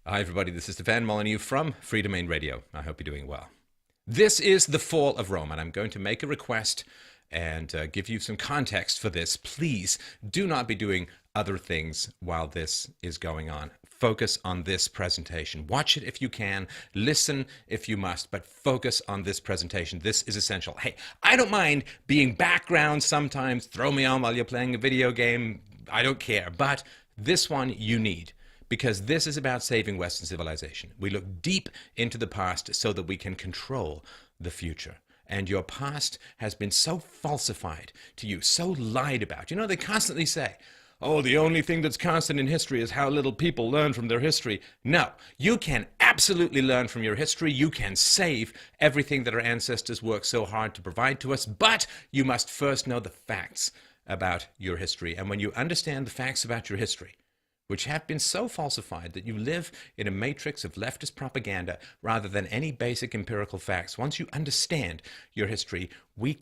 Hi, everybody. This is Stefan Molyneux from Free Domain Radio. I hope you're doing well. This is the fall of Rome, and I'm going to make a request and give you some context for this. Please do not be doing other things while this is going on. Focus on this presentation. Watch it if you can. Listen if you must, but focus on this presentation. This is essential. Hey, I don't mind being background sometimes. Throw me on while you're playing a video game. I don't care. But this one you need, because this is about saving Western civilization. We look deep into the past so that we can control the future. And your past has been so falsified to you, so lied about. You know, they constantly say, oh, the only thing that's constant in history is how little people learn from their history. No, you can absolutely learn from your history. You can save everything that our ancestors worked so hard to provide to us, but you must first know the facts about your history. And when you understand the facts about your history, which have been so falsified that you live in a matrix of leftist propaganda rather than any basic empirical facts. Once you understand your history, we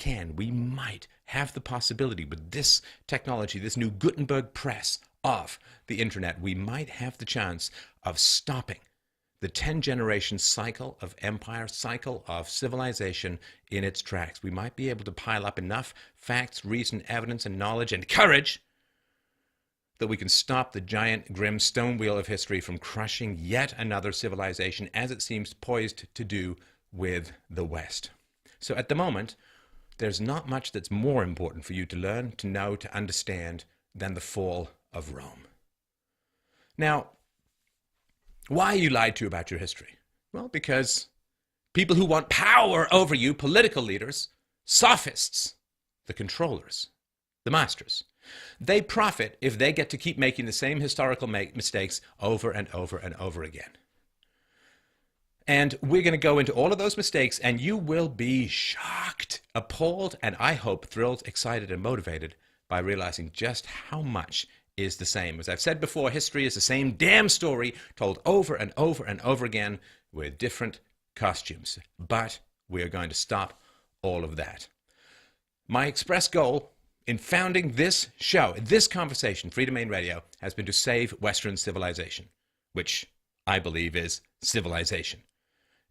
might have the possibility with this technology, this new Gutenberg press of the internet, we might have the chance of stopping the 10-generation cycle of empire, cycle of civilization in its tracks. We might be able to pile up enough facts, reason, evidence, and knowledge and courage that we can stop the giant, grim stone wheel of history from crushing yet another civilization, as it seems poised to do with the West. So at the moment, there's not much that's more important for you to learn, to know, to understand than the fall of Rome. Now, why are you lied to about your history? Well, because people who want power over you, political leaders, sophists, the controllers, the masters, they profit if they get to keep making the same historical mistakes over and over and over again. And we're going to go into all of those mistakes, and you will be shocked, appalled, and I hope thrilled, excited, and motivated by realizing just how much is the same. As I've said before, history is the same damn story told over and over and over again with different costumes. But we are going to stop all of that. My express goal in founding this show, this conversation, Free Domain Radio, has been to save Western civilization, which I believe is civilization.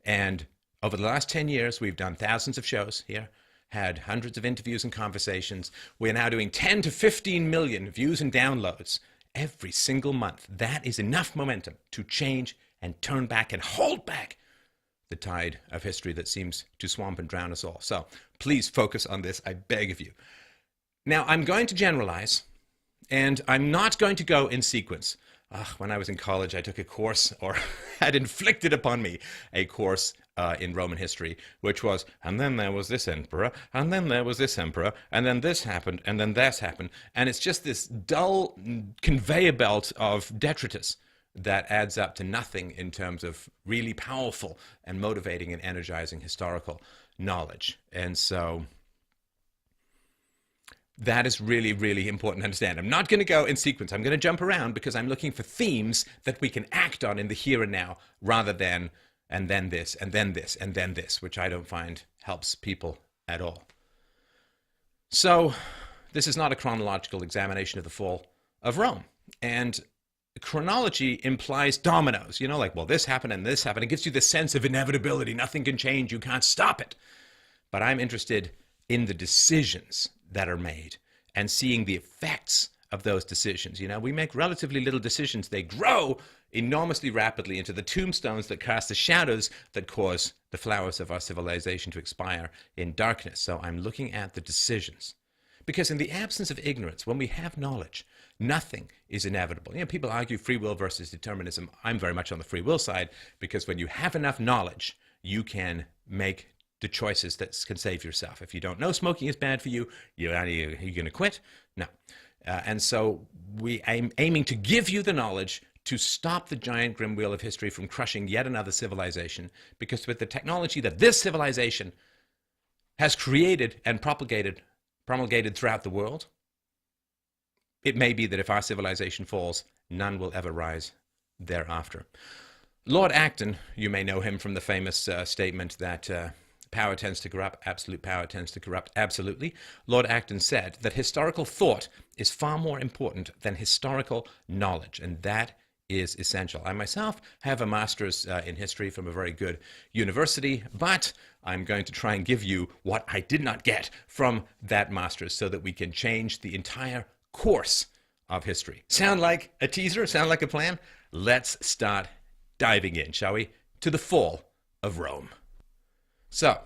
And over the last 10 years, we've done thousands of shows here, had hundreds of interviews and conversations. We're now doing 10 to 15 million views and downloads every single month. That is enough momentum to change and turn back and hold back the tide of history that seems to swamp and drown us all. So please focus on this, I beg of you. Now, I'm going to generalize, and I'm not going to go in sequence. When I was in college, I took a course, or had inflicted upon me a course in Roman history, which was, and then there was this emperor, and then there was this emperor, and then this happened, and then this happened. And it's just this dull conveyor belt of detritus that adds up to nothing in terms of really powerful and motivating and energizing historical knowledge. And so that is really, really important to understand. I'm not going to go in sequence. I'm going to jump around because I'm looking for themes that we can act on in the here and now rather than and then this, and then this, and then this, which I don't find helps people at all. So this is not a chronological examination of the fall of Rome. And chronology implies dominoes, you know, like, well, this happened and this happened. It gives you this sense of inevitability. Nothing can change. You can't stop it. But I'm interested in the decisions that are made and seeing the effects of those decisions. You know, we make relatively little decisions. They grow enormously rapidly into the tombstones that cast the shadows that cause the flowers of our civilization to expire in darkness. So I'm looking at the decisions. Because in the absence of ignorance, when we have knowledge, nothing is inevitable. You know, people argue free will versus determinism. I'm very much on the free will side, because when you have enough knowledge, you can make the choices that can save yourself. If you don't know smoking is bad for you, you're going to quit? No. And so I'm aiming to give you the knowledge to stop the giant grim wheel of history from crushing yet another civilization, because with the technology that this civilization has created and promulgated throughout the world, it may be that if our civilization falls, none will ever rise thereafter. Lord Acton, you may know him from the famous statement that power tends to corrupt, absolute power tends to corrupt absolutely. Lord Acton said that historical thought is far more important than historical knowledge, and that is essential. I myself have a master's in history from a very good university, but I'm going to try and give you what I did not get from that master's so that we can change the entire course of history. Sound like a teaser? Sound like a plan? Let's start diving in, shall we? To the fall of Rome. So,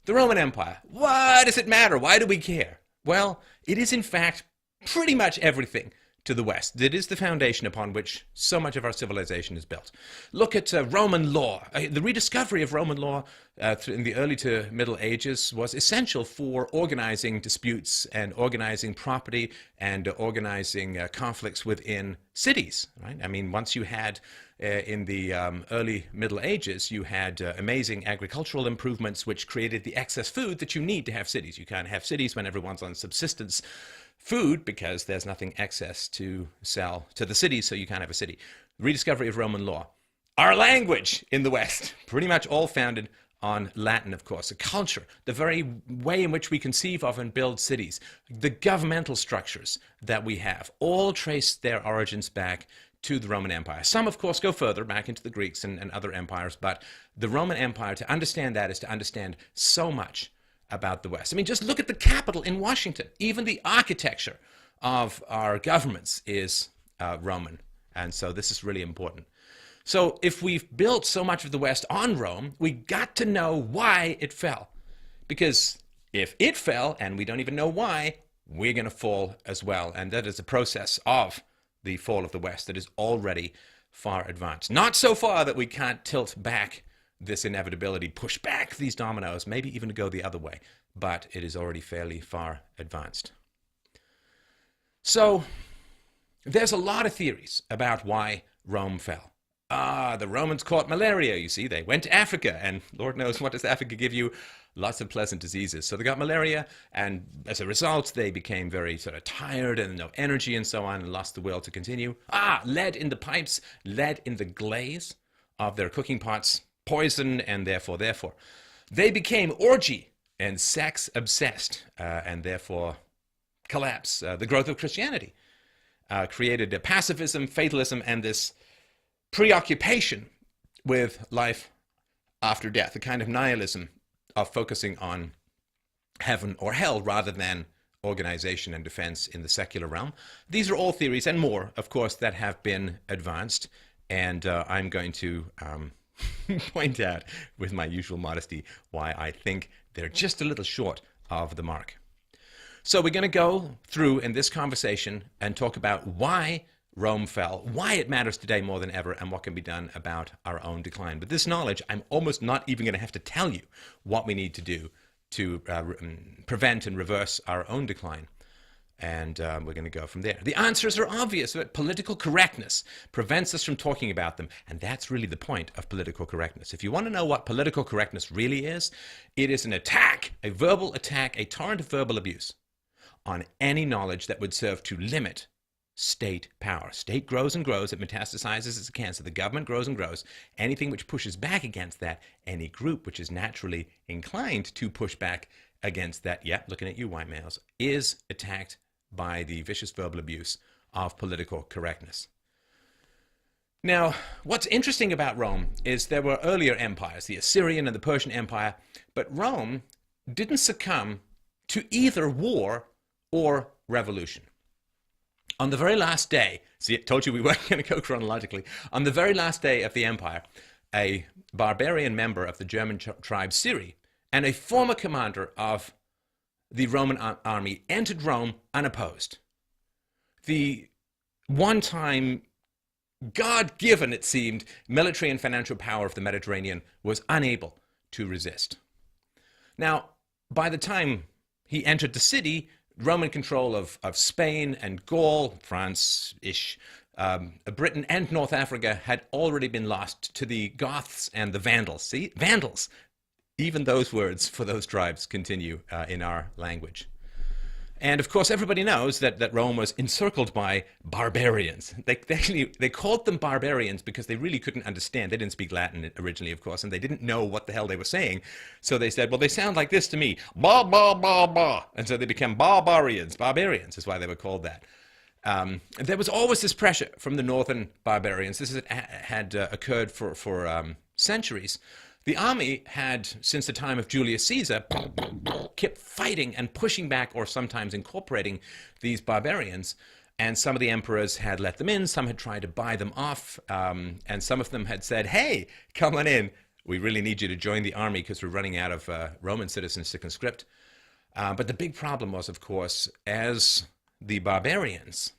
the Roman Empire. Why does it matter? Why do we care? Well, it is in fact pretty much everything to the West. It is the foundation upon which so much of our civilization is built. Look at Roman law. The rediscovery of Roman law in the early to Middle Ages was essential for organizing disputes and organizing property and organizing conflicts within cities. Right? I mean, once you had in the early Middle Ages, you had amazing agricultural improvements which created the excess food that you need to have cities. You can't have cities when everyone's on subsistence food because there's nothing excess to sell to the city, so you can't have a city. Rediscovery of Roman law. Our language in the West, pretty much all founded on Latin, of course. A culture, the very way in which we conceive of and build cities, the governmental structures that we have, all trace their origins back to the Roman Empire. Some, of course, go further back into the Greeks and other empires, but the Roman Empire, to understand that is to understand so much about the West. I mean, just look at the Capitol in Washington. Even the architecture of our governments is Roman. And so this is really important. So if we've built so much of the West on Rome, we got to know why it fell. Because if it fell, and we don't even know why, we're going to fall as well. And that is a process of the fall of the West that is already far advanced. Not so far that we can't tilt back this inevitability, push back these dominoes, maybe even go the other way, but it is already fairly far advanced. So there's a lot of theories about why Rome fell. The Romans caught malaria, you see. They went to Africa, and Lord knows what does Africa give you? Lots of pleasant diseases. So they got malaria, and as a result, they became very sort of tired and no energy and so on, and lost the will to continue. Lead in the pipes, lead in the glaze of their cooking pots, poison, and therefore. They became orgy and sex obsessed, and therefore collapse. The growth of Christianity created pacifism, fatalism, and this preoccupation with life after death, a kind of nihilism of focusing on heaven or hell rather than organization and defense in the secular realm. These are all theories and more, of course, that have been advanced, and I'm going to point out, with my usual modesty, why I think they're just a little short of the mark. So we're going to go through in this conversation and talk about why Rome fell, why it matters today more than ever, and what can be done about our own decline. With this knowledge, I'm almost not even going to have to tell you what we need to do to prevent and reverse our own decline. And we're going to go from there. The answers are obvious, but political correctness prevents us from talking about them. And that's really the point of political correctness. If you want to know what political correctness really is, it is an attack, a verbal attack, a torrent of verbal abuse on any knowledge that would serve to limit state power. State grows and grows. It metastasizes as a cancer. The government grows and grows. Anything which pushes back against that, any group which is naturally inclined to push back against that, looking at you, white males, is attacked by the vicious verbal abuse of political correctness. Now, what's interesting about Rome is there were earlier empires, the Assyrian and the Persian Empire, but Rome didn't succumb to either war or revolution. On the very last day, see, I told you we weren't going to go chronologically. On the very last day of the empire, a barbarian member of the German tribe Siri and a former commander of the Roman army entered Rome unopposed. The one-time God-given, it seemed, military and financial power of the Mediterranean was unable to resist. Now, by the time he entered the city, Roman control of Spain and Gaul, France-ish, Britain and North Africa had already been lost to the Goths and the Vandals. See, Vandals. Even those words for those tribes continue in our language. And of course, everybody knows that Rome was encircled by barbarians. They called them barbarians because they really couldn't understand. They didn't speak Latin originally, of course, and they didn't know what the hell they were saying. So they said, well, they sound like this to me. Ba, ba, ba, ba. And so they became barbarians. Barbarians is why they were called that. there was always this pressure from the northern barbarians. This had occurred for centuries. The army had, since the time of Julius Caesar, kept fighting and pushing back, or sometimes incorporating these barbarians. And some of the emperors had let them in, some had tried to buy them off, and some of them had said, hey, come on in. We really need you to join the army because we're running out of Roman citizens to conscript. But the big problem was, of course, as the barbarians,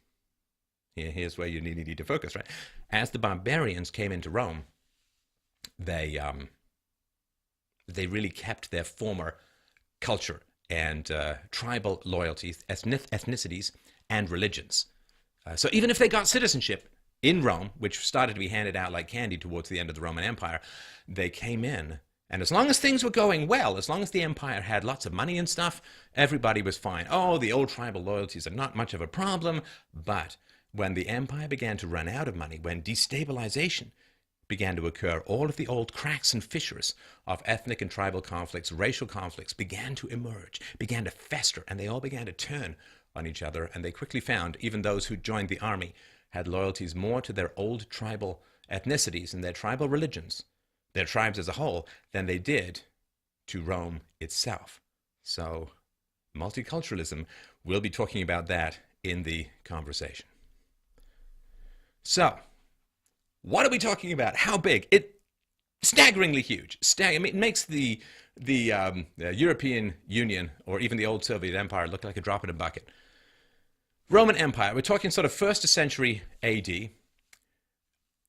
here's where you need to focus, right? As the barbarians came into Rome, they really kept their former culture and tribal loyalties, ethnicities, and religions. So even if they got citizenship in Rome, which started to be handed out like candy towards the end of the Roman Empire, they came in, and as long as things were going well, as long as the empire had lots of money and stuff, everybody was fine. Oh, the old tribal loyalties are not much of a problem. But when the empire began to run out of money, when destabilization began to occur, all of the old cracks and fissures of ethnic and tribal conflicts, racial conflicts, began to emerge, began to fester, and they all began to turn on each other. And they quickly found even those who joined the army had loyalties more to their old tribal ethnicities and their tribal religions, their tribes as a whole, than they did to Rome itself. So multiculturalism, we'll be talking about that in the conversation. So, what are we talking about? How big? Staggeringly huge. I mean, it makes the European Union or even the old Soviet Empire look like a drop in a bucket. Roman Empire, we're talking sort of 1st century AD.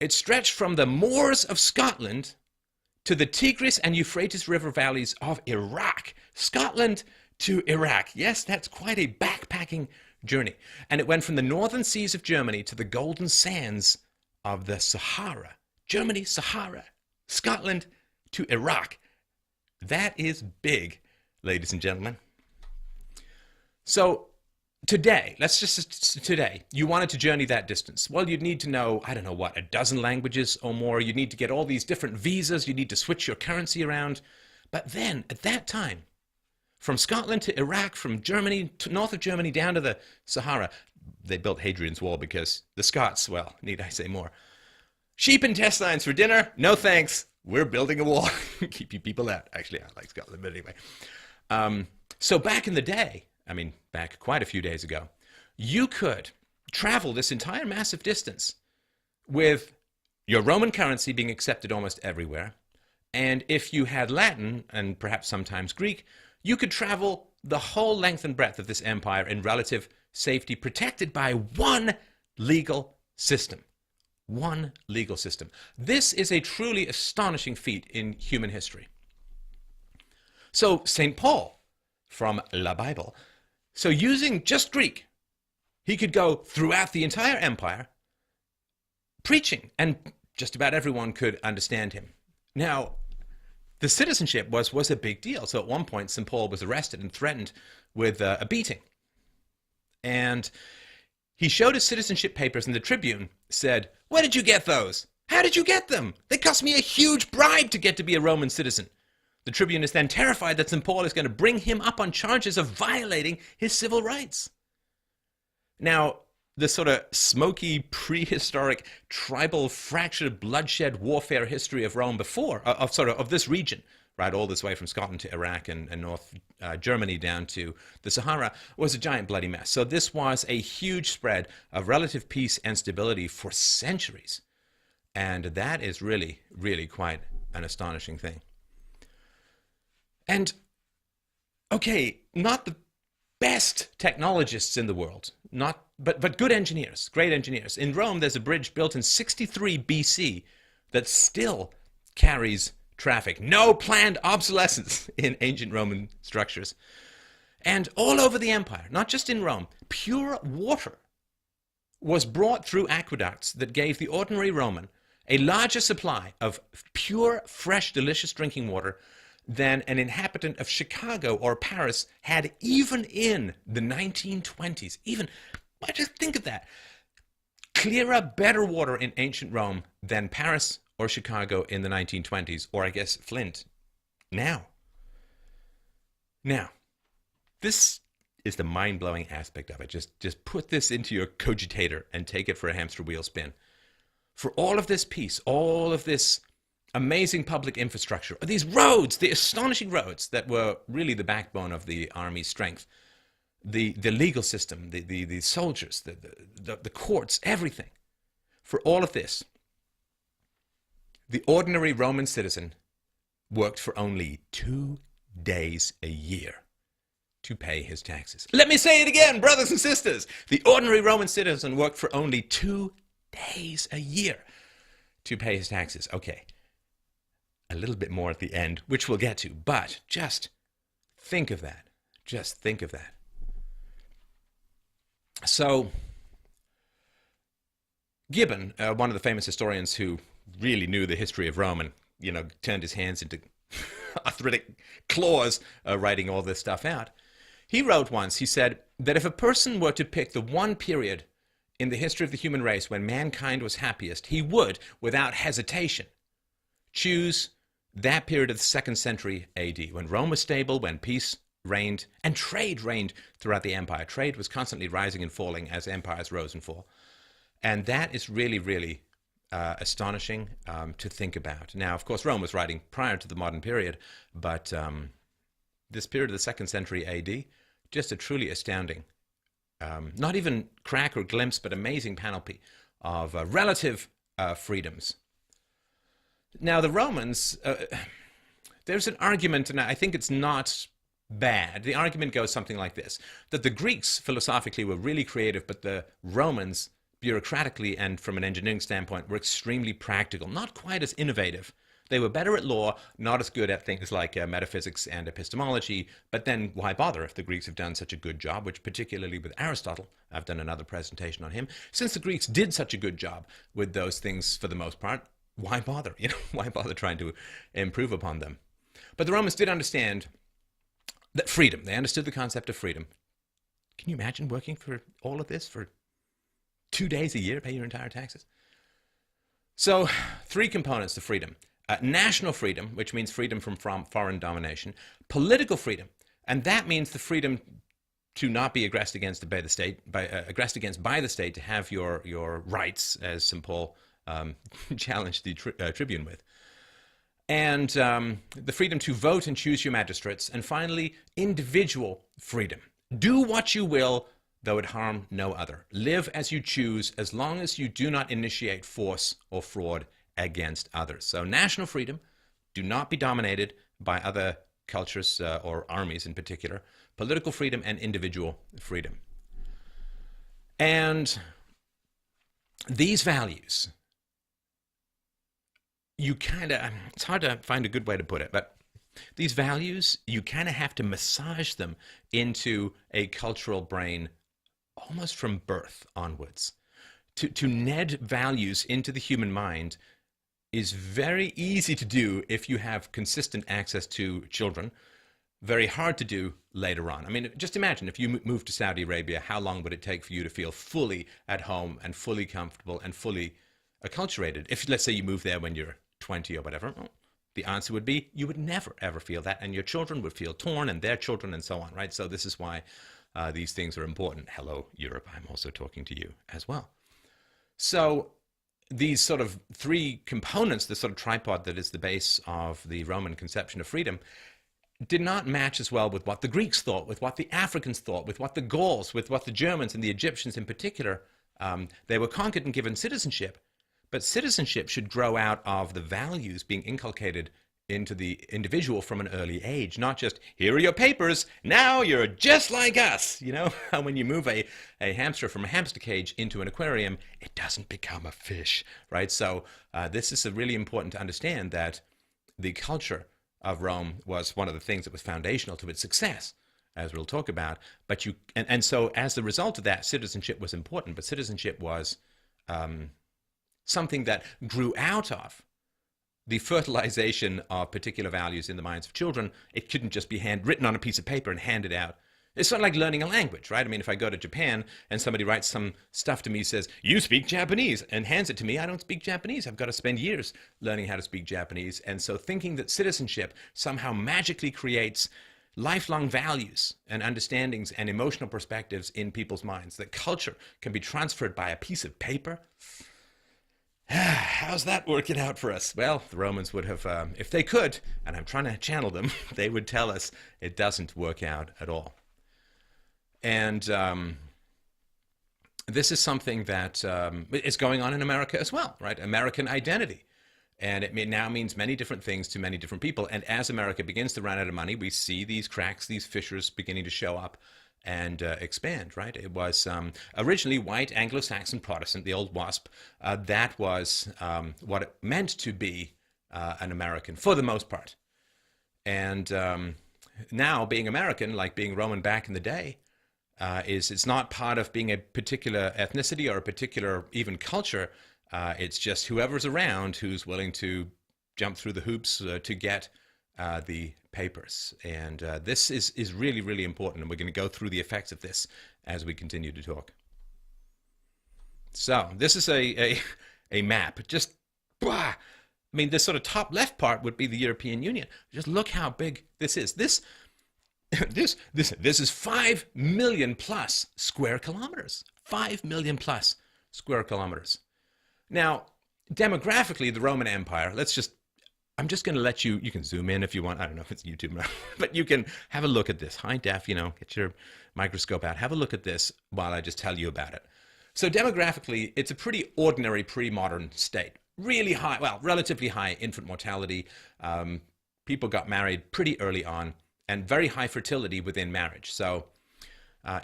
It stretched from the moors of Scotland to the Tigris and Euphrates River valleys of Iraq. Scotland to Iraq. Yes, that's quite a backpacking journey. And it went from the northern seas of Germany to the golden sands of the Sahara. Germany, Sahara, Scotland to Iraq. That is big, ladies and gentlemen. So today, today, you wanted to journey that distance. Well, you'd need to know, I don't know what, a dozen languages or more. You'd need to get all these different visas. You'd need to switch your currency around. But then, at that time, from Scotland to Iraq, from Germany, to north of Germany, down to the Sahara, they built Hadrian's Wall because the Scots, well, need I say more? Sheep intestines for dinner? No thanks. We're building a wall. Keep you people out. Actually, I like Scotland, but anyway. So back in the day, I mean, back quite a few days ago, you could travel this entire massive distance with your Roman currency being accepted almost everywhere. And if you had Latin, and perhaps sometimes Greek, you could travel the whole length and breadth of this empire in relative safety, protected by one legal system. One legal system. This is a truly astonishing feat in human history. So St. Paul, from La Bible, so using just Greek, he could go throughout the entire empire preaching, and just about everyone could understand him. Now, the citizenship was a big deal. So at one point, St. Paul was arrested and threatened with a beating. And he showed his citizenship papers, and the Tribune said, "Where did you get those? How did you get them? They cost me a huge bribe to get to be a Roman citizen." The Tribune is then terrified that St. Paul is going to bring him up on charges of violating his civil rights. Now, the sort of smoky, prehistoric, tribal, fractured, bloodshed warfare history of Rome before, of this region, right, all this way from Scotland to Iraq and North Germany down to the Sahara, was a giant bloody mess. So this was a huge spread of relative peace and stability for centuries. And that is really, really quite an astonishing thing. And, okay, not the best technologists in the world, but good engineers, great engineers. In Rome, there's a bridge built in 63 BC that still carries traffic. No planned obsolescence in ancient Roman structures. And all over the empire, not just in Rome, pure water was brought through aqueducts that gave the ordinary Roman a larger supply of pure, fresh, delicious drinking water than an inhabitant of Chicago or Paris had even in the 1920s. Even, just think of that. Clearer, better water in ancient Rome than Paris or Chicago in the 1920s, or I guess Flint now. Now, this is the mind-blowing aspect of it. Just put this into your cogitator and take it for a hamster wheel spin. For all of this peace, all of this amazing public infrastructure, these roads, the astonishing roads that were really the backbone of the army's strength, the legal system, the soldiers, the courts, everything. For all of this, the ordinary Roman citizen worked for only 2 days a year to pay his taxes. Let me say it again, brothers and sisters. The ordinary Roman citizen worked for only 2 days a year to pay his taxes. Okay, a little bit more at the end, which we'll get to, but just think of that. Just think of that. So, Gibbon, one of the famous historians who really knew the history of Rome and, turned his hands into arthritic claws writing all this stuff out, he wrote once, he said that if a person were to pick the one period in the history of the human race when mankind was happiest, he would, without hesitation, choose that period of the 2nd century AD, when Rome was stable, when peace reigned, and trade reigned throughout the empire. Trade was constantly rising and falling as empires rose and fall. And that is really, really astonishing to think about. Now, of course, Rome was writing prior to the modern period, but this period of the 2nd century AD, just a truly astounding, not even crack or glimpse, but amazing panoply of relative freedoms. Now, the Romans, there's an argument, and I think it's not bad. The argument goes something like this, that the Greeks philosophically were really creative, but the Romans bureaucratically and from an engineering standpoint were extremely practical, not quite as innovative. They were better at law, not as good at things like metaphysics and epistemology, but then why bother if the Greeks have done such a good job, which particularly with Aristotle, I've done another presentation on him, since the Greeks did such a good job with those things for the most part, why bother? Why bother trying to improve upon them? But the Romans did understand that freedom, they understood the concept of freedom. Can you imagine working for all of this for 2 days a year, pay your entire taxes? So, 3 components to freedom. National freedom, which means freedom from foreign domination. Political freedom, and that means the freedom to not be aggressed against by the state, by the state, to have your rights, as St. Paul challenged the tribune with. And the freedom to vote and choose your magistrates. And finally, individual freedom. Do what you will, though it harm no other. Live as you choose, as long as you do not initiate force or fraud against others. So national freedom, do not be dominated by other cultures or armies in particular. Political freedom and individual freedom. And these values, it's hard to find a good way to put it, but these values, you kind of have to massage them into a cultural brain almost from birth onwards. To ned values into the human mind is very easy to do if you have consistent access to children, very hard to do later on. I mean, just imagine if you moved to Saudi Arabia, how long would it take for you to feel fully at home and fully comfortable and fully acculturated? If, let's say, you move there when you're 20 or whatever, well, the answer would be you would never, ever feel that, and your children would feel torn, and their children, and so on, right? So this is why these things are important. Hello, Europe, I'm also talking to you as well. So these sort of 3 components, the sort of tripod that is the base of the Roman conception of freedom, did not match as well with what the Greeks thought, with what the Africans thought, with what the Gauls, with what the Germans and the Egyptians in particular. They were conquered and given citizenship, but citizenship should grow out of the values being inculcated into the individual from an early age, not just, here are your papers, now you're just like us. You know, when you move a hamster from a hamster cage into an aquarium, it doesn't become a fish, right? So this is really important to understand, that the culture of Rome was one of the things that was foundational to its success, as we'll talk about. But and so as the result of that, citizenship was important, but citizenship was something that grew out of the fertilization of particular values in the minds of children. It couldn't just be written on a piece of paper and handed out. It's sort of like learning a language, right? I mean, if I go to Japan and somebody writes some stuff to me, says, you speak Japanese, and hands it to me, I don't speak Japanese. I've got to spend years learning how to speak Japanese. And so thinking that citizenship somehow magically creates lifelong values and understandings and emotional perspectives in people's minds, that culture can be transferred by a piece of paper. How's that working out for us? Well, the Romans would have, if they could, and I'm trying to channel them, they would tell us it doesn't work out at all. And this is something that is going on in America as well, right? American identity. And it now means many different things to many different people. And as America begins to run out of money, we see these cracks, these fissures beginning to show up and expand, right? It was originally white, Anglo-Saxon, Protestant, the old WASP. That was what it meant to be an American, for the most part. And now being American, like being Roman back in the day, it's not part of being a particular ethnicity or a particular even culture. It's just whoever's around who's willing to jump through the hoops to get the papers. And this is really, really important. And we're going to go through the effects of this as we continue to talk. So this is a map. Just, I mean, this sort of top left part would be the European Union. Just look how big this is. This is 5 million plus square kilometers. 5 million plus square kilometers. Now, demographically, the Roman Empire, I'm just going to let you can zoom in if you want. I don't know if it's YouTube, but you can have a look at this. High def, get your microscope out. Have a look at this while I just tell you about it. So demographically, it's a pretty ordinary pre-modern state. Really high, well, relatively high infant mortality. People got married pretty early on, and very high fertility within marriage. So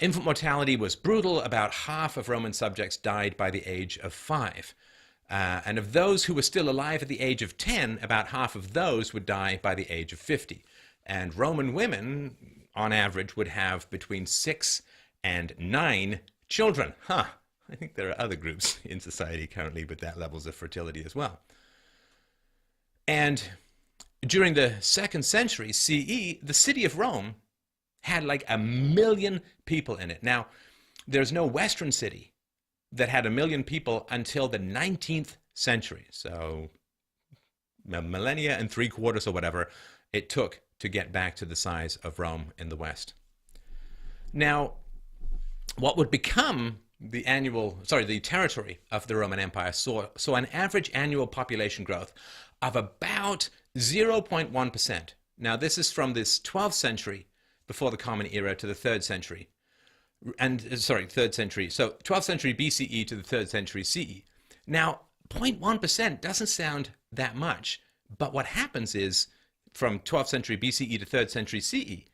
infant mortality was brutal. About half of Roman subjects died by the age of 5. And of those who were still alive at the age of 10, about half of those would die by the age of 50. And Roman women, on average, would have between 6 and 9 children. I think there are other groups in society currently with that levels of fertility as well. And during the 2nd century CE, the city of Rome had like 1 million people in it. Now, there's no Western city that had 1 million people until the 19th century. So a millennia and 3/4 or whatever it took to get back to the size of Rome in the West. Now, what would become the territory of the Roman Empire saw an average annual population growth of about 0.1%. Now, this is from this 12th century before the Common Era to the 3rd century. And 3rd century. So 12th century BCE to the 3rd century CE. Now, 0.1% doesn't sound that much, but what happens is from 12th century BCE to 3rd century CE,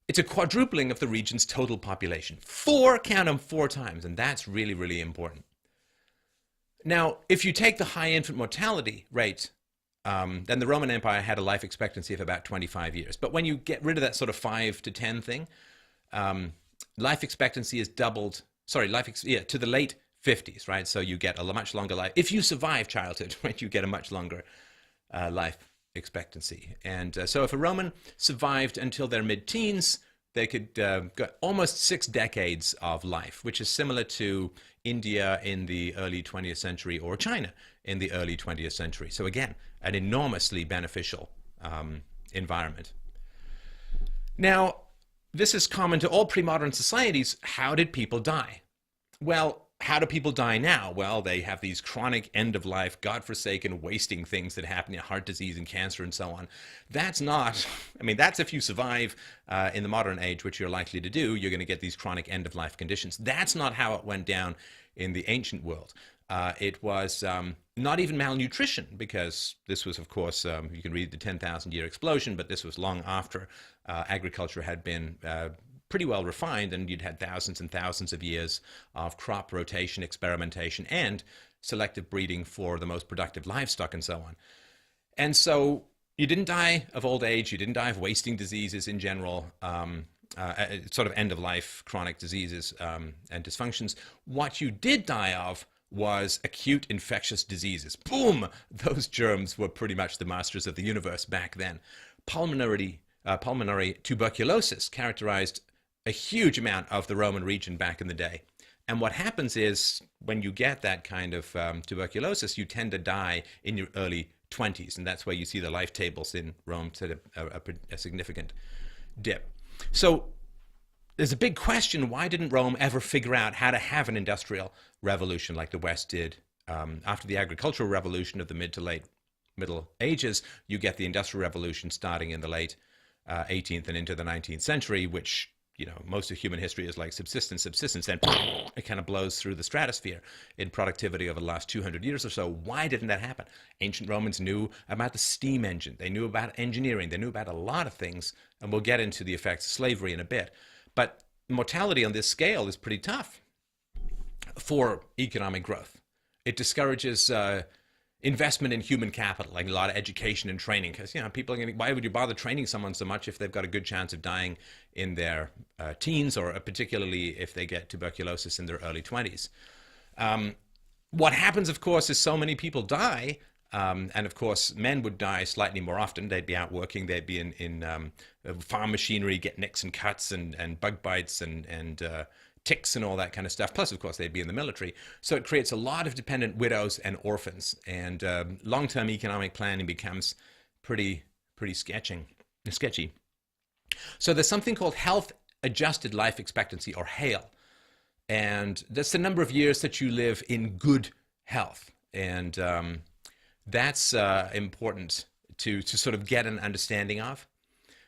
it's a quadrupling of the region's total population. Count them, 4 times, and that's really, really important. Now, if you take the high infant mortality rate, then the Roman Empire had a life expectancy of about 25 years. But when you get rid of that sort of 5 to 10 thing, life expectancy is doubled, to the late 50s, right? So you get a much longer life. If you survive childhood, right, you get a much longer life expectancy. And so if a Roman survived until their mid-teens, they could get almost 6 decades of life, which is similar to India in the early 20th century or China in the early 20th century. So again, an enormously beneficial environment. Now, this is common to all pre-modern societies. How did people die? Well, how do people die now? Well, they have these chronic end-of-life, godforsaken, wasting things that happen, heart disease and cancer and so on. That's not, that's if you survive in the modern age, which you're likely to do, you're going to get these chronic end-of-life conditions. That's not how it went down in the ancient world. It was not even malnutrition, because this was, of course, you can read the 10,000-year explosion, but this was long after agriculture had been pretty well refined, and you'd had thousands and thousands of years of crop rotation, experimentation, and selective breeding for the most productive livestock and so on. And so you didn't die of old age, you didn't die of wasting diseases in general, sort of end-of-life chronic diseases and dysfunctions. What you did die of was acute infectious diseases. Boom! Those germs were pretty much the masters of the universe back then. Pulmonary tuberculosis characterized a huge amount of the Roman region back in the day. And what happens is, when you get that kind of tuberculosis, you tend to die in your early 20s. And that's where you see the life tables in Rome to a significant dip. So there's a big question: why didn't Rome ever figure out how to have an industrial revolution like the West did? After the agricultural revolution of the mid to late Middle Ages, you get the Industrial Revolution starting in the late 18th and into the 19th century, which, you know, most of human history is like subsistence, and it kind of blows through the stratosphere in productivity over the last 200 years or so. Why didn't that happen? Ancient Romans knew about the steam engine. They knew about engineering. They knew about a lot of things, and we'll get into the effects of slavery in a bit. But mortality on this scale is pretty tough for economic growth. It discourages investment in human capital, like a lot of education and training, because, you know, people are going to, why would you bother training someone so much if they've got a good chance of dying in their teens, or particularly if they get tuberculosis in their early 20s. What happens, of course, is so many people die, and of course men would die slightly more often. They'd be out working, they'd be in farm machinery, get nicks and cuts and bug bites and ticks and all that kind of stuff. Plus, of course, they'd be in the military. So it creates a lot of dependent widows and orphans, and long-term economic planning becomes pretty sketchy. So there's something called health adjusted life expectancy, or HALE, and that's the number of years that you live in good health, and that's important to sort of get an understanding of.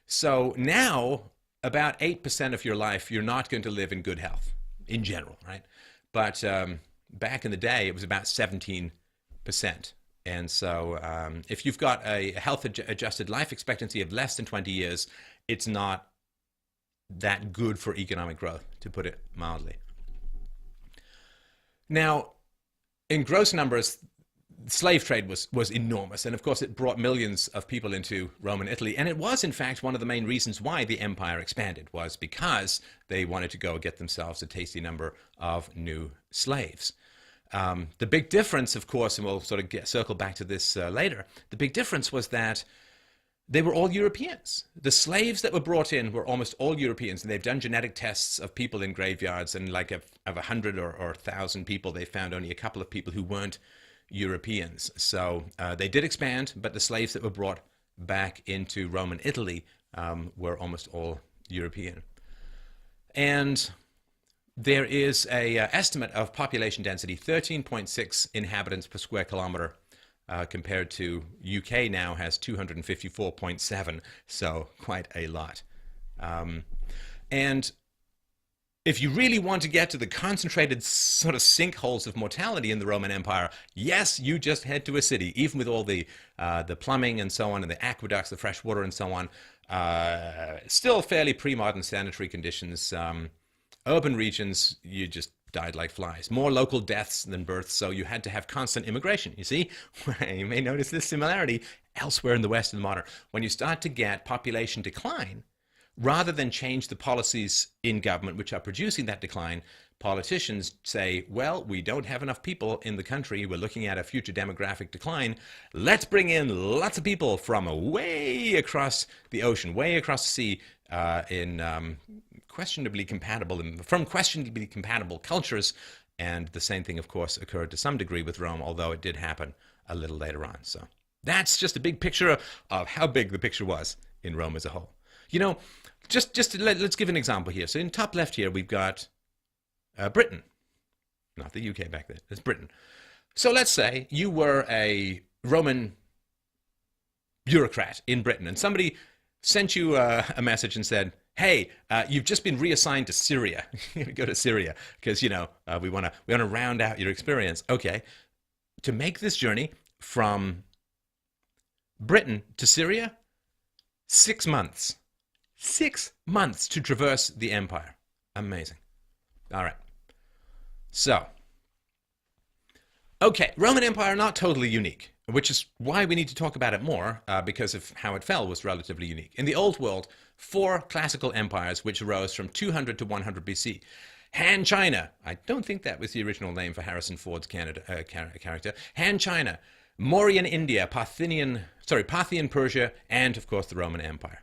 So now, about 8% of your life, you're not going to live in good health in general, right? But back in the day, it was about 17%. And so if you've got a health adjusted life expectancy of less than 20 years, it's not that good for economic growth, to put it mildly. Now, in gross numbers, slave trade was enormous, and of course it brought millions of people into Roman Italy, and it was in fact one of the main reasons why the empire expanded, was because they wanted to go get themselves a tasty number of new slaves. The big difference, of course, and we'll sort of circle back to this later, the big difference was that they were all Europeans. The slaves that were brought in were almost all Europeans, and they've done genetic tests of people in graveyards, and like of 100 or 1,000 people, they found only a couple of people who weren't Europeans. So they did expand, but the slaves that were brought back into Roman Italy were almost all European. And there is a estimate of population density, 13.6 inhabitants per square kilometer, compared to UK now has 254.7, so quite a lot. And if you really want to get to the concentrated sort of sinkholes of mortality in the Roman Empire, yes, you just head to a city, even with all the plumbing and so on, and the aqueducts, the fresh water and so on. Still fairly pre-modern sanitary conditions. Urban regions, you just died like flies. More local deaths than births, so you had to have constant immigration. You see, you may notice this similarity elsewhere in the West and modern. When you start to get population decline, rather than change the policies in government which are producing that decline, politicians say, well, we don't have enough people in the country, we're looking at a future demographic decline, let's bring in lots of people from way across the ocean, way across the sea, from questionably compatible cultures. And the same thing, of course, occurred to some degree with Rome, although it did happen a little later on. So that's just a big picture of how big the picture was in Rome as a whole. You know, let's give an example here. So in top left here, we've got Britain. Not the UK back then, it's Britain. So let's say you were a Roman bureaucrat in Britain, and somebody sent you a message and said, hey, you've just been reassigned to Syria. You're going to go to Syria because, you know, we want to round out your experience. Okay, to make this journey from Britain to Syria, 6 months. 6 months to traverse the empire. Amazing. All right. So, okay, Roman Empire, not totally unique, which is why we need to talk about it more, because of how it fell was relatively unique. In the Old World, 4 classical empires which arose from 200 to 100 BC. Han China, I don't think that was the original name for Harrison Ford's character. Han China, Mauryan India, Parthian Persia, and of course the Roman Empire.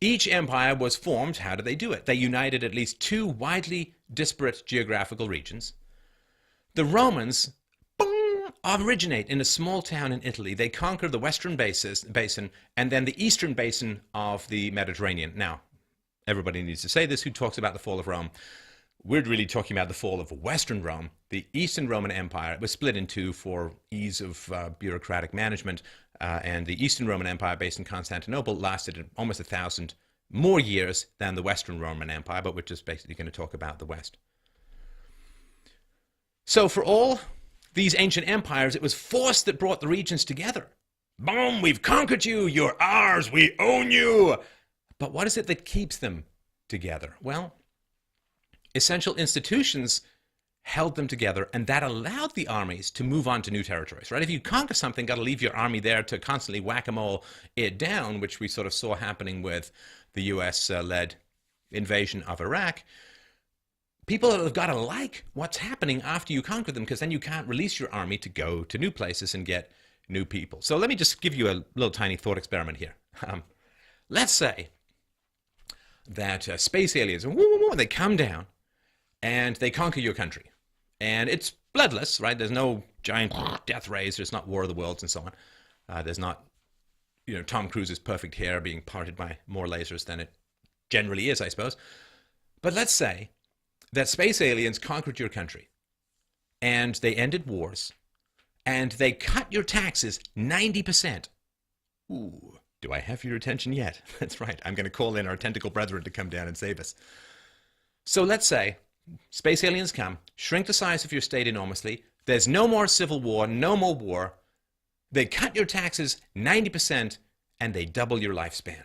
Each empire was formed, how did they do it? They united at least 2 widely disparate geographical regions. The Romans, boom, originate in a small town in Italy. They conquer the western basin and then the eastern basin of the Mediterranean. Now, everybody needs to say this who talks about the fall of Rome. We're really talking about the fall of Western Rome. The Eastern Roman Empire was split in two for ease of bureaucratic management, and the Eastern Roman Empire, based in Constantinople, lasted almost 1,000 more years than the Western Roman Empire, but we're just basically going to talk about the West. So for all these ancient empires, it was force that brought the regions together. Boom, we've conquered you, you're ours, we own you. But what is it that keeps them together? Well, essential institutions held them together, and that allowed the armies to move on to new territories, right? If you conquer something, got to leave your army there to constantly whack-a-mole it down, which we sort of saw happening with the US-led invasion of Iraq. People have got to like what's happening after you conquer them, because then you can't release your army to go to new places and get new people. So let me just give you a little tiny thought experiment here. Let's say that space aliens, they come down and they conquer your country. And it's bloodless, right? There's no giant death rays. There's not War of the Worlds and so on. There's not, Tom Cruise's perfect hair being parted by more lasers than it generally is, I suppose. But let's say that space aliens conquered your country and they ended wars and they cut your taxes 90%. Ooh, do I have your attention yet? That's right. I'm going to call in our tentacle brethren to come down and save us. So let's say space aliens come, shrink the size of your state enormously. There's no more civil war, no more war. They cut your taxes 90% and they double your lifespan.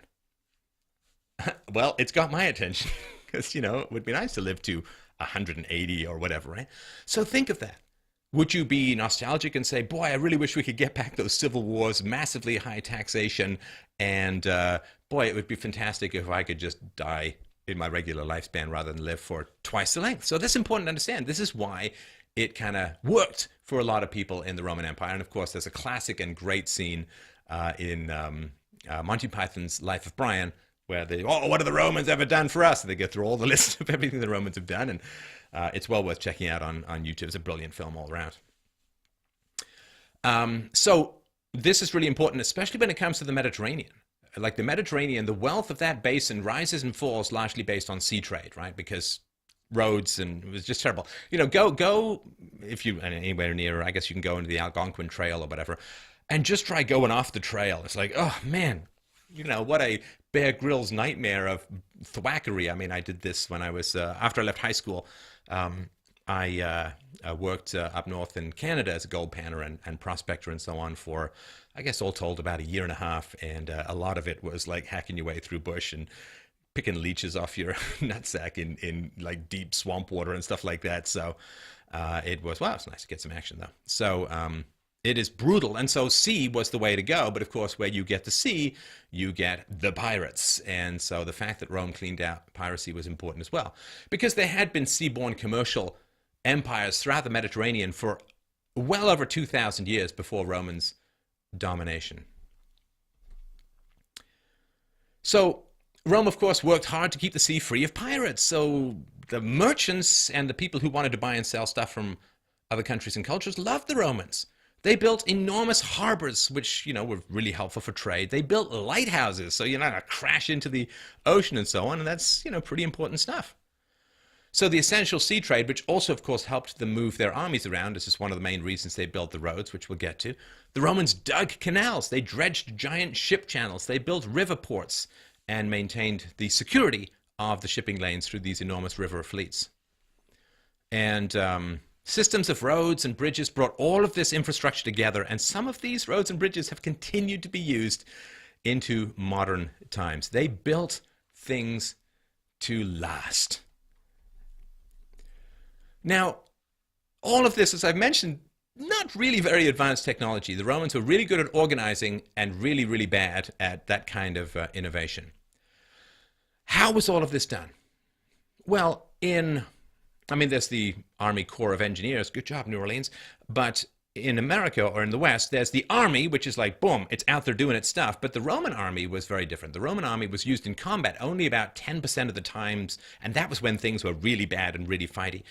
Well, it's got my attention because, it would be nice to live to 180 or whatever, right? So think of that. Would you be nostalgic and say, boy, I really wish we could get back those civil wars, massively high taxation, and boy, it would be fantastic if I could just die in my regular lifespan rather than live for twice the length. So that's important to understand. This is why it kind of worked for a lot of people in the Roman Empire. And of course, there's a classic and great scene in Monty Python's Life of Brian, where they, what have the Romans ever done for us? And they go through all the list of everything the Romans have done. And it's well worth checking out on YouTube. It's a brilliant film all around. So this is really important, especially when it comes to the Mediterranean. Like the Mediterranean, the wealth of that basin rises and falls largely based on sea trade, right? Because roads, and it was just terrible. Go if you anywhere near, I guess you can go into the Algonquin Trail or whatever, and just try going off the trail. It's like, oh man, what a Bear Grylls nightmare of thwackery. I mean, I did this when I was after I left high school. I worked up north in Canada as a gold panner and prospector and so on for, I guess, all told about 1.5 years, and a lot of it was like hacking your way through bush and picking leeches off your nutsack in like deep swamp water and stuff like that. So it was nice to get some action though. So it is brutal, and so sea was the way to go. But of course, where you get the sea, you get the pirates. And so the fact that Rome cleaned out piracy was important as well, because there had been seaborne commercial empires throughout the Mediterranean for well over 2,000 years before Romans' domination. So Rome, of course, worked hard to keep the sea free of pirates. So the merchants and the people who wanted to buy and sell stuff from other countries and cultures loved the Romans. They built enormous harbors, which, were really helpful for trade. They built lighthouses, so you're not going to crash into the ocean and so on, and that's, pretty important stuff. So the essential sea trade, which also, of course, helped them move their armies around, this is one of the main reasons they built the roads, which we'll get to. The Romans dug canals. They dredged giant ship channels. They built river ports and maintained the security of the shipping lanes through these enormous river fleets. And systems of roads and bridges brought all of this infrastructure together, and some of these roads and bridges have continued to be used into modern times. They built things to last. Now, all of this, as I've mentioned, not really very advanced technology. The Romans were really good at organizing and really, really bad at that kind of innovation. How was all of this done? Well, there's the Army Corps of Engineers. Good job, New Orleans. But in America or in the West, there's the army, which is like, boom, it's out there doing its stuff. But the Roman army was very different. The Roman army was used in combat only about 10% of the times, and that was when things were really bad and really fighty.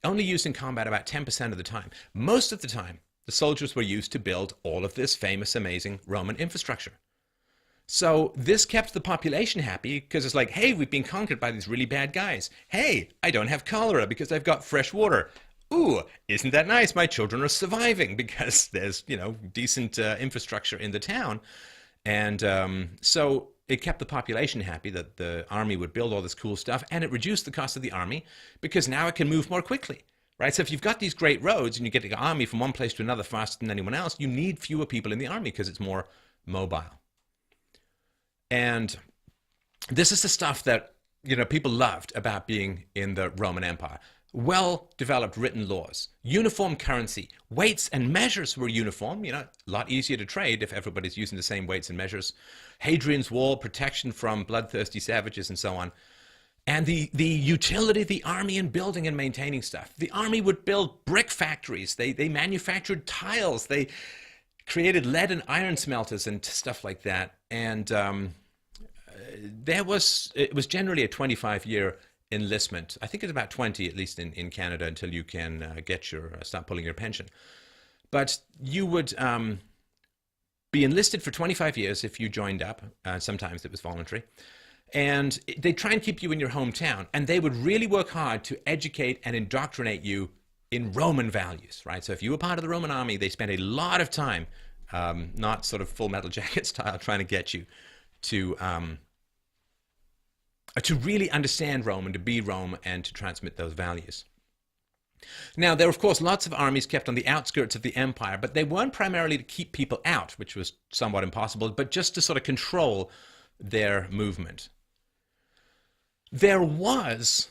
Only used in combat about 10% of the time. Most of the time, the soldiers were used to build all of this famous, amazing Roman infrastructure. So this kept the population happy because it's like, hey, we've been conquered by these really bad guys. Hey, I don't have cholera because I've got fresh water. Ooh, isn't that nice? My children are surviving because there's, decent infrastructure in the town. And so it kept the population happy that the army would build all this cool stuff, and it reduced the cost of the army because now it can move more quickly, right? So if you've got these great roads and you get the army from one place to another faster than anyone else, you need fewer people in the army because it's more mobile. And this is the stuff that, people loved about being in the Roman Empire. Well-developed written laws, uniform currency, weights and measures were uniform, a lot easier to trade if everybody's using the same weights and measures. Hadrian's Wall, protection from bloodthirsty savages and so on. And the utility of the army in building and maintaining stuff. The army would build brick factories. They manufactured tiles. They created lead and iron smelters and stuff like that. And it was generally a 25-year enlistment. I think it's about 20, at least in Canada, until you can start pulling your pension. But you would be enlisted for 25 years if you joined up. Sometimes it was voluntary. And they try and keep you in your hometown. And they would really work hard to educate and indoctrinate you in Roman values, right? So if you were part of the Roman army, they spent a lot of time, not sort of Full Metal Jacket style, trying to get you to really understand Rome and to be Rome and to transmit those values. Now, there were, of course, lots of armies kept on the outskirts of the empire, but they weren't primarily to keep people out, which was somewhat impossible, but just to sort of control their movement. There was,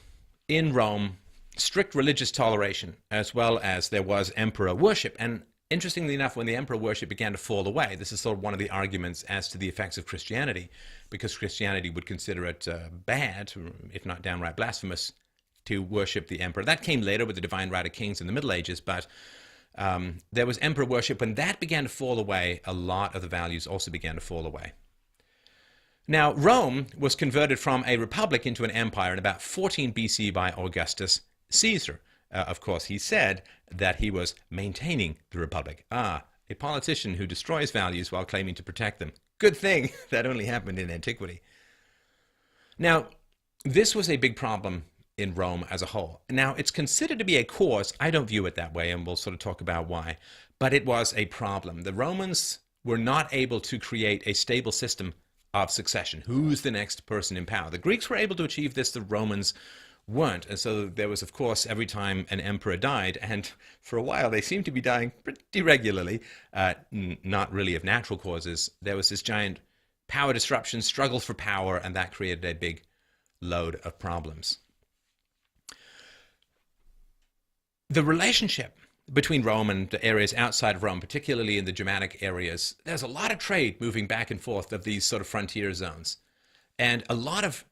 in Rome, strict religious toleration, as well as there was emperor worship. And interestingly enough, when the emperor worship began to fall away, this is sort of one of the arguments as to the effects of Christianity, because Christianity would consider it bad, if not downright blasphemous, to worship the emperor. That came later with the divine right of kings in the Middle Ages, but there was emperor worship. When that began to fall away, a lot of the values also began to fall away. Now, Rome was converted from a republic into an empire in about 14 BC by Augustus Caesar. Of course, he said that he was maintaining the republic. A politician who destroys values while claiming to protect them. Good thing that only happened in antiquity. Now, this was a big problem in Rome as a whole. Now, it's considered to be a cause. I don't view it that way, and we'll sort of talk about why. But it was a problem. The Romans were not able to create a stable system of succession. Who's the next person in power? The Greeks were able to achieve this, the Romans weren't. And so there was, of course, every time an emperor died, and for a while they seemed to be dying pretty regularly, not really of natural causes, there was this giant power disruption, struggle for power, and that created a big load of problems. The relationship between Rome and the areas outside of Rome, particularly in the Germanic areas, there's a lot of trade moving back and forth of these sort of frontier zones. And a lot of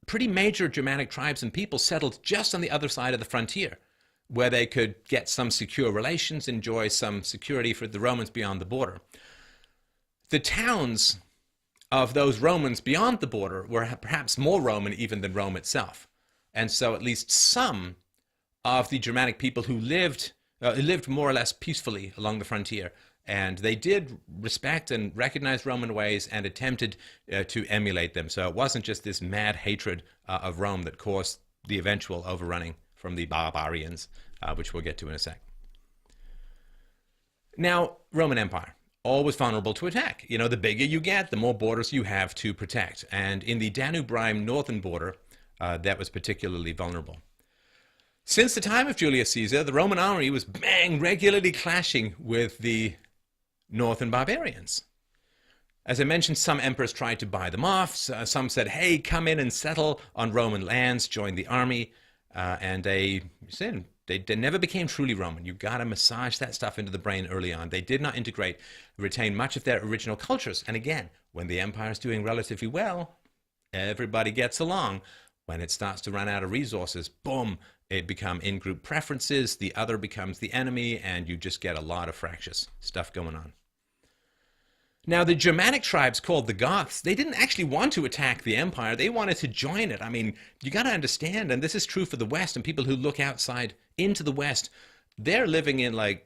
pretty major Germanic tribes and people settled just on the other side of the frontier, where they could get some secure relations, enjoy some security for the Romans beyond the border. The towns of those Romans beyond the border were perhaps more Roman even than Rome itself. And so at least some of the Germanic people who lived more or less peacefully along the frontier, and they did respect and recognize Roman ways and attempted to emulate them. So it wasn't just this mad hatred of Rome that caused the eventual overrunning from the barbarians, which we'll get to in a sec. Now, Roman Empire, always vulnerable to attack. You know, the bigger you get, the more borders you have to protect. And in the Danube-Rhine northern border, that was particularly vulnerable. Since the time of Julius Caesar, the Roman army was regularly clashing with the northern barbarians. As I mentioned, some emperors tried to buy them off. Some said, hey, come in and settle on Roman lands, join the army. And they never became truly Roman. You got to massage that stuff into the brain early on. They did not integrate, retain much of their original cultures. And again, when the empire is doing relatively well, everybody gets along. When it starts to run out of resources, boom, it becomes in-group preferences, the other becomes the enemy, and you just get a lot of fractious stuff going on. Now, the Germanic tribes called the Goths, they didn't actually want to attack the empire. They wanted to join it. I mean, you got to understand, and this is true for the West, and people who look outside into the West, they're living in like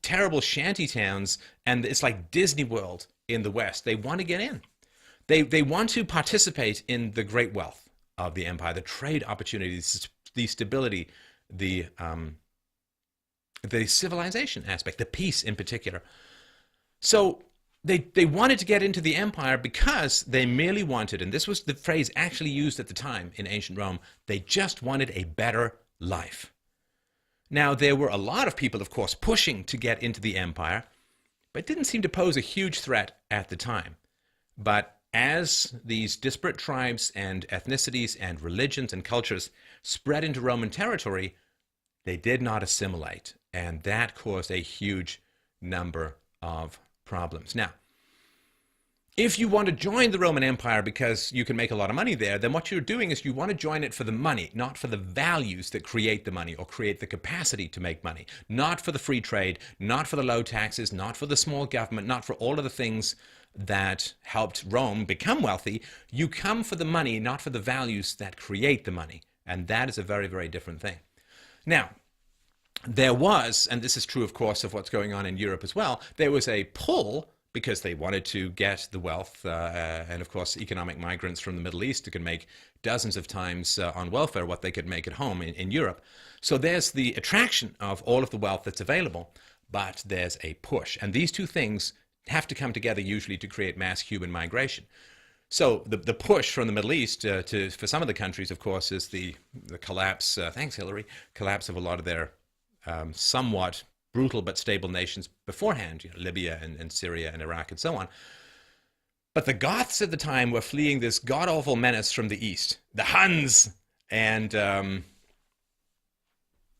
terrible shanty towns, and it's like Disney World in the West. They want to get in. They want to participate in the great wealth of the empire, the trade opportunities, the stability, the civilization aspect, the peace in particular. So they wanted to get into the empire because they merely wanted, and this was the phrase actually used at the time in ancient Rome, they just wanted a better life. Now, there were a lot of people, of course, pushing to get into the empire, but it didn't seem to pose a huge threat at the time. But as these disparate tribes and ethnicities and religions and cultures spread into Roman territory, they did not assimilate, and that caused a huge number of problems. Now, if you want to join the Roman Empire because you can make a lot of money there, then what you're doing is you want to join it for the money, not for the values that create the money or create the capacity to make money, not for the free trade, not for the low taxes, not for the small government, not for all of the things that helped Rome become wealthy. You come for the money, not for the values that create the money. And that is a very, very different thing. Now, there was, and this is true, of course, of what's going on in Europe as well, there was a pull because they wanted to get the wealth, and of course, economic migrants from the Middle East who can make dozens of times on welfare what they could make at home in Europe. So there's the attraction of all of the wealth that's available, but there's a push. And these two things have to come together usually to create mass human migration. So the push from the Middle East for some of the countries, of course, is the collapse, thanks Hillary, collapse of a lot of their somewhat brutal but stable nations beforehand, Libya and Syria and Iraq and so on. But the Goths at the time were fleeing this god-awful menace from the east, the Huns, and the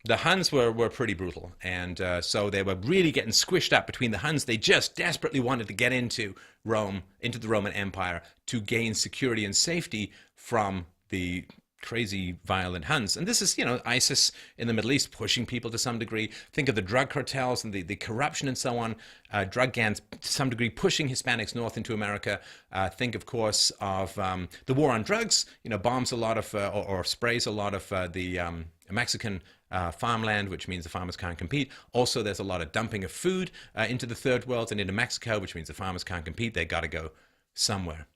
Huns were pretty brutal, and so they were really getting squished up between the Huns. They just desperately wanted to get into Rome, into the Roman Empire, to gain security and safety from the crazy, violent Huns. And this is, ISIS in the Middle East pushing people to some degree. Think of the drug cartels and the corruption and so on. Drug gangs, to some degree, pushing Hispanics north into America. Think, of course, of the war on drugs, bombs a lot of, or sprays a lot of the Mexican farmland, which means the farmers can't compete. Also, there's a lot of dumping of food into the third world and into Mexico, which means the farmers can't compete. They got to go somewhere.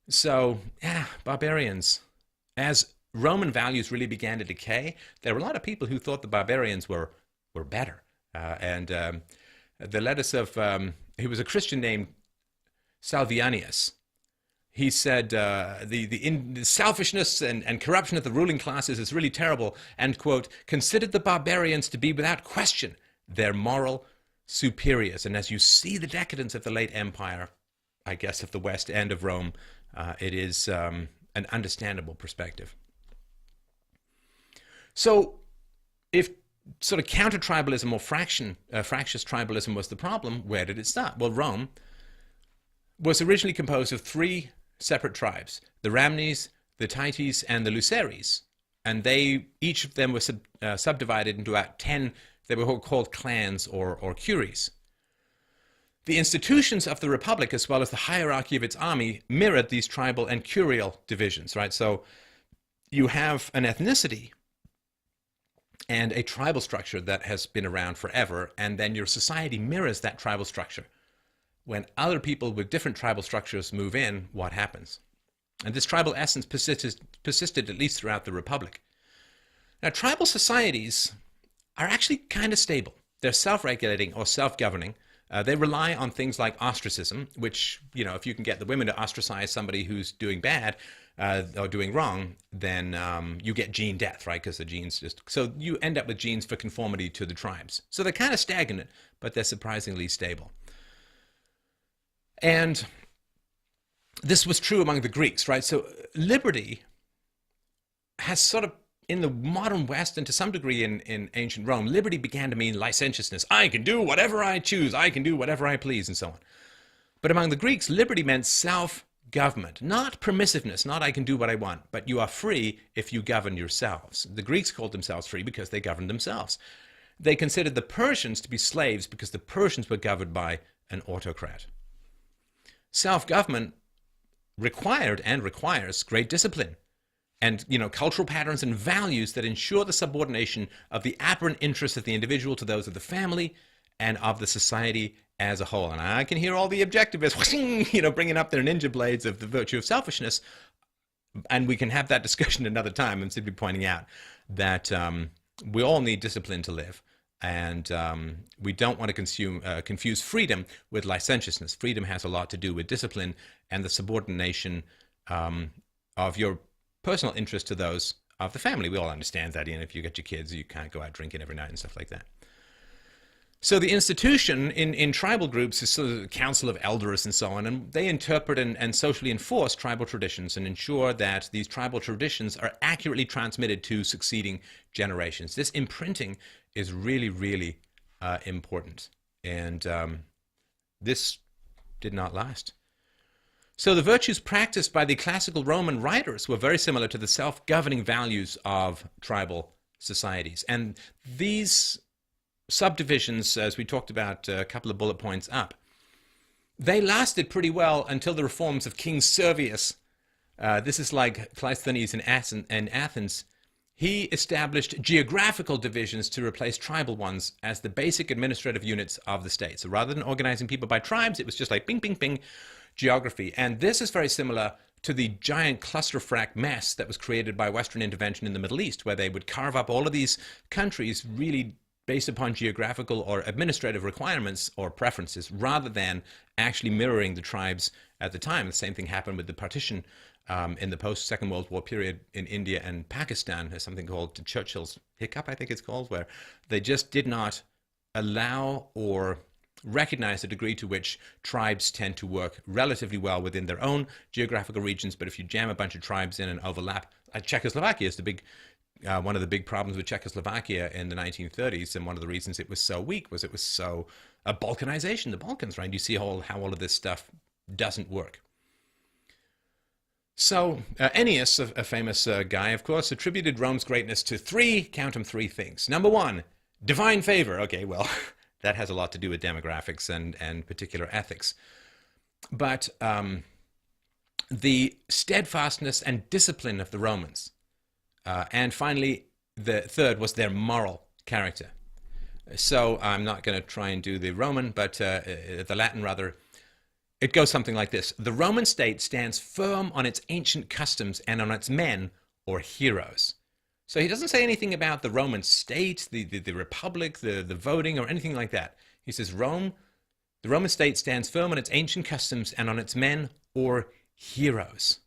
So, yeah, barbarians. As Roman values really began to decay, there were a lot of people who thought the barbarians were better. The letters of, he was a Christian named Salvianus. He said the selfishness and corruption of the ruling classes is really terrible, and, quote, considered the barbarians to be without question their moral superiors. And as you see the decadence of the late empire, I guess of the West and of Rome, it is an understandable perspective. So if sort of counter-tribalism or fractious tribalism was the problem, where did it start? Well, Rome was originally composed of three separate tribes, the Ramnes, the Tites, and the Luceres. And each of them was subdivided into about 10, they were called clans or curies. The institutions of the Republic, as well as the hierarchy of its army, mirrored these tribal and curial divisions, right? So you have an ethnicity and a tribal structure that has been around forever, and then your society mirrors that tribal structure. When other people with different tribal structures move in, what happens? And this tribal essence persisted at least throughout the Republic. Now, tribal societies are actually kind of stable. They're self-regulating or self-governing. They rely on things like ostracism, which, if you can get the women to ostracize somebody who's doing bad or doing wrong, then you get gene death, right? Because the genes so you end up with genes for conformity to the tribes. So they're kind of stagnant, but they're surprisingly stable. And this was true among the Greeks, right? So liberty has sort of, in the modern West and to some degree in ancient Rome, liberty began to mean licentiousness. I can do whatever I choose. I can do whatever I please, and so on. But among the Greeks, liberty meant self-government, not permissiveness, not I can do what I want, but you are free if you govern yourselves. The Greeks called themselves free because they governed themselves. They considered the Persians to be slaves because the Persians were governed by an autocrat. Self-government required and requires great discipline and, cultural patterns and values that ensure the subordination of the aberrant interests of the individual to those of the family and of the society as a whole. And I can hear all the objectivists, bringing up their ninja blades of the virtue of selfishness, and we can have that discussion another time. I'm simply pointing out that we all need discipline to live. And we don't want to confuse freedom with licentiousness. Freedom has a lot to do with discipline and the subordination of your personal interest to those of the family. We all understand that. If you get your kids, you can't go out drinking every night and stuff like that. So the institution in tribal groups is sort of a council of elders and so on, and they interpret and socially enforce tribal traditions and ensure that these tribal traditions are accurately transmitted to succeeding generations. This imprinting is really, really important. And this did not last. So the virtues practiced by the classical Roman writers were very similar to the self-governing values of tribal societies. And these subdivisions, as we talked about a couple of bullet points up, they lasted pretty well until the reforms of King Servius. This is like Cleisthenes in Athens. He established geographical divisions to replace tribal ones as the basic administrative units of the state. So rather than organizing people by tribes, it was just like bing, bing, bing, geography. And this is very similar to the giant clusterfuck mess that was created by Western intervention in the Middle East, where they would carve up all of these countries really based upon geographical or administrative requirements or preferences, rather than actually mirroring the tribes at the time. The same thing happened with the partition in the post-Second World War period in India and Pakistan. There's something called Churchill's Hiccup, I think it's called, where they just did not allow or recognize the degree to which tribes tend to work relatively well within their own geographical regions. But if you jam a bunch of tribes in and overlap, Czechoslovakia is one of the big problems with Czechoslovakia in the 1930s, and one of the reasons it was so weak was it was so Balkanization, the Balkans, right? You see how all of this stuff doesn't work. So Ennius, a famous guy, of course, attributed Rome's greatness to three things. Number one, divine favor. Okay, well, that has a lot to do with demographics and particular ethics. But the steadfastness and discipline of the Romans. And finally, the third was their moral character. So I'm not going to try and do the Roman, but the Latin rather. It goes something like this. The Roman state stands firm on its ancient customs and on its men or heroes. So he doesn't say anything about the Roman state, the republic, the voting, or anything like that. He says the Roman state stands firm on its ancient customs and on its men or heroes.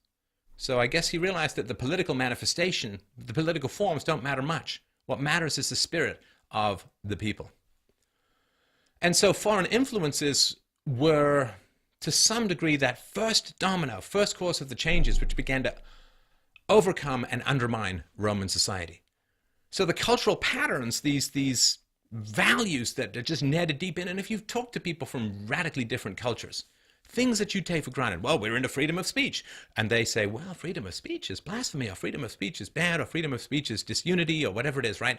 So I guess he realized that the political manifestation, the political forms don't matter much. What matters is the spirit of the people. And so foreign influences were, to some degree, that first domino, first cause of the changes which began to overcome and undermine Roman society. So the cultural patterns, these values that are just netted deep in, and if you've talked to people from radically different cultures, things that you take for granted, well, we're into freedom of speech, and they say, well, freedom of speech is blasphemy, or freedom of speech is bad, or freedom of speech is disunity, or whatever it is, right?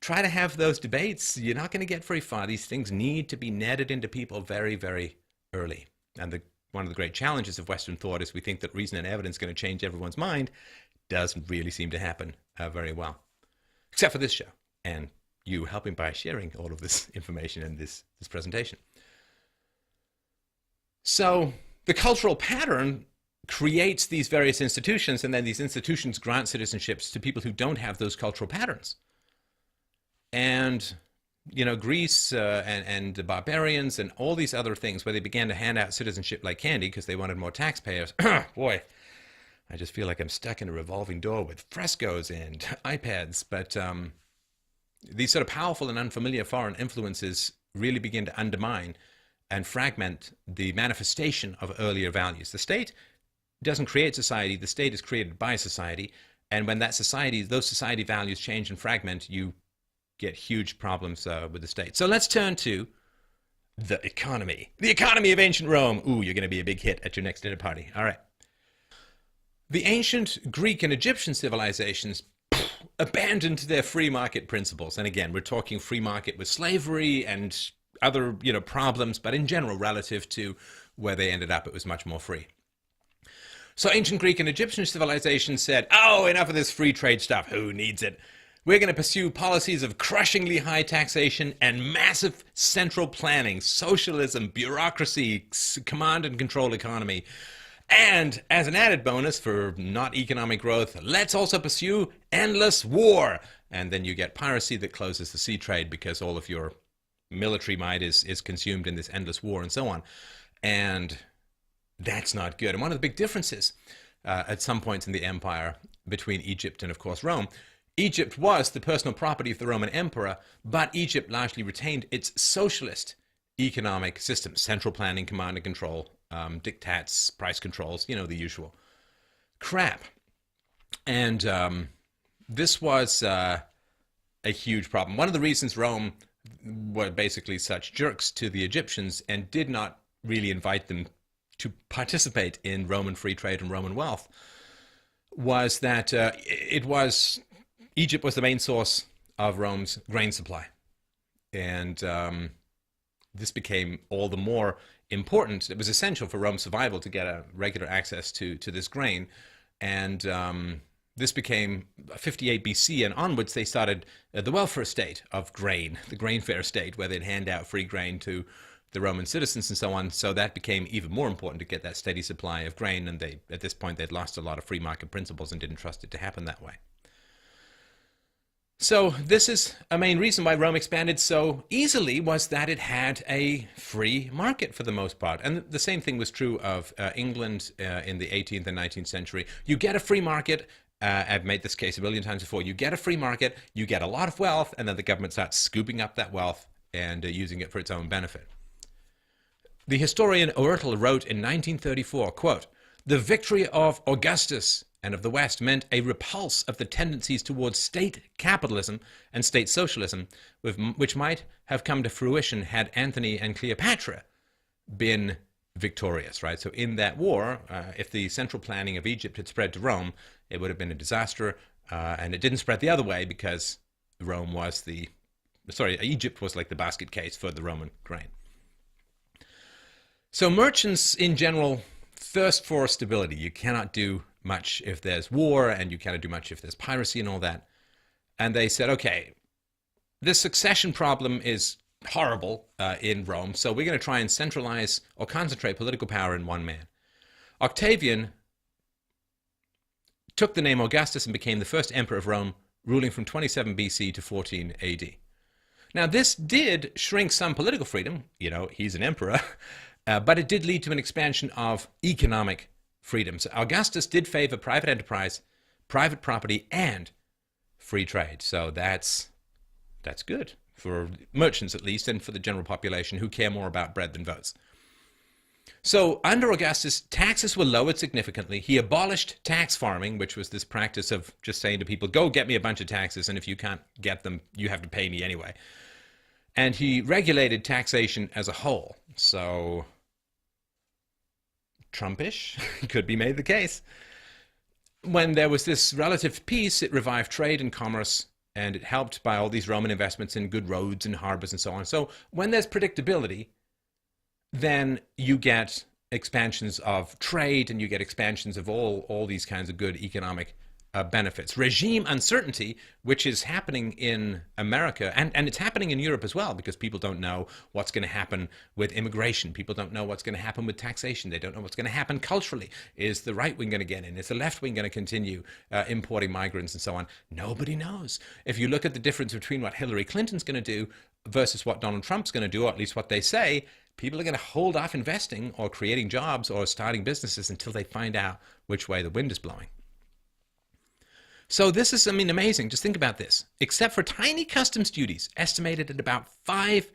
Try to have those debates. You're not going to get very far. These things need to be netted into people very, very early. And one of the great challenges of Western thought is we think that reason and evidence is going to change everyone's mind. Doesn't really seem to happen very well. Except for this show, and you helping by sharing all of this information in this presentation. So the cultural pattern creates these various institutions, and then these institutions grant citizenships to people who don't have those cultural patterns. And Greece and the barbarians and all these other things where they began to hand out citizenship like candy because they wanted more taxpayers. Boy, I just feel like I'm stuck in a revolving door with frescoes and iPads. But these sort of powerful and unfamiliar foreign influences really begin to undermine and fragment the manifestation of earlier values. The state doesn't create society. The state is created by society. And when those society values change and fragment, you get huge problems with the state. So let's turn to the economy. The economy of ancient Rome. Ooh, you're going to be a big hit at your next dinner party. All right. The ancient Greek and Egyptian civilizations abandoned their free market principles. And again, we're talking free market with slavery and other, problems, but in general, relative to where they ended up, it was much more free. So ancient Greek and Egyptian civilizations said, oh, enough of this free trade stuff. Who needs it? We're going to pursue policies of crushingly high taxation and massive central planning, socialism, bureaucracy, command and control economy. And as an added bonus for not economic growth, let's also pursue endless war. And then you get piracy that closes the sea trade because all of your military might is consumed in this endless war and so on. And that's not good. And one of the big differences at some points in the empire between Egypt and, of course, Rome, Egypt was the personal property of the Roman emperor, but Egypt largely retained its socialist economic system, central planning, command and control, diktats, price controls, you know, the usual crap. And this was a huge problem. One of the reasons Rome were basically such jerks to the Egyptians and did not really invite them to participate in Roman free trade and Roman wealth was that Egypt was the main source of Rome's grain supply. And this became all the more important. It was essential for Rome's survival to get a regular access to this grain. And this became 58 BC and onwards, they started the welfare state of grain, the grain fair state, where they'd hand out free grain to the Roman citizens and so on. So that became even more important to get that steady supply of grain. And they, at this point, they'd lost a lot of free market principles and didn't trust it to happen that way. So this is a main reason why Rome expanded so easily, was that it had a free market for the most part. And the same thing was true of England in the 18th and 19th century. You get a free market. I've made this case a billion times before. You get a free market, you get a lot of wealth, and then the government starts scooping up that wealth and using it for its own benefit. The historian Oertel wrote in 1934, quote, "The victory of Augustus and of the West meant a repulse of the tendencies towards state capitalism and state socialism, which might have come to fruition had Antony and Cleopatra been victorious," right? So in that war, if the central planning of Egypt had spread to Rome, it would have been a disaster, and it didn't spread the other way because Egypt was like the basket case for the Roman grain. So merchants in general thirst for stability. You cannot do much if there's war, and you cannot do much if there's piracy and all that. And they said, okay, this succession problem is horrible in Rome, so we're going to try and centralize or concentrate political power in one man. Octavian took the name Augustus and became the first emperor of Rome, ruling from 27 BC to 14 AD. Now, this did shrink some political freedom. You know, he's an emperor. But it did lead to an expansion of economic freedom. So Augustus did favor private enterprise, private property, and free trade. So that's good for merchants, at least, and for the general population who care more about bread than votes. So under Augustus, taxes were lowered significantly. He abolished tax farming, which was this practice of just saying to people, go get me a bunch of taxes, and if you can't get them, you have to pay me anyway. And he regulated taxation as a whole. So Trumpish could be made the case. When there was this relative peace, it revived trade and commerce, and it helped by all these Roman investments in good roads and harbors and so on. So when there's predictability, then you get expansions of trade, and you get expansions of all these kinds of good economic benefits. Regime uncertainty, which is happening in America, and it's happening in Europe as well, because people don't know what's going to happen with immigration. People don't know what's going to happen with taxation. They don't know what's going to happen culturally. Is the right wing going to get in? Is the left wing going to continue importing migrants and so on? Nobody knows. If you look at the difference between what Hillary Clinton's going to do versus what Donald Trump's going to do, or at least what they say, people are going to hold off investing or creating jobs or starting businesses until they find out which way the wind is blowing. So this is, amazing. Just think about this. Except for tiny customs duties, estimated at about 5%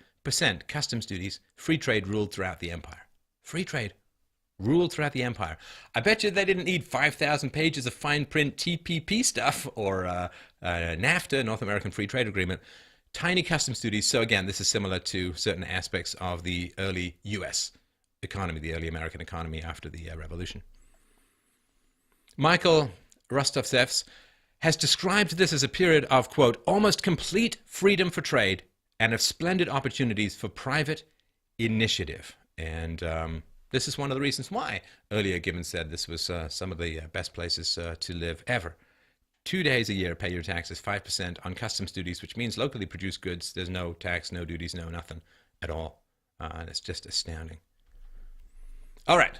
customs duties, free trade ruled throughout the empire. Free trade ruled throughout the empire. I bet you they didn't need 5,000 pages of fine print TPP stuff or NAFTA, North American Free Trade Agreement. Tiny customs duties. So again, this is similar to certain aspects of the early U.S. economy, the early American economy after the Revolution. Michael Rostovtsevs has described this as a period of, quote, almost complete freedom for trade and of splendid opportunities for private initiative. And this is one of the reasons why earlier Gibbons said this was some of the best places to live ever 2 days a year pay your taxes, 5% on customs duties, which means locally produced goods, there's no tax, no duties, no nothing at all. And it's just astounding. All right.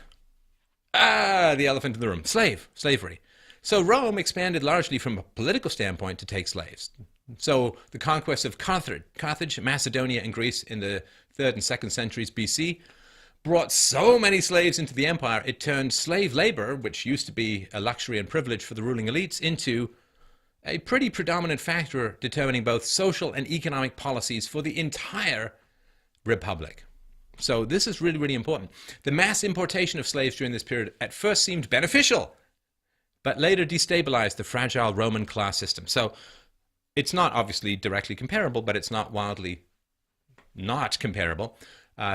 The elephant in the room. Slavery. So Rome expanded largely from a political standpoint to take slaves. So the conquest of Carthage, Macedonia, and Greece in the 3rd and 2nd centuries BC brought so many slaves into the empire, it turned slave labor, which used to be a luxury and privilege for the ruling elites, into a pretty predominant factor determining both social and economic policies for the entire republic. So this is really, really important. The mass importation of slaves during this period at first seemed beneficial, but later destabilized the fragile Roman class system. So it's not obviously directly comparable, but it's not wildly not comparable.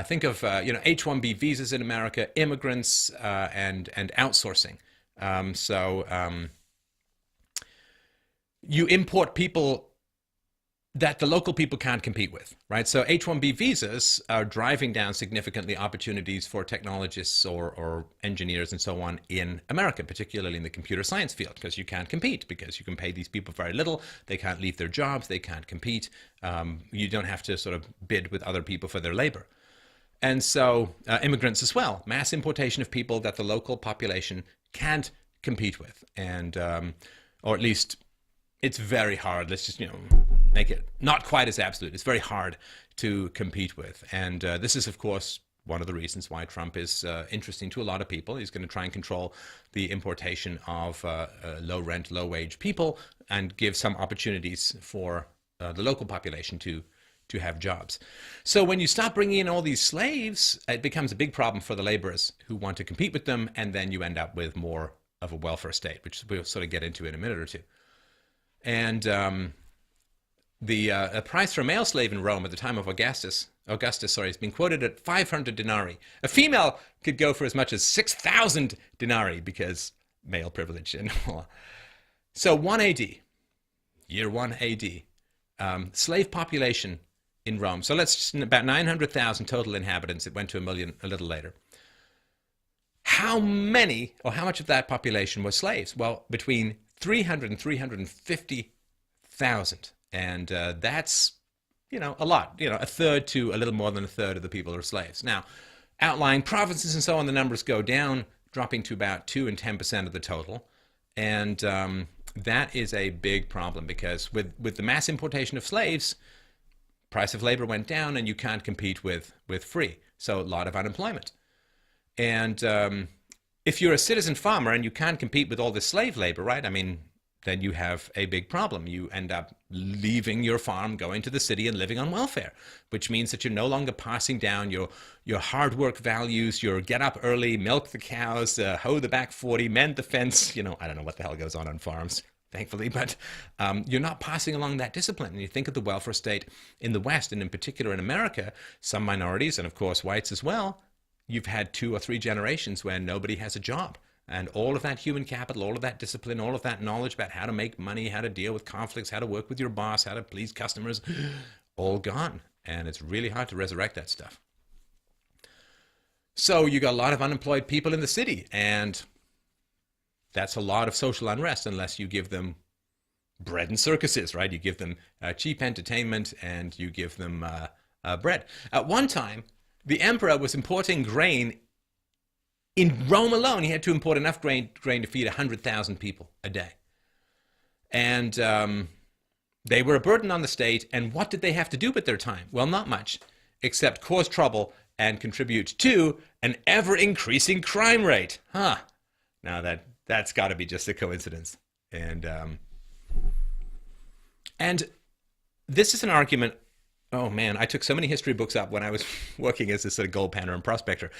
Think of H-1B visas in America, immigrants, and outsourcing. You import people that the local people can't compete with, right? So H-1B visas are driving down significantly opportunities for technologists or engineers and so on in America, particularly in the computer science field, because you can't compete, because you can pay these people very little, they can't leave their jobs, they can't compete, you don't have to sort of bid with other people for their labor. And so immigrants as well, mass importation of people that the local population can't compete with, and or at least it's very hard. Let's just make it not quite as absolute. It's very hard to compete with, and this is of course one of the reasons why Trump is interesting to a lot of people. He's going to try and control the importation of low rent, low wage people, and give some opportunities for the local population to have jobs. So when you stop bringing in all these slaves, it becomes a big problem for the laborers who want to compete with them, and then you end up with more of a welfare state, which we'll sort of get into in a minute or two. And the price for a male slave in Rome at the time of Augustus, has been quoted at 500 denarii. A female could go for as much as 6,000 denarii because male privilege and all. So 1 AD, year 1 AD, slave population in Rome. So about 900,000 total inhabitants. It went to 1 million a little later. How many, or how much of that population was slaves? Well, between 300 and 350,000. And that's, a lot. A third to a little more than a third of the people are slaves. Now, outlying provinces and so on, the numbers go down, dropping to about 2 and 10% of the total. And that is a big problem because with the mass importation of slaves, price of labor went down and you can't compete with free. So a lot of unemployment. And if you're a citizen farmer and you can't compete with all this slave labor, right? I mean, then you have a big problem. You end up leaving your farm, going to the city and living on welfare, which means that you're no longer passing down your hard work values, your get up early, milk the cows, hoe the back 40, mend the fence. I don't know what the hell goes on farms, thankfully, but you're not passing along that discipline. And you think of the welfare state in the West, and in particular in America, some minorities, and of course whites as well, you've had 2 or 3 generations where nobody has a job. And all of that human capital, all of that discipline, all of that knowledge about how to make money, how to deal with conflicts, how to work with your boss, how to please customers, all gone. And it's really hard to resurrect that stuff. So you got a lot of unemployed people in the city, and that's a lot of social unrest unless you give them bread and circuses, right? You give them cheap entertainment and you give them bread. At one time, the emperor was importing grain. In Rome alone, he had to import enough grain to feed 100,000 people a day. And they were a burden on the state. And what did they have to do with their time? Well, not much, except cause trouble and contribute to an ever-increasing crime rate. Now that's got to be just a coincidence. And this is an argument. Oh man, I took so many history books up when I was working as a sort of gold panner and prospector.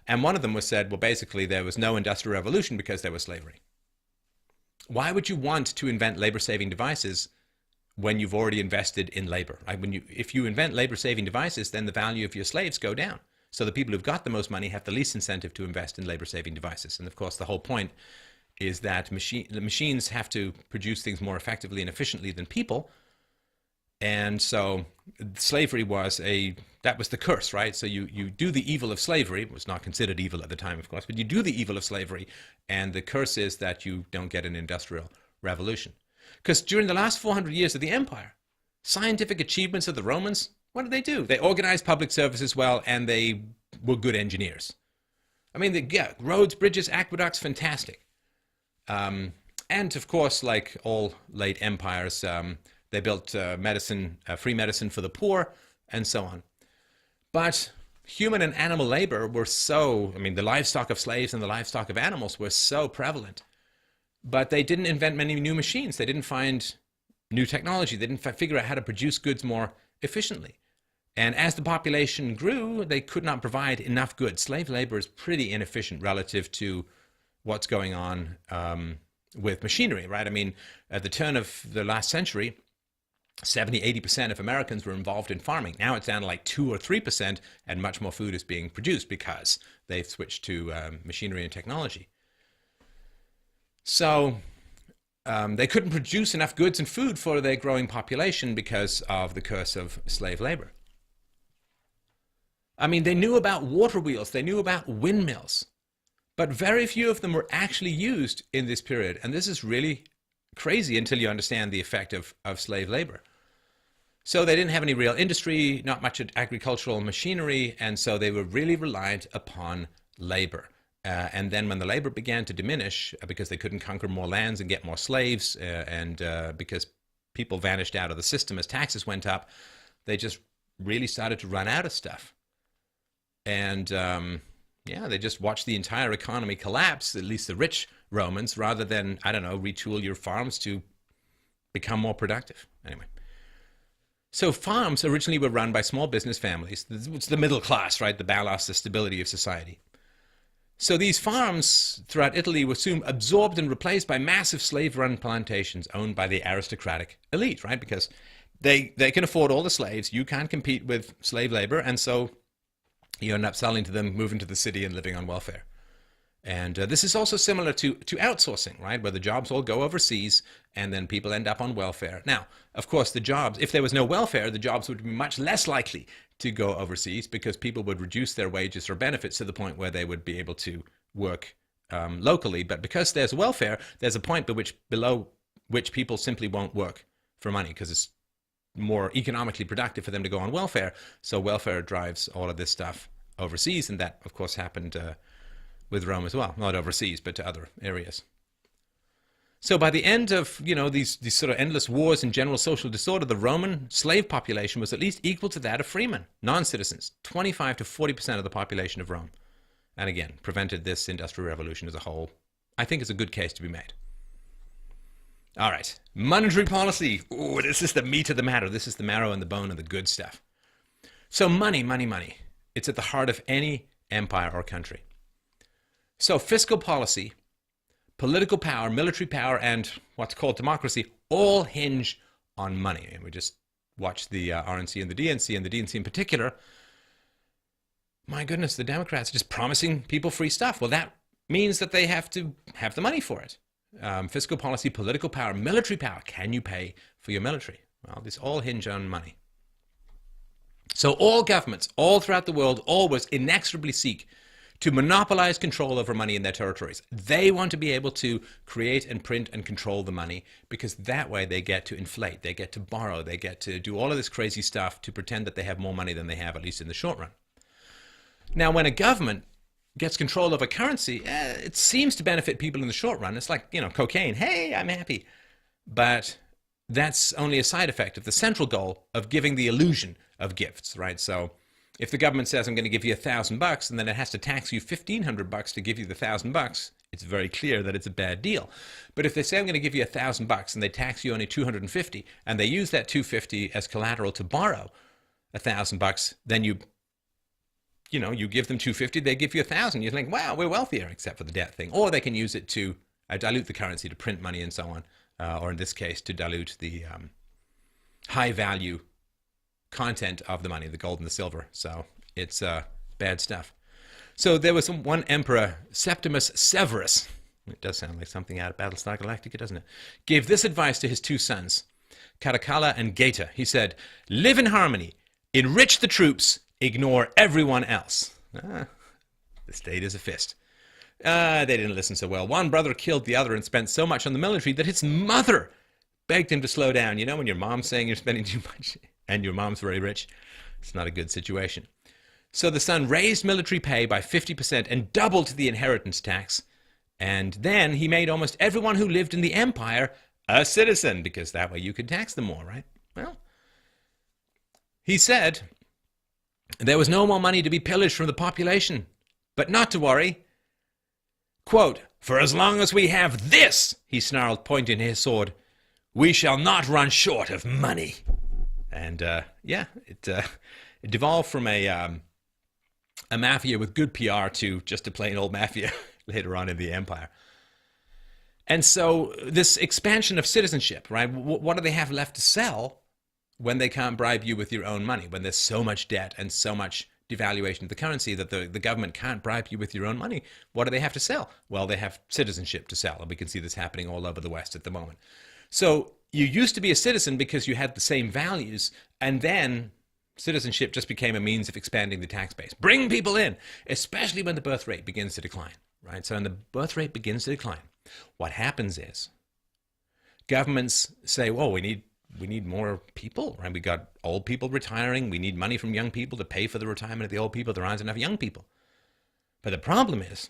And one of them was said, well, basically there was no industrial revolution because there was slavery. Why would you want to invent labor-saving devices when you've already invested in labor? If you invent labor-saving devices, then the value of your slaves go down. So the people who've got the most money have the least incentive to invest in labor-saving devices. And of course, the whole point is that the machines have to produce things more effectively and efficiently than people. And so slavery that was the curse, right? So you do the evil of slavery. It was not considered evil at the time, of course, but you do the evil of slavery, and the curse is that you don't get an industrial revolution. Because during the last 400 years of the empire, scientific achievements of the Romans, what did they do? They organized public services well, and they were good engineers. I mean, yeah, roads, bridges, aqueducts, fantastic. And of course, like all late empires, they built free medicine for the poor, and so on. But human and animal labor were the livestock of slaves and the livestock of animals were so prevalent. But they didn't invent many new machines. They didn't find new technology. They didn't figure out how to produce goods more efficiently. And as the population grew, they could not provide enough goods. Slave labor is pretty inefficient relative to what's going on with machinery, right? I mean, at the turn of the last century, 70-80% of Americans were involved in farming. Now it's down to like 2 or 3%, and much more food is being produced because they've switched to machinery and technology. So they couldn't produce enough goods and food for their growing population because of the curse of slave labor. I mean, they knew about water wheels, they knew about windmills, but very few of them were actually used in this period. And this is really crazy until you understand the effect of slave labor. So they didn't have any real industry, not much agricultural machinery, and so they were really reliant upon labor. And then when the labor began to diminish, because they couldn't conquer more lands and get more slaves, and because people vanished out of the system as taxes went up, they just really started to run out of stuff. And they just watched the entire economy collapse, at least the rich Romans, rather than, retool your farms to become more productive. Anyway. So farms originally were run by small business families. It's the middle class, right? The ballast, the stability of society. So these farms throughout Italy were soon absorbed and replaced by massive slave-run plantations owned by the aristocratic elite, right? Because they can afford all the slaves. You can't compete with slave labor, and so you end up selling to them, moving to the city, and living on welfare. And this is also similar to outsourcing, right? Where the jobs all go overseas and then people end up on welfare. Now, of course, the jobs, if there was no welfare, the jobs would be much less likely to go overseas because people would reduce their wages or benefits to the point where they would be able to work locally. But because there's welfare, there's a point below which people simply won't work for money because it's more economically productive for them to go on welfare. So welfare drives all of this stuff overseas, and that, of course, happened with Rome as well. Not overseas, but to other areas. So by the end of, these sort of endless wars and general social disorder, the Roman slave population was at least equal to that of freemen, non-citizens, 25 to 40% of the population of Rome. And again, prevented this industrial revolution as a whole. I think it's a good case to be made. All right, monetary policy. Ooh, this is the meat of the matter. This is the marrow and the bone of the good stuff. So money. It's at the heart of any empire or country. So fiscal policy, political power, military power, and what's called democracy all hinge on money. And we just watched the RNC and the DNC, and the DNC in particular. My goodness, the Democrats are just promising people free stuff. Well, that means that they have to have the money for it. Fiscal policy, political power, military power. Can you pay for your military? Well, this all hinge on money. So all governments, all throughout the world, always inexorably seek to monopolize control over money in their territories. They want to be able to create and print and control the money because that way they get to inflate, they get to borrow, they get to do all of this crazy stuff to pretend that they have more money than they have, at least in the short run. Now, when a government gets control of a currency, it seems to benefit people in the short run. It's like, cocaine. Hey, I'm happy. But that's only a side effect of the central goal of giving the illusion of gifts, right? So if the government says, I'm going to give you $1,000 and then it has to tax you $1,500 to give you the $1,000, it's very clear that it's a bad deal. But if they say, I'm going to give you $1,000 and they tax you only $250 and they use that $250 as collateral to borrow $1,000, then you give them $250, they give you $1,000. You think, wow, we're wealthier, except for the debt thing. Or they can use it to dilute the currency, to print money and so on. Or in this case, to dilute the high value content of the money, the gold and the silver. So it's bad stuff. So there was one emperor, Septimus Severus. It does sound like something out of Battlestar Galactica, doesn't it? Gave this advice to his two sons, Caracalla and Geta. He said, live in harmony, enrich the troops, ignore everyone else. The state is a fist. They didn't listen so well. One brother killed the other and spent so much on the military that his mother begged him to slow down. You know, when your mom's saying you're spending too much and your mom's very rich, it's not a good situation. So the son raised military pay by 50% and doubled the inheritance tax. And then he made almost everyone who lived in the empire a citizen, because that way you could tax them more, right? Well, he said there was no more money to be pillaged from the population, but not to worry. Quote, "For as long as we have this," he snarled, pointing his sword, "we shall not run short of money." And it devolved from a mafia with good PR to just a plain old mafia later on in the empire. And so this expansion of citizenship, right? What do they have left to sell when they can't bribe you with your own money, when there's so much debt and so much devaluation of the currency that the government can't bribe you with your own money? What do they have to sell? Well, they have citizenship to sell, and we can see this happening all over the West at the moment. So you used to be a citizen because you had the same values, and then citizenship just became a means of expanding the tax base. Bring people in, especially when the birth rate begins to decline, right? So when the birth rate begins to decline, what happens is governments say, "Well, we need more people, right? We got old people retiring. We need money from young people to pay for the retirement of the old people. There aren't enough young people." But the problem is,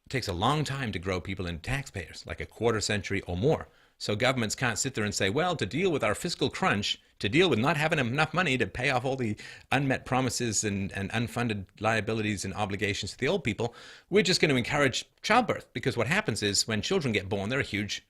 it takes a long time to grow people into taxpayers, like a quarter century or more. So governments can't sit there and say, well, to deal with our fiscal crunch, to deal with not having enough money to pay off all the unmet promises and unfunded liabilities and obligations to the old people, we're just going to encourage childbirth. Because what happens is when children get born, they're a huge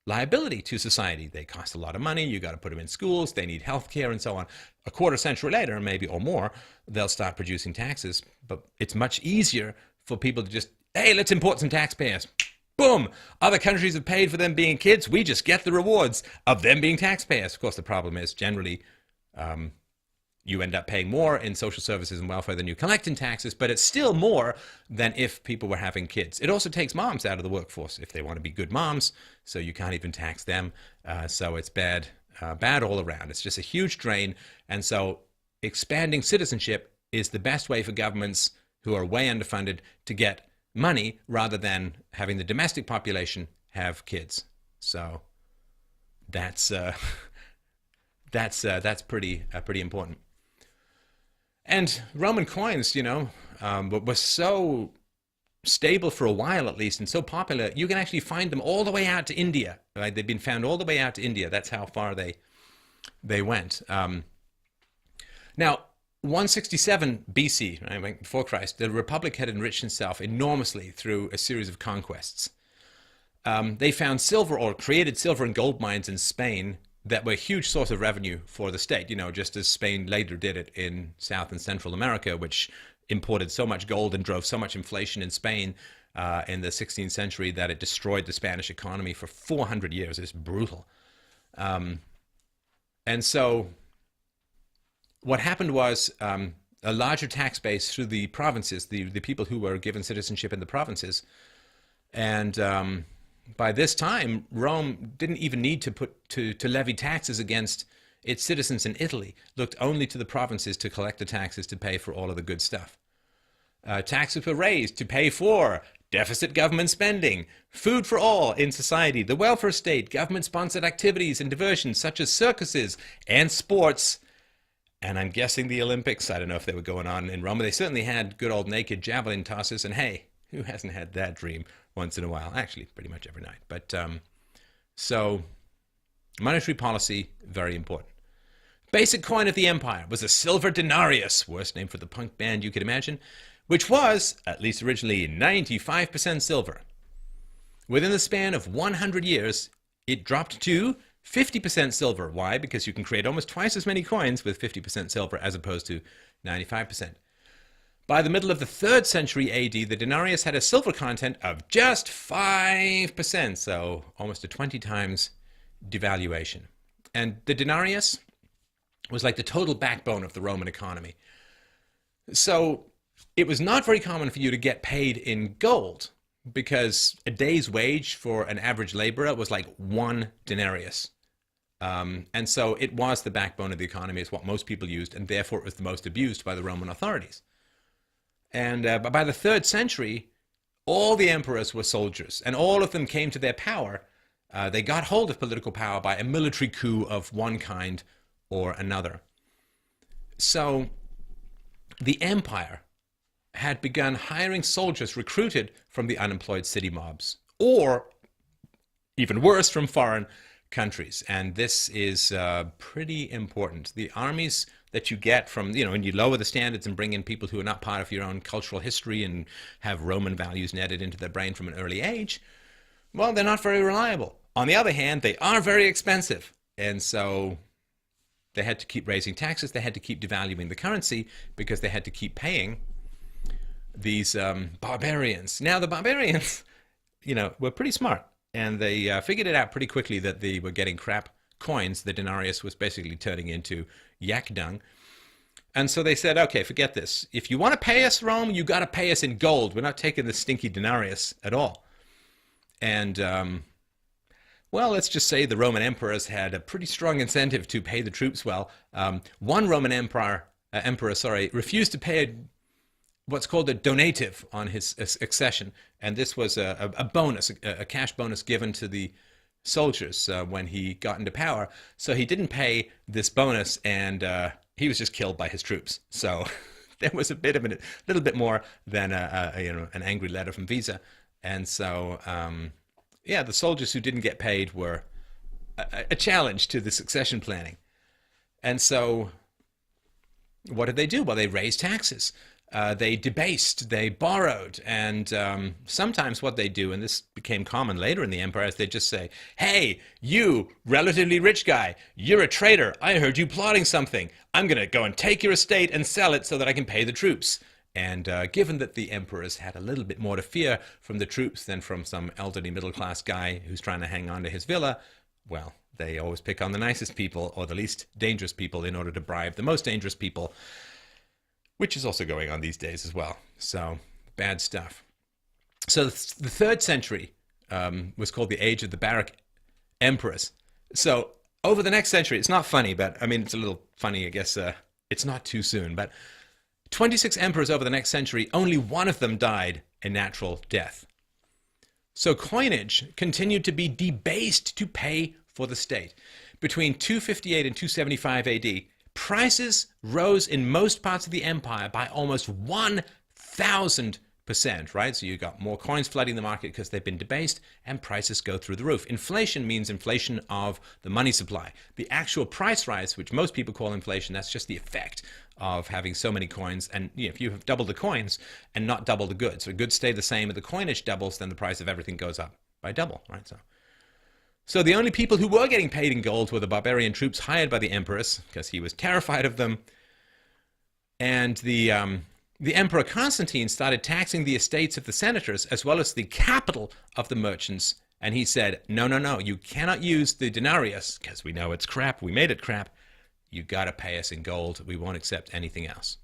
liability to society. They cost a lot of money. You got to put them in schools. They need health care and so on. A quarter century later, maybe or more, they'll start producing taxes. But it's much easier for people to just, hey, let's import some taxpayers. Boom! Other countries have paid for them being kids. We just get the rewards of them being taxpayers. Of course, the problem is generally you end up paying more in social services and welfare than you collect in taxes, but it's still more than if people were having kids. It also takes moms out of the workforce if they want to be good moms, so you can't even tax them. So it's bad all around. It's just a huge drain. And so expanding citizenship is the best way for governments who are way underfunded to get money rather than having the domestic population have kids. So that's pretty important. And Roman coins, were so stable for a while at least, and so popular, you can actually find them all the way out to India. Right? They've been found all the way out to India. That's how far they went. Now, 167 BC, right, before Christ, the Republic had enriched itself enormously through a series of conquests. They found silver or created silver and gold mines in Spain that were a huge source of revenue for the state, just as Spain later did it in South and Central America, which imported so much gold and drove so much inflation in Spain in the 16th century that it destroyed the Spanish economy for 400 years. It's brutal. And so what happened was a larger tax base through the provinces, the people who were given citizenship in the provinces. And by this time, Rome didn't even need to levy taxes against its citizens in Italy, looked only to the provinces to collect the taxes to pay for all of the good stuff. Taxes were raised to pay for deficit government spending, food for all in society, the welfare state, government-sponsored activities and diversions such as circuses and sports. And I'm guessing the Olympics, I don't know if they were going on in Rome, but they certainly had good old naked javelin tosses. And hey, who hasn't had that dream once in a while? Actually, pretty much every night. But so monetary policy, very important. Basic coin of the empire was a silver denarius, worst name for the punk band you could imagine, which was, at least originally, 95% silver. Within the span of 100 years, it dropped to 50% silver. Why? Because you can create almost twice as many coins with 50% silver as opposed to 95%. By the middle of the 3rd century AD, the denarius had a silver content of just 5%, so almost a 20 times devaluation. And the denarius was like the total backbone of the Roman economy. So it was not very common for you to get paid in gold, because a day's wage for an average laborer was like 1 denarius. And so it was the backbone of the economy. It's what most people used, and therefore it was the most abused by the Roman authorities. And but by the 3rd century, all the emperors were soldiers, and all of them came to their power They got hold of political power by a military coup of one kind or another. So the empire had begun hiring soldiers recruited from the unemployed city mobs, or even worse, from foreign countries. And this is pretty important. The armies that you get from, when you lower the standards and bring in people who are not part of your own cultural history and have Roman values netted into their brain from an early age, well, they're not very reliable. On the other hand, they are very expensive. And so they had to keep raising taxes. They had to keep devaluing the currency because they had to keep paying these barbarians. Now, the barbarians, were pretty smart. And they figured it out pretty quickly that they were getting crap coins. The denarius was basically turning into yak dung. And so they said, okay, forget this. If you want to pay us, Rome, you got to pay us in gold. We're not taking the stinky denarius at all. And, well, let's just say the Roman emperors had a pretty strong incentive to pay the troops well. One Roman emperor refused to pay what's called a donative on his accession. And this was a bonus, a cash bonus given to the soldiers when he got into power. So he didn't pay this bonus, and he was just killed by his troops. So there was a little bit more than an angry letter from Visa. And so, the soldiers who didn't get paid were a challenge to the succession planning. And so what did they do? Well, they raised taxes. They debased, they borrowed, and sometimes what they do, and this became common later in the empire, is they just say, hey, you relatively rich guy, you're a traitor. I heard you plotting something. I'm going to go and take your estate and sell it so that I can pay the troops. And given that the emperors had a little bit more to fear from the troops than from some elderly middle-class guy who's trying to hang on to his villa, well, they always pick on the nicest people or the least dangerous people in order to bribe the most dangerous people, which is also going on these days as well. So, bad stuff. So the 3rd century was called the Age of the Baroque Emperors. So over the next century, it's not funny, but I mean, it's a little funny, I guess. It's not too soon, but 26 emperors over the next century, only one of them died a natural death. So coinage continued to be debased to pay for the state. Between 258 and 275 AD, prices rose in most parts of the empire by almost 1,000%, right? So you got more coins flooding the market because they've been debased, and prices go through the roof. Inflation means inflation of the money supply. The actual price rise, which most people call inflation, that's just the effect of having so many coins. And if you have double the coins and not double the goods, so goods stay the same and the coinage doubles, then the price of everything goes up by double, right? So the only people who were getting paid in gold were the barbarian troops hired by the emperors, because he was terrified of them. And the Emperor Constantine started taxing the estates of the senators as well as the capital of the merchants. And he said, no, you cannot use the denarius, because we know it's crap, we made it crap. You got to pay us in gold. We won't accept anything else.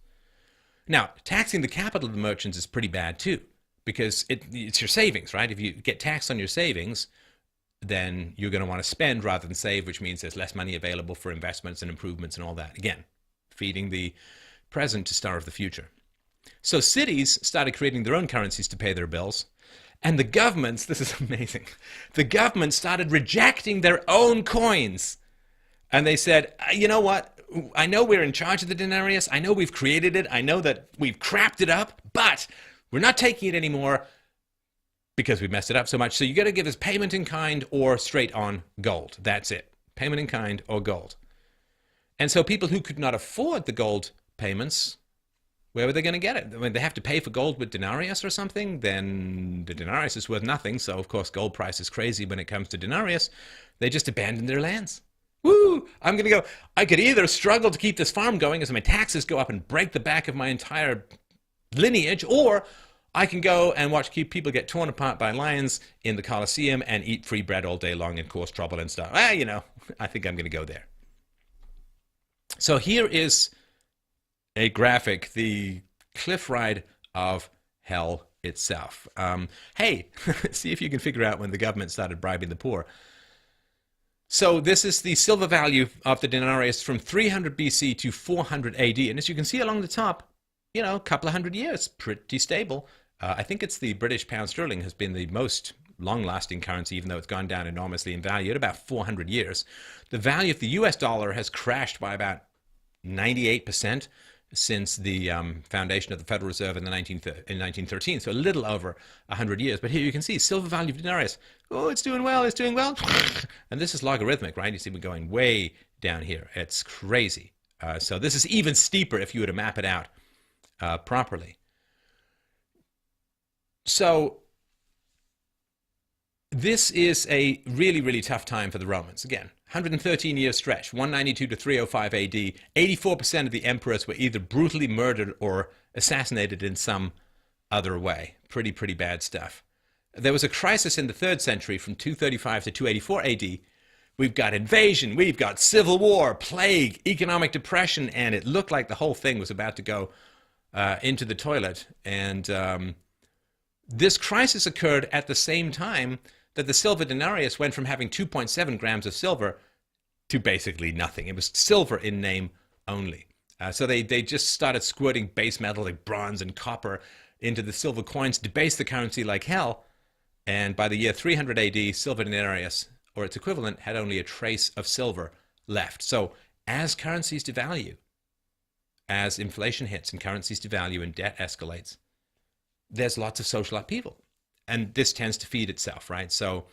Now, taxing the capital of the merchants is pretty bad too, because it's your savings, right? If you get taxed on your savings, then you're going to want to spend rather than save, which means there's less money available for investments and improvements and all that. Again, feeding the present to starve the future. So cities started creating their own currencies to pay their bills. And the governments, this is amazing, the government started rejecting their own coins. And they said, you know what? I know we're in charge of the denarius. I know we've created it. I know that we've crapped it up, but we're not taking it anymore because we messed it up so much. So you got to give us payment in kind or straight on gold. That's it. Payment in kind or gold. And so people who could not afford the gold payments, where were they going to get it? I mean, they have to pay for gold with denarius or something. Then the denarius is worth nothing. So, of course, gold price is crazy when it comes to denarius. They just abandoned their lands. Woo! I'm going to go. I could either struggle to keep this farm going as my taxes go up and break the back of my entire lineage, or I can go and watch people get torn apart by lions in the Colosseum and eat free bread all day long and cause trouble and stuff. I think I'm going to go there. So here is a graphic, the cliff ride of hell itself. Hey, see if you can figure out when the government started bribing the poor. So this is the silver value of the denarius from 300 BC to 400 AD. And as you can see along the top, a couple of hundred years, pretty stable. I think it's the British pound sterling has been the most long-lasting currency, even though it's gone down enormously in value at about 400 years. The value of the US dollar has crashed by about 98% since the foundation of the Federal Reserve in 1913, so a little over 100 years. But here you can see silver value of denarius. Oh, it's doing well, it's doing well. And this is logarithmic, right? You see we're going way down here. It's crazy. So this is even steeper if you were to map it out properly. So this is a really, really tough time for the Romans. Again, 113-year stretch, 192 to 305 AD. 84% of the emperors were either brutally murdered or assassinated in some other way. Pretty bad stuff. There was a crisis in the 3rd century from 235 to 284 AD. We've got invasion, we've got civil war, plague, economic depression, and it looked like the whole thing was about to go into the toilet. And this crisis occurred at the same time that the silver denarius went from having 2.7 grams of silver to basically nothing. It was silver in name only. So they just started squirting base metal like bronze and copper into the silver coins, debased the currency like hell. And by the year 300 AD, silver denarius, or its equivalent, had only a trace of silver left. So as currencies devalue, as inflation hits and currencies devalue and debt escalates, there's lots of social upheaval. And this tends to feed itself, right? So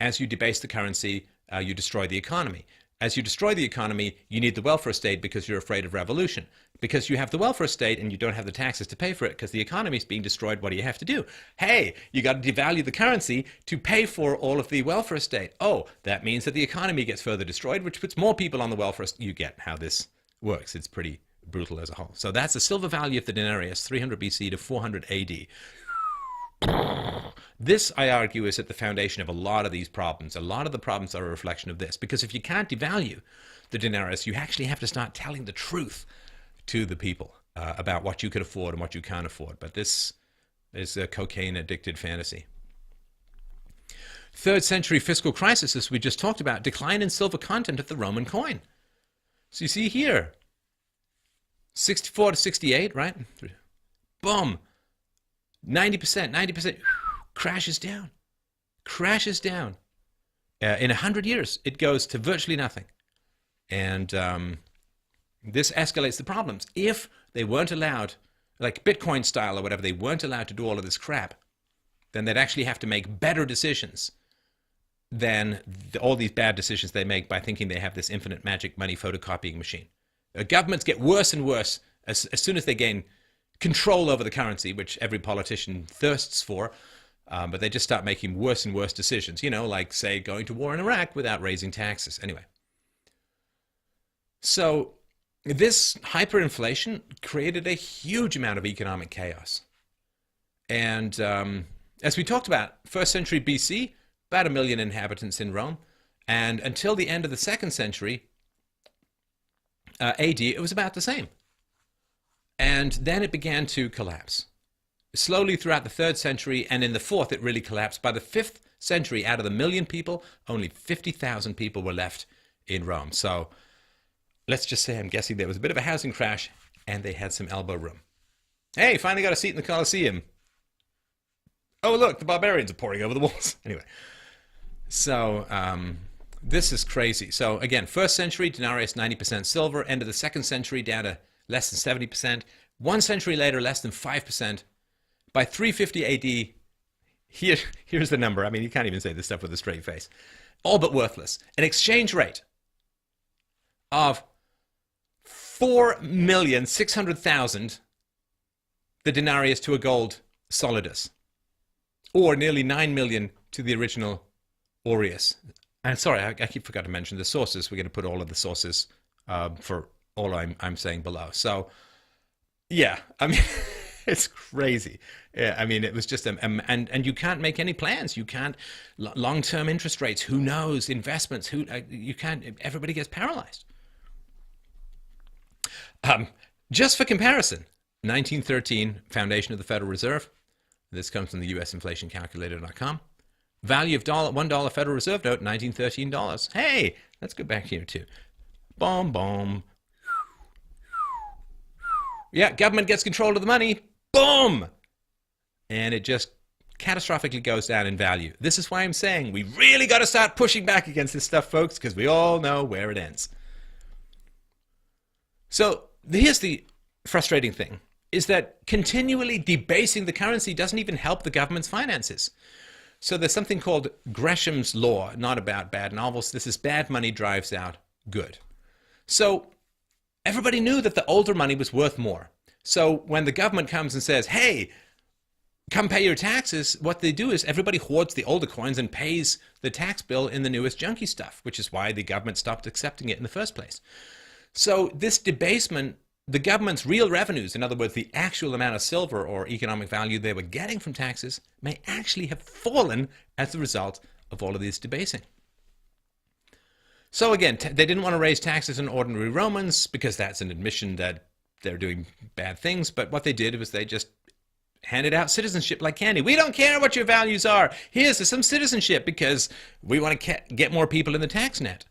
as you debase the currency, you destroy the economy. As you destroy the economy, you need the welfare state because you're afraid of revolution. Because you have the welfare state and you don't have the taxes to pay for it because the economy is being destroyed, what do you have to do? Hey, you got to devalue the currency to pay for all of the welfare state. Oh, that means that the economy gets further destroyed, which puts more people on the welfare state. You get how this works. It's pretty brutal as a whole. So that's the silver value of the denarius, 300 BC to 400 AD. This, I argue, is at the foundation of a lot of these problems. A lot of the problems are a reflection of this. Because if you can't devalue the denarius, you actually have to start telling the truth to the people about what you could afford and what you can't afford. But this is a cocaine-addicted fantasy. 3rd century fiscal crisis, as we just talked about, decline in silver content of the Roman coin. So you see here, 64 to 68, right? Boom. 90%, crashes down. In 100 years, it goes to virtually nothing. And this escalates the problems. If they weren't allowed, like Bitcoin style or whatever, they weren't allowed to do all of this crap, then they'd actually have to make better decisions than all these bad decisions they make by thinking they have this infinite magic money photocopying machine. Governments get worse and worse as soon as they gain control over the currency, which every politician thirsts for, but they just start making worse and worse decisions, you know, like, say, going to war in Iraq without raising taxes. Anyway. So this hyperinflation created a huge amount of economic chaos. And as we talked about, 1st century BC, about 1 million inhabitants in Rome. And until the end of the 2nd century AD, it was about the same. And then it began to collapse. Slowly throughout the 3rd century, and in the 4th, it really collapsed. By the 5th century, out of the 1 million people, only 50,000 people were left in Rome. So let's just say I'm guessing there was a bit of a housing crash, and they had some elbow room. Hey, finally got a seat in the Colosseum. Oh, look, the barbarians are pouring over the walls. Anyway, so this is crazy. So again, 1st century, denarius 90% silver. End of the 2nd century, down to less than 70%. 1 century later, less than 5%. By 350 AD, here's the number. I mean, you can't even say this stuff with a straight face. All but worthless. An exchange rate of 4,600,000 the denarius to a gold solidus, or nearly 9 million to the original aureus. And sorry, I keep forgot to mention the sources. We're going to put all of the sources for all I'm saying below. So, yeah, I mean, it's crazy. Yeah, I mean, it was just, and you can't make any plans. You can't, long-term interest rates, who knows, investments, you can't, everybody gets paralyzed. Just for comparison, 1913, foundation of the Federal Reserve. This comes from the usinflationcalculator.com. Value of $1 Federal Reserve note, $1913. Hey, let's go back here too. Boom, boom. Yeah, government gets control of the money. Boom! And it just catastrophically goes down in value. This is why I'm saying we really got to start pushing back against this stuff, folks, because we all know where it ends. So here's the frustrating thing, is that continually debasing the currency doesn't even help the government's finances. So there's something called Gresham's Law, not about bad novels. This is bad money drives out good. So everybody knew that the older money was worth more. So when the government comes and says, hey, come pay your taxes, what they do is everybody hoards the older coins and pays the tax bill in the newest junky stuff, which is why the government stopped accepting it in the first place. So this debasement, the government's real revenues, in other words, the actual amount of silver or economic value they were getting from taxes, may actually have fallen as a result of all of this debasing. So again, they didn't want to raise taxes on ordinary Romans because that's an admission that they're doing bad things. But what they did was they just handed out citizenship like candy. We don't care what your values are. Here's some citizenship because we want to get more people in the tax net.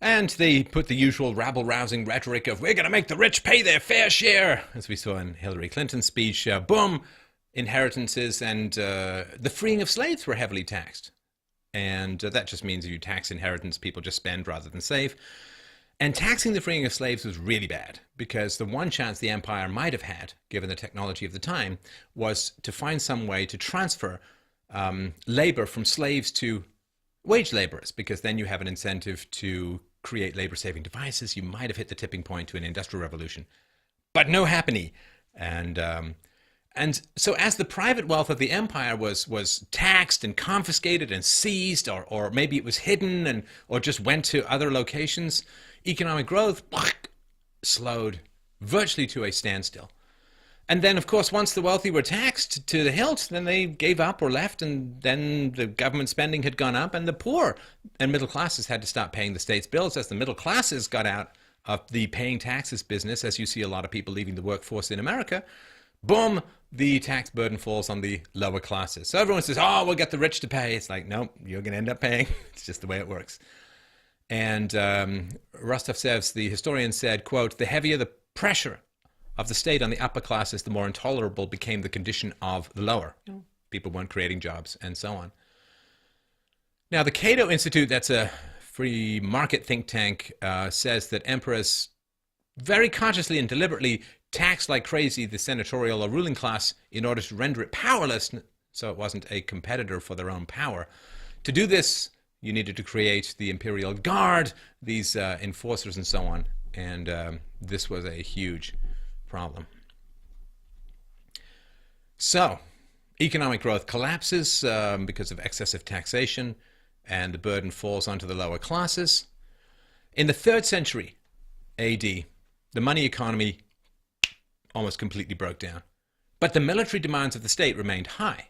And they put the usual rabble-rousing rhetoric of, we're going to make the rich pay their fair share, as we saw in Hillary Clinton's speech. Boom, inheritances and the freeing of slaves were heavily taxed. And that just means if you tax inheritance, people just spend rather than save. And taxing the freeing of slaves was really bad, because the one chance the empire might have had, given the technology of the time, was to find some way to transfer labor from slaves to wage laborers, because then you have an incentive to create labor-saving devices. You might have hit the tipping point to an industrial revolution, but no happening. And so as the private wealth of the empire was taxed and confiscated and seized, or maybe it was hidden or just went to other locations, economic growth slowed virtually to a standstill. And then, of course, once the wealthy were taxed to the hilt, then they gave up or left, and then the government spending had gone up, and the poor and middle classes had to stop paying the state's bills. As the middle classes got out of the paying taxes business, as you see a lot of people leaving the workforce in America, boom, the tax burden falls on the lower classes. So everyone says, oh, we'll get the rich to pay. It's like, no, you're going to end up paying. It's just the way it works. And Rostovtsev, the historian, said, quote, the heavier the pressure of the state on the upper classes, the more intolerable became the condition of the lower. People weren't creating jobs and so on. Now, the Cato Institute, that's a free market think tank, says that emperors very consciously and deliberately taxed like crazy the senatorial or ruling class in order to render it powerless, so it wasn't a competitor for their own power. To do this, you needed to create the imperial guard, these enforcers and so on, and this was a huge problem. So, economic growth collapses because of excessive taxation, and the burden falls onto the lower classes. In the 3rd century AD, the money economy almost completely broke down, but the military demands of the state remained high.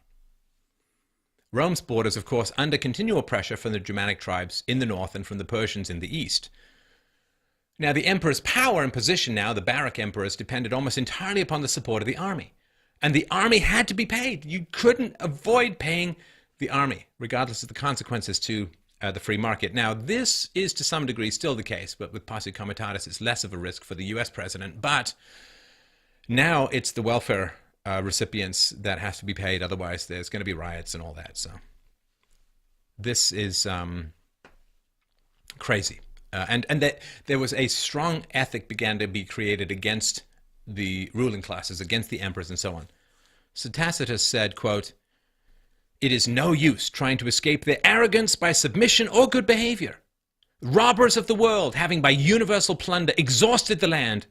Rome's borders, of course, under continual pressure from the Germanic tribes in the north and from the Persians in the east. Now, the emperor's power and position now, the Baroque emperors, depended almost entirely upon the support of the army. And the army had to be paid. You couldn't avoid paying the army, regardless of the consequences to the free market. Now, this is to some degree still the case, but with posse comitatus, it's less of a risk for the US president. But now it's the welfare recipients that has to be paid. Otherwise, there's going to be riots and all that. So this is crazy. And that there was a strong ethic began to be created against the ruling classes, against the emperors and so on. So Tacitus said, quote, it is no use trying to escape their arrogance by submission or good behavior. Robbers of the world, having by universal plunder exhausted the land,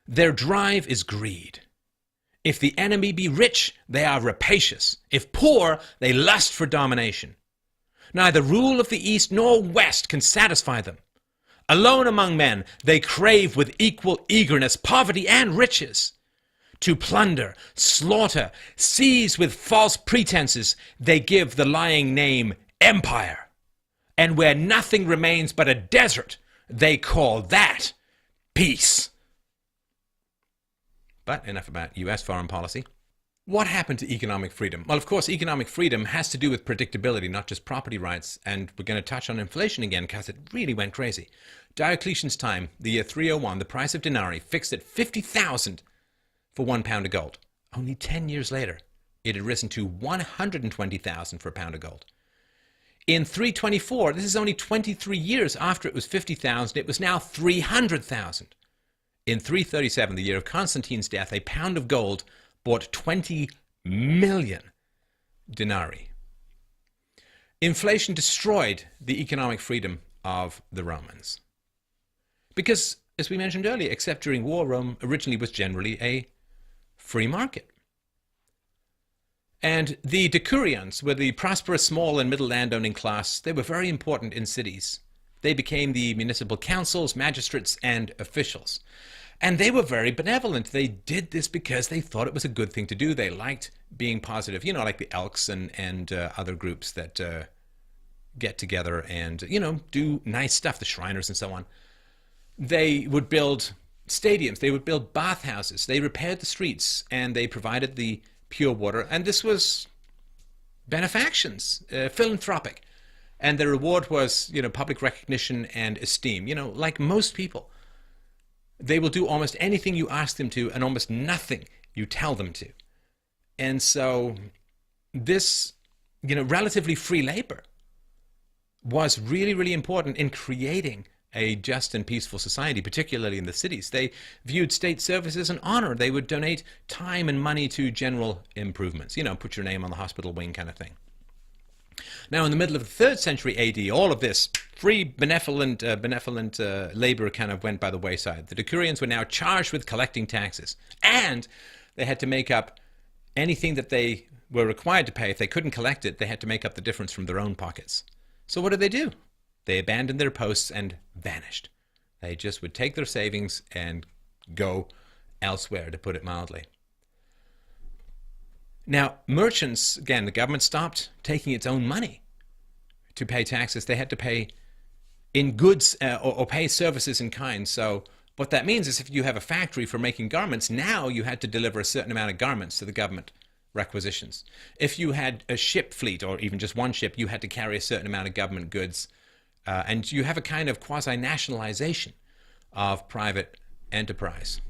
their drive is greed. If the enemy be rich, they are rapacious. If poor, they lust for domination. Neither rule of the East nor West can satisfy them. Alone among men, they crave with equal eagerness poverty and riches. To plunder, slaughter, seize with false pretenses, they give the lying name empire. And where nothing remains but a desert, they call that peace. But enough about US foreign policy. What happened to economic freedom? Well, of course, economic freedom has to do with predictability, not just property rights. And we're going to touch on inflation again because it really went crazy. Diocletian's time, the year 301, the price of denarii fixed at 50,000 for £1 of gold. Only 10 years later, it had risen to 120,000 for a pound of gold. In 324, this is only 23 years after it was 50,000, it was now 300,000. In 337, the year of Constantine's death, a pound of gold bought 20 million denarii. Inflation destroyed the economic freedom of the Romans. Because, as we mentioned earlier, except during war, Rome originally was generally a free market. And the decurions were the prosperous small and middle landowning class. They were very important in cities. They became the municipal councils, magistrates, and officials. And they were very benevolent. They did this because they thought it was a good thing to do. They liked being positive, you know, like the Elks and other groups that get together and, you know, do nice stuff, the Shriners and so on. They would build stadiums. They would build bathhouses. They repaired the streets, and they provided the pure water. And this was benefactions, philanthropic. And the reward was, you know, public recognition and esteem. You know, like most people, they will do almost anything you ask them to and almost nothing you tell them to. And so this, you know, relatively free labor was really, really important in creating a just and peaceful society, particularly in the cities. They viewed state service as an honor. They would donate time and money to general improvements. You know, put your name on the hospital wing kind of thing. Now, in the middle of the 3rd century AD, all of this free, benevolent labor kind of went by the wayside. The decurions were now charged with collecting taxes, and they had to make up anything that they were required to pay. If they couldn't collect it, they had to make up the difference from their own pockets. So what did they do? They abandoned their posts and vanished. They just would take their savings and go elsewhere, to put it mildly. Now, merchants, again, the government stopped taking its own money to pay taxes. They had to pay in goods or pay services in kind. So what that means is if you have a factory for making garments, now you had to deliver a certain amount of garments to the government requisitions. If you had a ship fleet, or even just one ship, you had to carry a certain amount of government goods. And you have a kind of quasi-nationalization of private enterprise.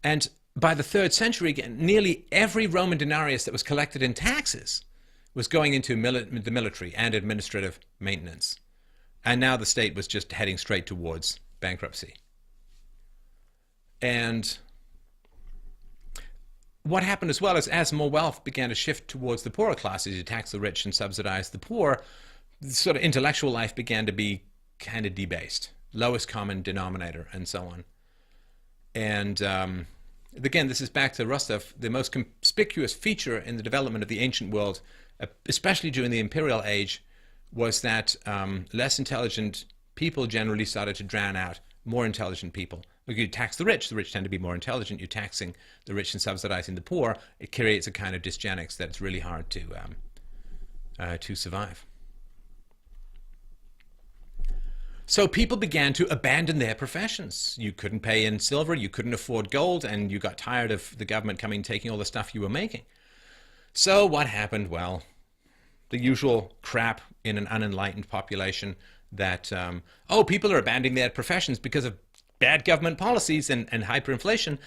And by the 3rd century, again, nearly every Roman denarius that was collected in taxes was going into the military and administrative maintenance. And now the state was just heading straight towards bankruptcy. And what happened as well is, as more wealth began to shift towards the poorer classes, you tax the rich and subsidize the poor, sort of intellectual life began to be kind of debased, lowest common denominator, and so on. And again, this is back to Rostov. The most conspicuous feature in the development of the ancient world, especially during the imperial age, was that less intelligent people generally started to drown out more intelligent people. If you tax the rich tend to be more intelligent. You're taxing the rich and subsidizing the poor. It creates a kind of dysgenics that's really hard to survive. So people began to abandon their professions. You couldn't pay in silver, you couldn't afford gold, and you got tired of the government coming and taking all the stuff you were making. So what happened? Well, the usual crap in an unenlightened population that, people are abandoning their professions because of bad government policies and hyperinflation,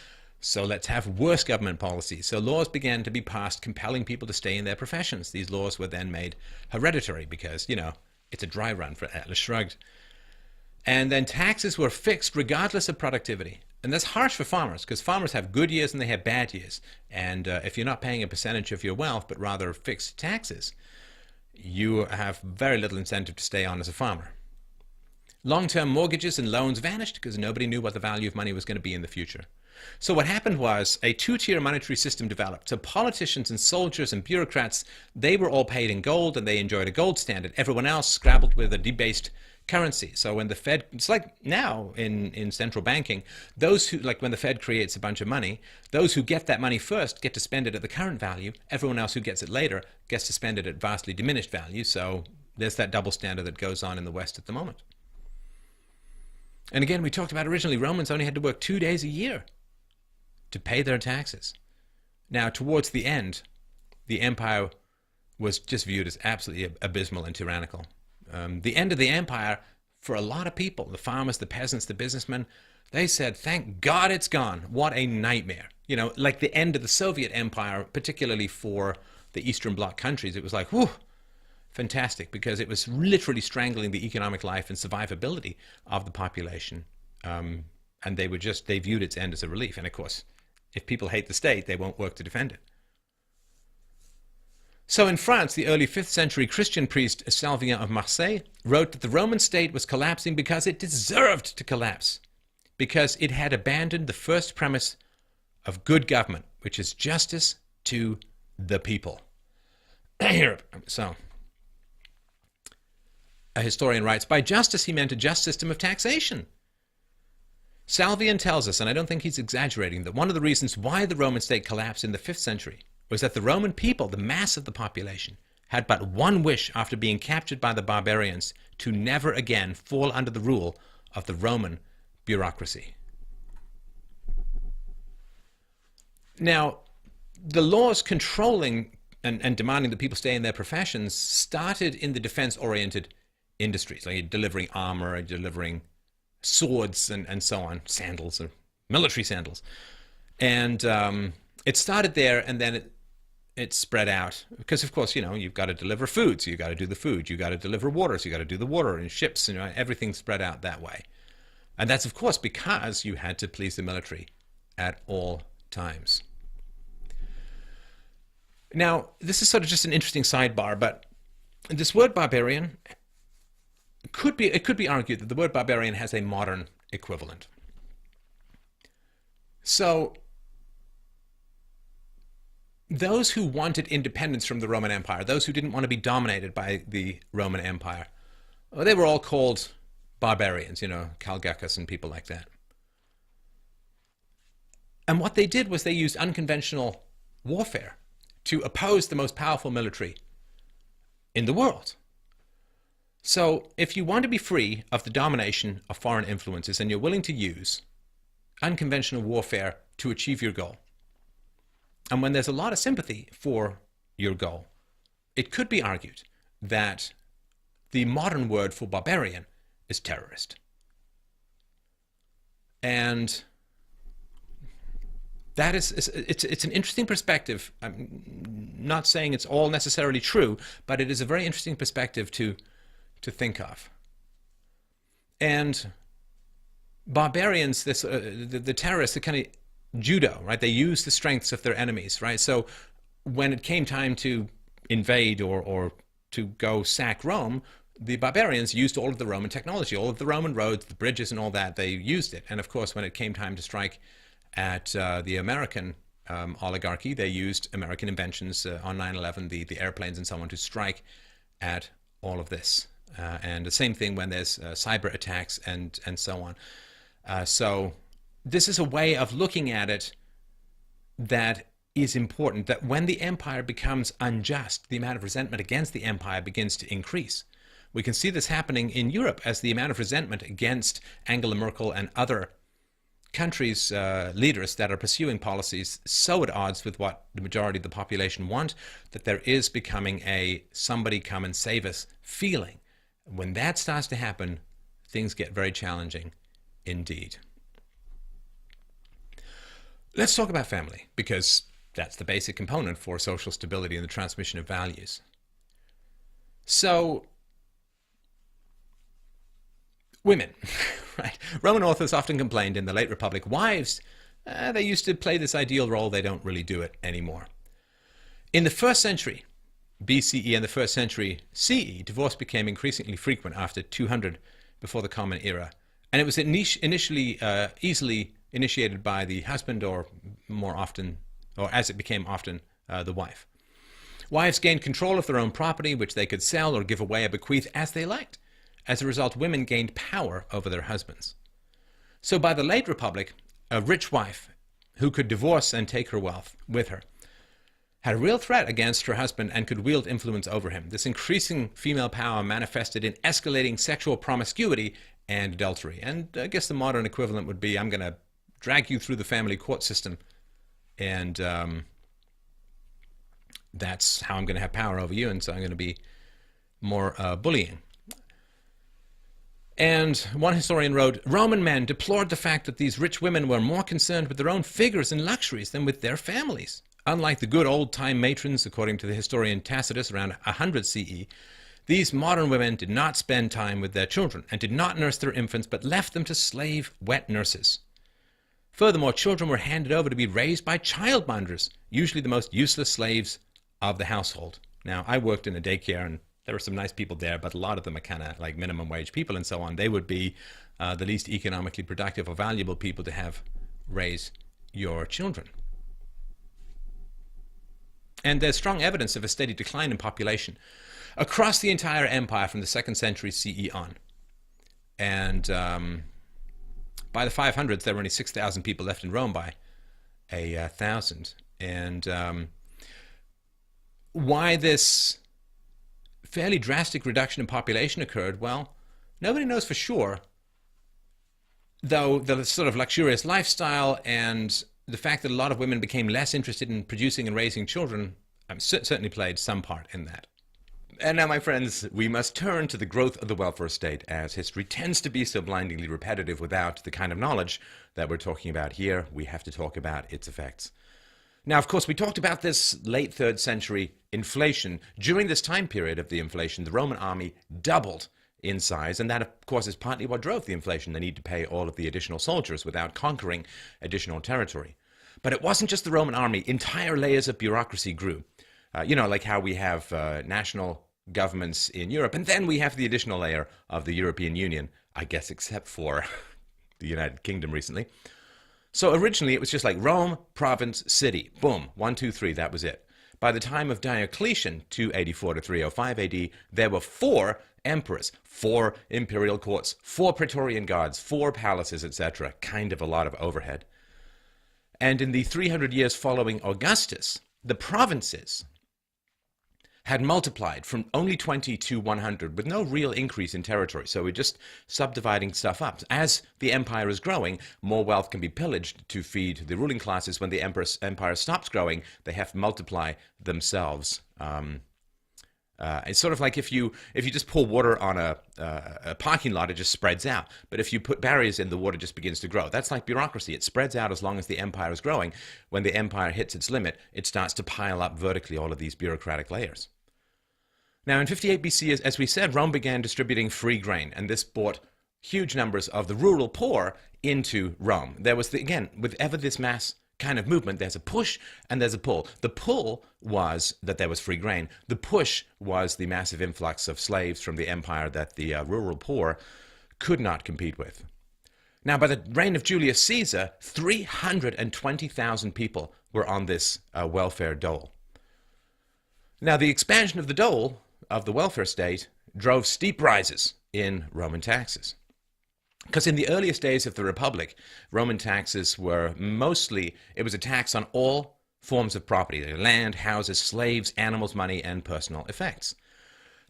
so let's have worse government policies. So laws began to be passed compelling people to stay in their professions. These laws were then made hereditary because, you know, it's a dry run for Atlas Shrugged. And then taxes were fixed regardless of productivity. And that's harsh for farmers, because farmers have good years and they have bad years. And if you're not paying a percentage of your wealth, but rather fixed taxes, you have very little incentive to stay on as a farmer. Long-term mortgages and loans vanished because nobody knew what the value of money was going to be in the future. So what happened was a two-tier monetary system developed. So politicians and soldiers and bureaucrats, they were all paid in gold and they enjoyed a gold standard. Everyone else scrabbled with a debased currency. So when the Fed, it's like now in central banking, those who, like when the Fed creates a bunch of money, those who get that money first get to spend it at the current value. Everyone else who gets it later gets to spend it at vastly diminished value. So there's that double standard that goes on in the West at the moment. And again, we talked about originally, Romans only had to work 2 days a year to pay their taxes. Now, towards the end, the empire was just viewed as absolutely abysmal and tyrannical. The end of the empire, for a lot of people, the farmers, the peasants, the businessmen, they said, thank God it's gone. What a nightmare. You know, like the end of the Soviet Empire, particularly for the Eastern Bloc countries, it was like, whew, fantastic, because it was literally strangling the economic life and survivability of the population. And they viewed its end as a relief. And of course, if people hate the state, they won't work to defend it. So in France, the early 5th century Christian priest Salvien of Marseille wrote that the Roman state was collapsing because it deserved to collapse, because it had abandoned the first premise of good government, which is justice to the people. So, a historian writes, by justice he meant a just system of taxation. Salvien tells us, and I don't think he's exaggerating, that one of the reasons why the Roman state collapsed in the 5th century was that the Roman people, the mass of the population, had but one wish after being captured by the barbarians: to never again fall under the rule of the Roman bureaucracy. Now, the laws controlling and demanding that people stay in their professions started in the defense-oriented industries, like delivering armor, delivering swords, and so on, sandals, or military sandals. And it started there, and then it spread out, because of course, you know, you've got to deliver food, so you've got to do the food. You've got to deliver water, so you've got to do the water, and ships, you know, everything spread out that way. And that's of course because you had to please the military at all times. Now, this is sort of just an interesting sidebar, but this word barbarian it could be argued that the word barbarian has a modern equivalent. So those who wanted independence from the Roman Empire, those who didn't want to be dominated by the Roman Empire, well, they were all called barbarians, you know, Calgacus and people like that. And what they did was they used unconventional warfare to oppose the most powerful military in the world. So if you want to be free of the domination of foreign influences, and you're willing to use unconventional warfare to achieve your goal, and when there's a lot of sympathy for your goal, it could be argued that the modern word for barbarian is terrorist. And that it's an interesting perspective. I'm not saying it's all necessarily true, but it is a very interesting perspective to think of. And barbarians, the terrorists, the kind of judo, right? They use the strengths of their enemies, right? So when it came time to invade or to go sack Rome, the barbarians used all of the Roman technology, all of the Roman roads, the bridges and all that. They used it. And of course, when it came time to strike at the American oligarchy, they used American inventions on 9/11, the airplanes and so on, to strike at all of this. And the same thing when there's cyber attacks and so on. So this is a way of looking at it that is important, that when the empire becomes unjust, the amount of resentment against the empire begins to increase. We can see this happening in Europe as the amount of resentment against Angela Merkel and other countries' leaders that are pursuing policies so at odds with what the majority of the population want, that there is becoming a somebody come and save us feeling. When that starts to happen, things get very challenging indeed. Let's talk about family, because that's the basic component for social stability and the transmission of values. So, women, right? Roman authors often complained in the late Republic, wives, they used to play this ideal role, they don't really do it anymore. In the 1st century BCE and the 1st century CE, divorce became increasingly frequent after 200 before the Common Era. And it was initially easily initiated by the husband, or more often, or as it became often, the wife. Wives gained control of their own property, which they could sell or give away or bequeath as they liked. As a result, women gained power over their husbands. So by the late Republic, a rich wife who could divorce and take her wealth with her had a real threat against her husband and could wield influence over him. This increasing female power manifested in escalating sexual promiscuity and adultery. And I guess the modern equivalent would be, I'm going to drag you through the family court system, and that's how I'm going to have power over you, and so I'm going to be more bullying. And one historian wrote, Roman men deplored the fact that these rich women were more concerned with their own figures and luxuries than with their families. Unlike the good old-time matrons, according to the historian Tacitus, around 100 CE, these modern women did not spend time with their children and did not nurse their infants, but left them to slave wet nurses. Furthermore, children were handed over to be raised by childminders, usually the most useless slaves of the household. Now, I worked in a daycare, and there were some nice people there, but a lot of them are kind of like minimum wage people and so on. They would be the least economically productive or valuable people to have raise your children. And there's strong evidence of a steady decline in population across the entire empire from the 2nd century CE on. And by the 500s, there were only 6,000 people left in Rome by 1,000. And why this fairly drastic reduction in population occurred, well, nobody knows for sure, though the sort of luxurious lifestyle and the fact that a lot of women became less interested in producing and raising children certainly played some part in that. And now, my friends, we must turn to the growth of the welfare state, as history tends to be so blindingly repetitive without the kind of knowledge that we're talking about here. We have to talk about its effects. Now, of course, we talked about this late 3rd century inflation. During this time period of the inflation, the Roman army doubled in size, and that, of course, is partly what drove the inflation. They need to pay all of the additional soldiers without conquering additional territory. But it wasn't just the Roman army. Entire layers of bureaucracy grew. Like how we have national governments in Europe, and then we have the additional layer of the European Union, I guess, except for the United Kingdom recently. So originally it was just like Rome, province, city. Boom. 1, 2, 3. That was it. By the time of Diocletian, 284 to 305 AD, there were 4 emperors, 4 imperial courts, 4 praetorian guards, 4 palaces, etc. Kind of a lot of overhead. And in the 300 years following Augustus, the provinces had multiplied from only 20 to 100 with no real increase in territory. So we're just subdividing stuff up. As the empire is growing, more wealth can be pillaged to feed the ruling classes. When the empire stops growing, they have to multiply themselves. It's sort of like if you just pour water on a parking lot, it just spreads out. But if you put barriers in, the water just begins to grow. That's like bureaucracy. It spreads out as long as the empire is growing. When the empire hits its limit, it starts to pile up vertically all of these bureaucratic layers. Now, in 58 BC, as we said, Rome began distributing free grain, and this brought huge numbers of the rural poor into Rome. There was, again, with ever this mass kind of movement, there's a push and there's a pull. The pull was that there was free grain. The push was the massive influx of slaves from the empire that the rural poor could not compete with. Now, by the reign of Julius Caesar, 320,000 people were on this welfare dole. Now, the expansion of the dole, of the welfare state, drove steep rises in Roman taxes. Because in the earliest days of the Republic, Roman taxes were mostly, it was a tax on all forms of property, land, houses, slaves, animals, money, and personal effects.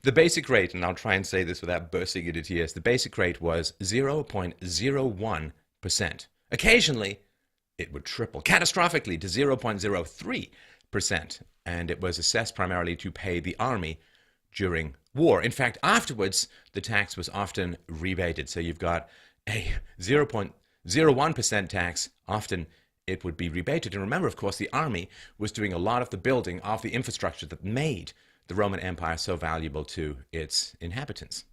The basic rate, and I'll try and say this without bursting into tears, the basic rate was 0.01%. Occasionally, it would triple, catastrophically, to 0.03%, and it was assessed primarily to pay the army during war. In fact, afterwards, the tax was often rebated. So you've got a 0.01% tax. Often it would be rebated. And remember, of course, the army was doing a lot of the building of the infrastructure that made the Roman Empire so valuable to its inhabitants.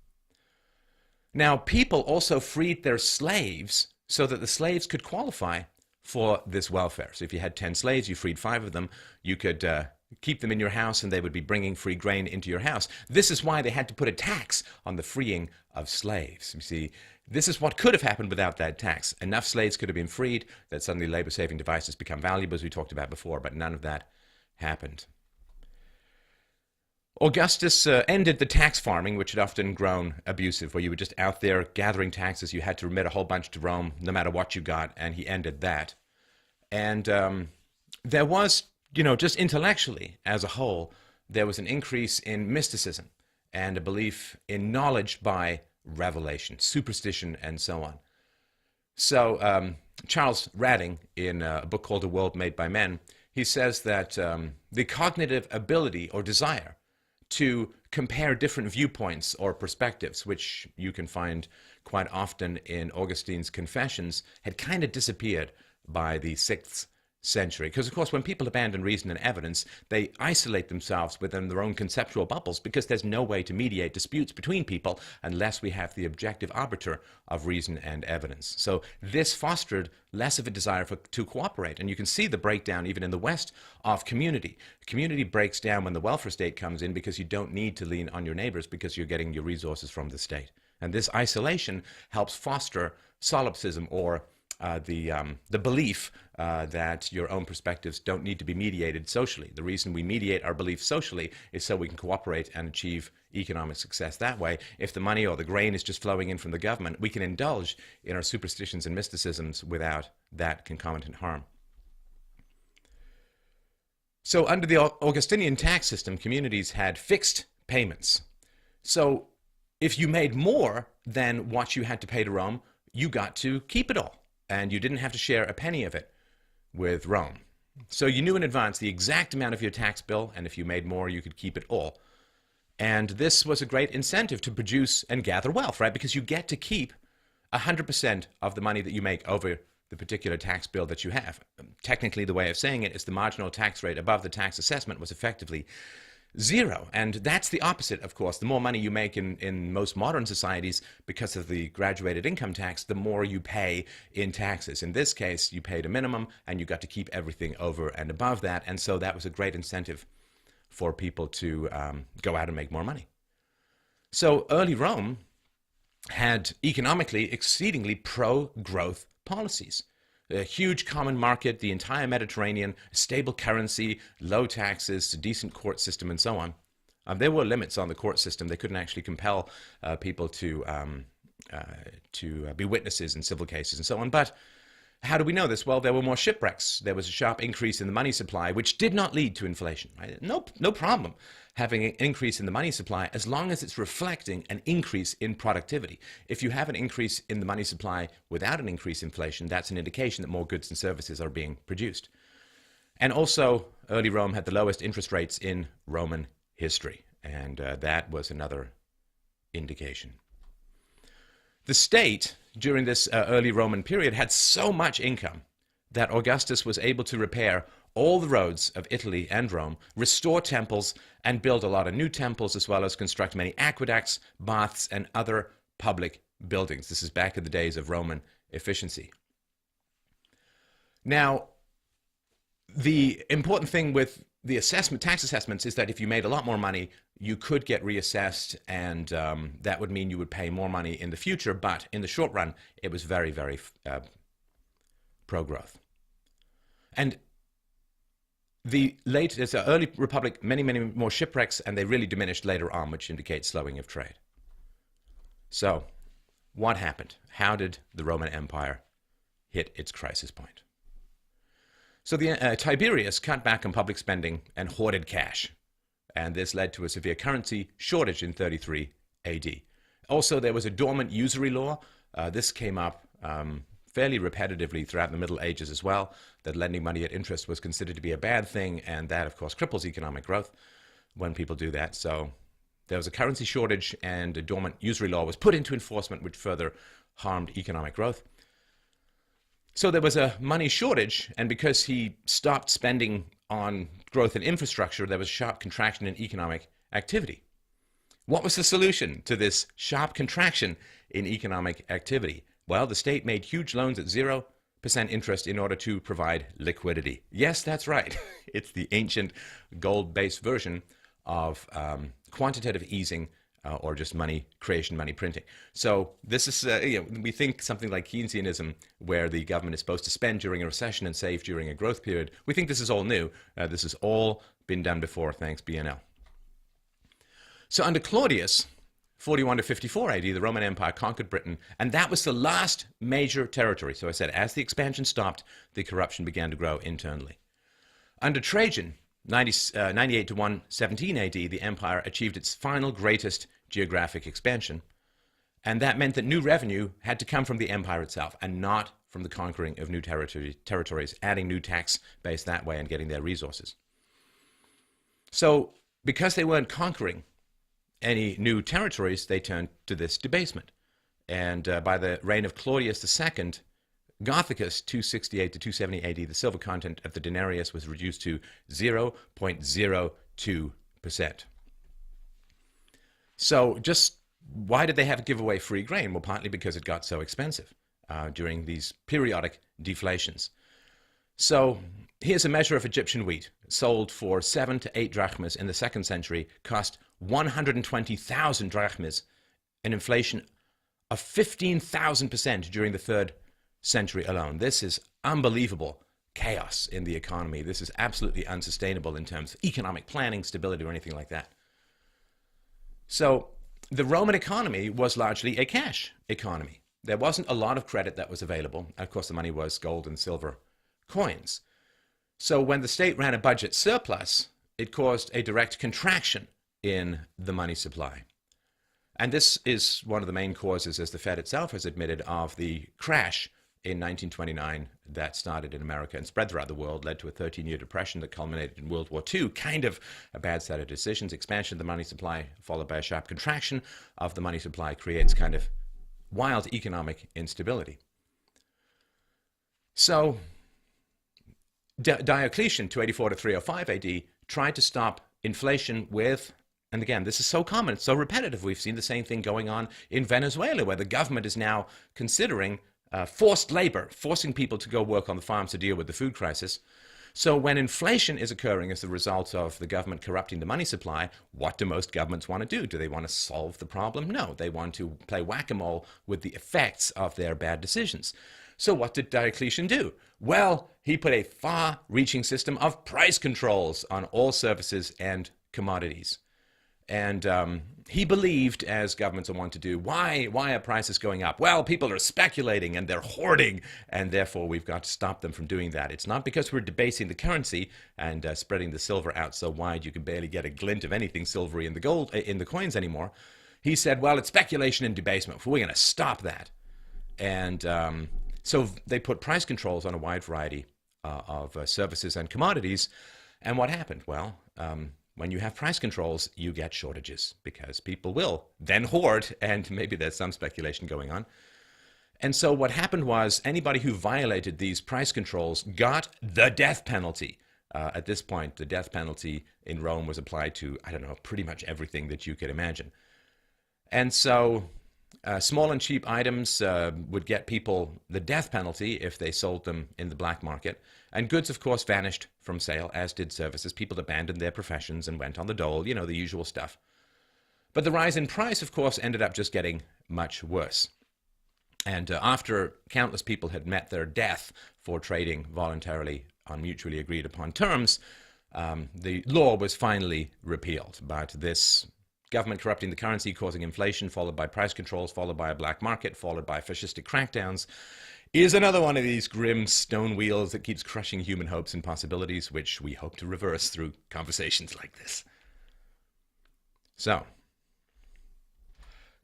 Now, people also freed their slaves so that the slaves could qualify for this welfare. So if you had 10 slaves, you freed 5 of them, you could keep them in your house and they would be bringing free grain into your house. This is why they had to put a tax on the freeing of slaves. You see, this is what could have happened without that tax. Enough slaves could have been freed that suddenly labor-saving devices become valuable, as we talked about before, but none of that happened. Augustus ended the tax farming, which had often grown abusive, where you were just out there gathering taxes. You had to remit a whole bunch to Rome, no matter what you got, and he ended that. And there was, just intellectually as a whole, there was an increase in mysticism and a belief in knowledge by revelation, superstition, and so on. So Charles Radding, in a book called A World Made by Men, he says that the cognitive ability or desire to compare different viewpoints or perspectives, which you can find quite often in Augustine's Confessions, had kind of disappeared by the 6th century. Because, of course, when people abandon reason and evidence, they isolate themselves within their own conceptual bubbles because there's no way to mediate disputes between people unless we have the objective arbiter of reason and evidence. So this fostered less of a desire to cooperate. And you can see the breakdown even in the West of community. Community breaks down when the welfare state comes in because you don't need to lean on your neighbors because you're getting your resources from the state. And this isolation helps foster solipsism, or the belief that your own perspectives don't need to be mediated socially. The reason we mediate our beliefs socially is so we can cooperate and achieve economic success that way. If the money or the grain is just flowing in from the government, we can indulge in our superstitions and mysticisms without that concomitant harm. So under the Augustinian tax system, communities had fixed payments. So if you made more than what you had to pay to Rome, you got to keep it all. And you didn't have to share a penny of it with Rome. So you knew in advance the exact amount of your tax bill, and if you made more, you could keep it all. And this was a great incentive to produce and gather wealth, right? Because you get to keep 100% of the money that you make over the particular tax bill that you have. Technically, the way of saying it is the marginal tax rate above the tax assessment was effectively zero. And that's the opposite, of course. The more money you make in most modern societies, because of the graduated income tax, the more you pay in taxes. In this case, you paid a minimum and you got to keep everything over and above that. And so that was a great incentive for people to go out and make more money. So early Rome had economically exceedingly pro-growth policies. A huge common market, the entire Mediterranean, stable currency, low taxes, a decent court system, and so on. There were limits on the court system. They couldn't actually compel people to be witnesses in civil cases and so on. But how do we know this? Well, there were more shipwrecks. There was a sharp increase in the money supply, which did not lead to inflation. Right? No problem having an increase in the money supply as long as it's reflecting an increase in productivity. If you have an increase in the money supply without an increase in inflation, that's an indication that more goods and services are being produced. And also, early Rome had the lowest interest rates in Roman history, and that was another indication. The state, during this early Roman period, had so much income that Augustus was able to repair all the roads of Italy and Rome, restore temples, and build a lot of new temples, as well as construct many aqueducts, baths, and other public buildings. This is back in the days of Roman efficiency. Now, the important thing with the tax assessments is that if you made a lot more money, you could get reassessed, and that would mean you would pay more money in the future, but in the short run, it was very, very pro-growth. And there's an early republic, many, many more shipwrecks, and they really diminished later on, which indicates slowing of trade. So, what happened? How did the Roman Empire hit its crisis point? So Tiberius cut back on public spending and hoarded cash, and this led to a severe currency shortage in 33 AD. Also, there was a dormant usury law. This came up fairly repetitively throughout the Middle Ages as well, that lending money at interest was considered to be a bad thing, and that, of course, cripples economic growth when people do that. So there was a currency shortage, and a dormant usury law was put into enforcement, which further harmed economic growth. So there was a money shortage, and because he stopped spending on growth and infrastructure, there was a sharp contraction in economic activity. What was the solution to this sharp contraction in economic activity? Well, the state made huge loans at 0% interest in order to provide liquidity. Yes, that's right. It's the ancient gold-based version of quantitative easing, or just money creation, money printing. So this is, we think something like Keynesianism, where the government is supposed to spend during a recession and save during a growth period. We think this is all new. This has all been done before, thanks BNL. So under Claudius, 41 to 54 AD, the Roman Empire conquered Britain, and that was the last major territory. So I said, as the expansion stopped, the corruption began to grow internally. Under Trajan, 98 to 117 AD, the empire achieved its final greatest geographic expansion, and that meant that new revenue had to come from the empire itself and not from the conquering of new territories, adding new tax base that way and getting their resources. So because they weren't conquering any new territories, they turned to this debasement. And by the reign of Claudius II, Gothicus, 268 to 270 AD, the silver content of the denarius was reduced to 0.02%. So just why did they have to give away free grain? Well, partly because it got so expensive during these periodic deflations. So here's a measure of Egyptian wheat, sold for 7 to 8 drachmas in the 2nd century, cost 120,000 drachmas, an inflation of 15,000% during the 3rd century alone. This is unbelievable chaos in the economy. This is absolutely unsustainable in terms of economic planning, stability, or anything like that. So the Roman economy was largely a cash economy. There wasn't a lot of credit that was available. Of course, the money was gold and silver coins. So when the state ran a budget surplus, it caused a direct contraction in the money supply. And this is one of the main causes, as the Fed itself has admitted, of the crash in 1929 that started in America and spread throughout the world, led to a 13-year depression that culminated in World War II. Kind of a bad set of decisions. Expansion of the money supply followed by a sharp contraction of the money supply creates kind of wild economic instability. So Diocletian, 284 to 305 AD, tried to stop inflation with, and again, this is so common, it's so repetitive. We've seen the same thing going on in Venezuela, where the government is now considering forced labor, forcing people to go work on the farms to deal with the food crisis. So when inflation is occurring as a result of the government corrupting the money supply, what do most governments want to do? Do they want to solve the problem? No, they want to play whack-a-mole with the effects of their bad decisions. So what did Diocletian do? Well, he put a far-reaching system of price controls on all services and commodities. And he believed, as governments are wont to do, why are prices going up? Well, people are speculating and they're hoarding, and therefore we've got to stop them from doing that. It's not because we're debasing the currency and spreading the silver out so wide you can barely get a glint of anything silvery in the gold in the coins anymore. He said, well, it's speculation and debasement. We're going to stop that. And so they put price controls on a wide variety of services and commodities. And what happened? Well, when you have price controls, you get shortages because people will then hoard, and maybe there's some speculation going on. And so what happened was anybody who violated these price controls got the death penalty. At this point, the death penalty in Rome was applied to, I don't know, pretty much everything that you could imagine. And so small and cheap items would get people the death penalty if they sold them in the black market. And goods, of course, vanished from sale, as did services. People abandoned their professions and went on the dole, you know, the usual stuff. But the rise in price, of course, ended up just getting much worse. And after countless people had met their death for trading voluntarily on mutually agreed upon terms, the law was finally repealed. But this government corrupting the currency, causing inflation, followed by price controls, followed by a black market, followed by fascistic crackdowns, is another one of these grim stone wheels that keeps crushing human hopes and possibilities, which we hope to reverse through conversations like this. So,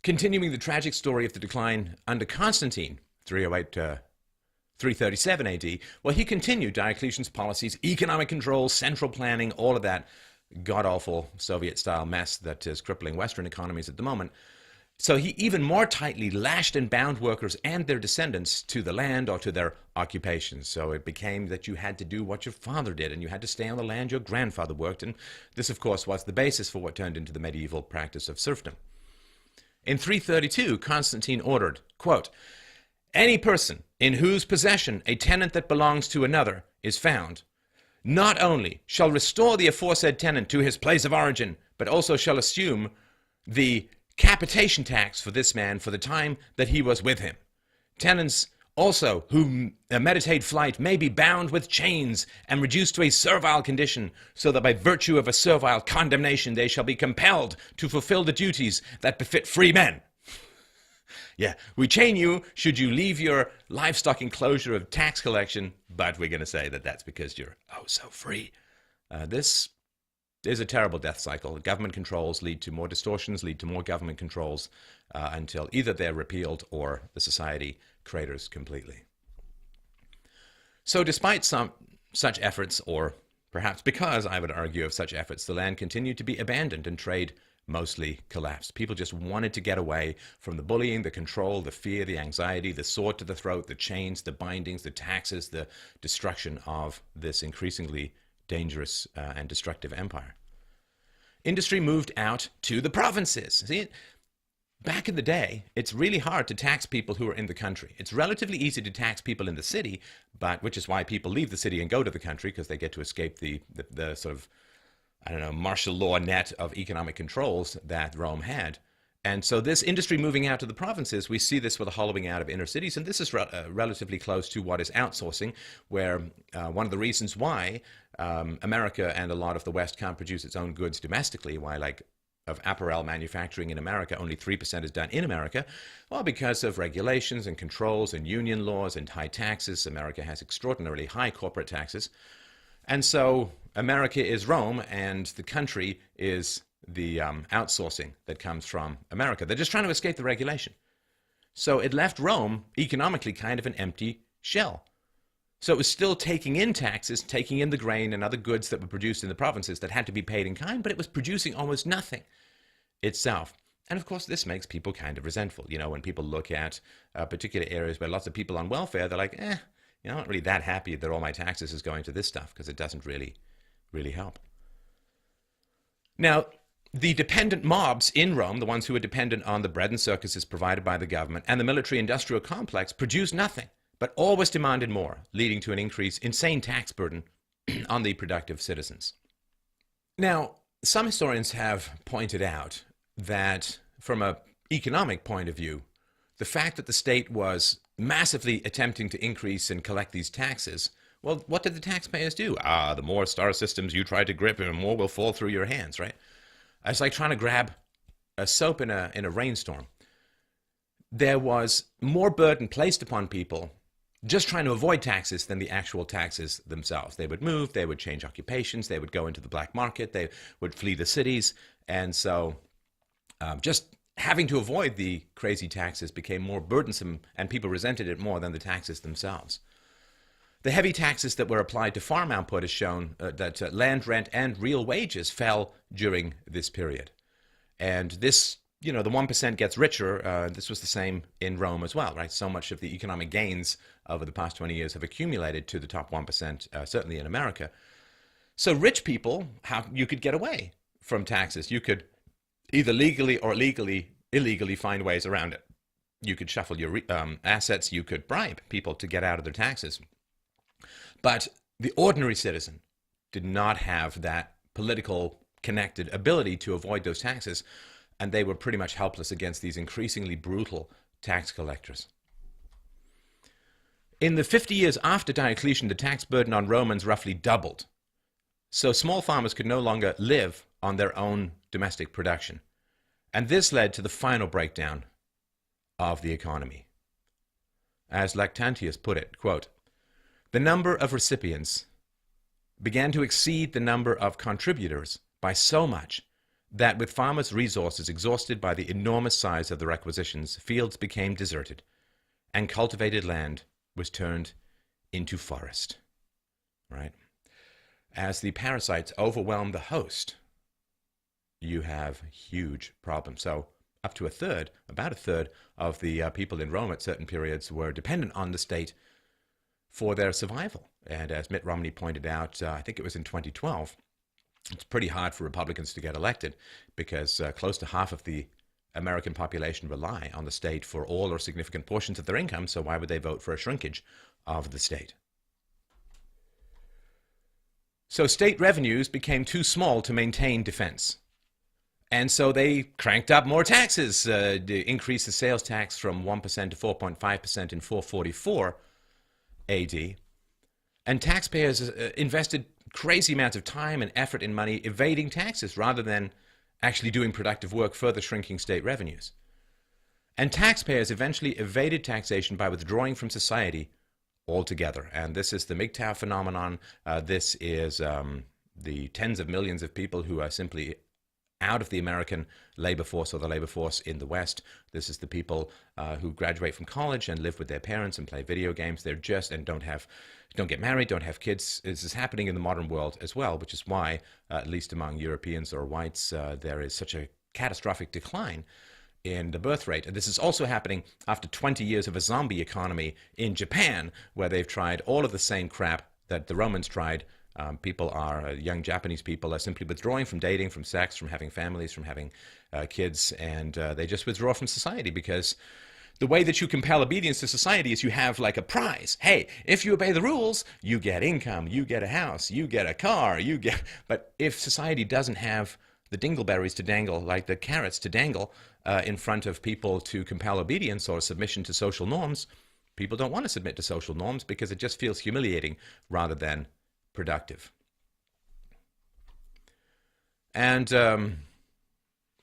continuing the tragic story of the decline under Constantine, 308 to 337 AD, well, he continued Diocletian's policies, economic control, central planning, all of that god-awful Soviet-style mess that is crippling Western economies at the moment. So he even more tightly lashed and bound workers and their descendants to the land or to their occupations. So it became that you had to do what your father did, and you had to stay on the land your grandfather worked. And this, of course, was the basis for what turned into the medieval practice of serfdom. In 332, Constantine ordered, quote, "Any person in whose possession a tenant that belongs to another is found, not only shall restore the aforesaid tenant to his place of origin, but also shall assume the capitation tax for this man for the time that he was with him. Tenants also who meditate flight may be bound with chains and reduced to a servile condition, so that by virtue of a servile condemnation they shall be compelled to fulfill the duties that befit free men." Yeah, we chain you should you leave your livestock enclosure of tax collection, but we're going to say that that's because you're oh so free. This is a terrible death cycle. Government controls lead to more distortions, lead to more government controls until either they're repealed or the society craters completely. So despite some such efforts, or Perhaps because, I would argue, of such efforts, the land continued to be abandoned and trade mostly collapsed. People just wanted to get away from the bullying, the control, the fear, the anxiety, the sword to the throat, the chains, the bindings, the taxes, the destruction of this increasingly dangerous and destructive empire. Industry moved out to the provinces. See, back in the day, it's really hard to tax people who are in the country. It's relatively easy to tax people in the city, but which is why people leave the city and go to the country, because they get to escape the sort of, I don't know, martial law net of economic controls that Rome had. And so this industry moving out to the provinces, we see this with a hollowing out of inner cities, and this is relatively close to what is outsourcing, where one of the reasons why America and a lot of the West can't produce its own goods domestically, why like of apparel manufacturing in America, only 3% is done in America, well, because of regulations and controls and union laws and high taxes. America has extraordinarily high corporate taxes. And so America is Rome, and the country is the outsourcing that comes from America. They're just trying to escape the regulation. So it left Rome economically kind of an empty shell. So it was still taking in taxes, taking in the grain and other goods that were produced in the provinces that had to be paid in kind, but it was producing almost nothing itself. And of course, this makes people kind of resentful. You know, when people look at particular areas where lots of people on welfare, they're like, I'm not really that happy that all my taxes is going to this stuff, because it doesn't really help. Now, the dependent mobs in Rome, the ones who were dependent on the bread and circuses provided by the government and the military-industrial complex, produced nothing, but always demanded more, leading to an insane tax burden on the productive citizens. Now, some historians have pointed out that from an economic point of view, the fact that the state was massively attempting to increase and collect these taxes, well, what did the taxpayers do? The more star systems you try to grip, the more will fall through your hands, right? It's like trying to grab a soap in a rainstorm. There was more burden placed upon people just trying to avoid taxes than the actual taxes themselves. They would move, they would change occupations, they would go into the black market, they would flee the cities, and so just having to avoid the crazy taxes became more burdensome, and people resented it more than the taxes themselves. The heavy taxes that were applied to farm output has shown that land rent and real wages fell during this period. And this, the 1% gets richer. This was the same in Rome as well, right? So much of the economic gains over the past 20 years have accumulated to the top 1%, certainly in America. So rich people, you could get away from taxes. You could either legally or illegally find ways around it. You could shuffle your assets. You could bribe people to get out of their taxes. But the ordinary citizen did not have that political connected ability to avoid those taxes, and they were pretty much helpless against these increasingly brutal tax collectors. In the 50 years after Diocletian, the tax burden on Romans roughly doubled. So small farmers could no longer live on their own domestic production. And this led to the final breakdown of the economy. As Lactantius put it, quote, "The number of recipients began to exceed the number of contributors by so much that with farmers' resources exhausted by the enormous size of the requisitions, fields became deserted, and cultivated land was turned into forest." Right? As the parasites overwhelm the host, you have huge problems. So up to about a third of the people in Rome at certain periods were dependent on the state for their survival. And as Mitt Romney pointed out, I think it was in 2012, it's pretty hard for Republicans to get elected because close to half of the American population rely on the state for all or significant portions of their income, so why would they vote for a shrinkage of the state? So state revenues became too small to maintain defense. And so they cranked up more taxes, increased the sales tax from 1% to 4.5% in 444 AD. And taxpayers invested crazy amounts of time and effort and money evading taxes rather than actually doing productive work, further shrinking state revenues. And taxpayers eventually evaded taxation by withdrawing from society altogether. And this is the MGTOW phenomenon. This is the tens of millions of people who are simply out of the American labor force or the labor force in the West. This is the people who graduate from college and live with their parents and play video games. They're just and don't get married, don't have kids. This is happening in the modern world as well, which is why, at least among Europeans or whites, there is such a catastrophic decline in the birth rate. And this is also happening after 20 years of a zombie economy in Japan, where they've tried all of the same crap that the Romans tried. Young Japanese people are simply withdrawing from dating, from sex, from having families, from having kids, and they just withdraw from society because the way that you compel obedience to society is you have like a prize. Hey, if you obey the rules, you get income, you get a house, you get a car, But if society doesn't have the dingleberries to dangle, like the carrots to dangle in front of people to compel obedience or submission to social norms, people don't want to submit to social norms because it just feels humiliating rather than productive. And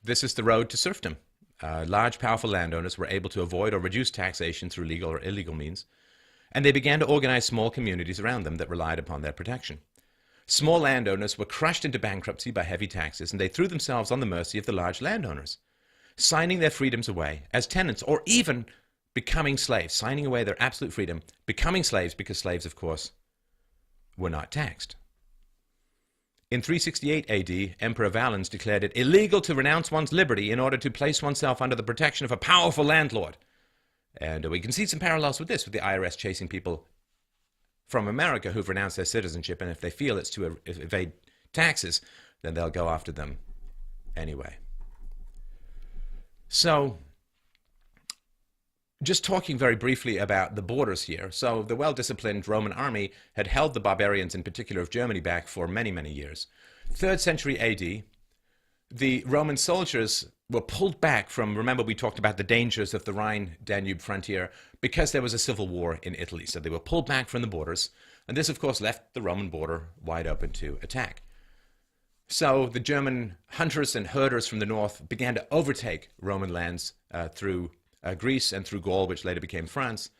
this is the road to serfdom. Large, powerful landowners were able to avoid or reduce taxation through legal or illegal means, and they began to organize small communities around them that relied upon their protection. Small landowners were crushed into bankruptcy by heavy taxes, and they threw themselves on the mercy of the large landowners, signing their freedoms away as tenants, or even becoming slaves, signing away their absolute freedom, becoming slaves, because slaves, of course, were not taxed. In 368 AD, Emperor Valens declared it illegal to renounce one's liberty in order to place oneself under the protection of a powerful landlord. And we can see some parallels with this, with the IRS chasing people from America who've renounced their citizenship, and if they feel it's to evade taxes, then they'll go after them anyway. So, just talking very briefly about the borders here. So the well-disciplined Roman army had held the barbarians, in particular of Germany, back for many, many years. 3rd century AD, the Roman soldiers were pulled back from, remember we talked about the dangers of the Rhine-Danube frontier, because there was a civil war in Italy. So they were pulled back from the borders, and this, of course, left the Roman border wide open to attack. So the German hunters and herders from the north began to overtake Roman lands through Greece and through Gaul, which later became France.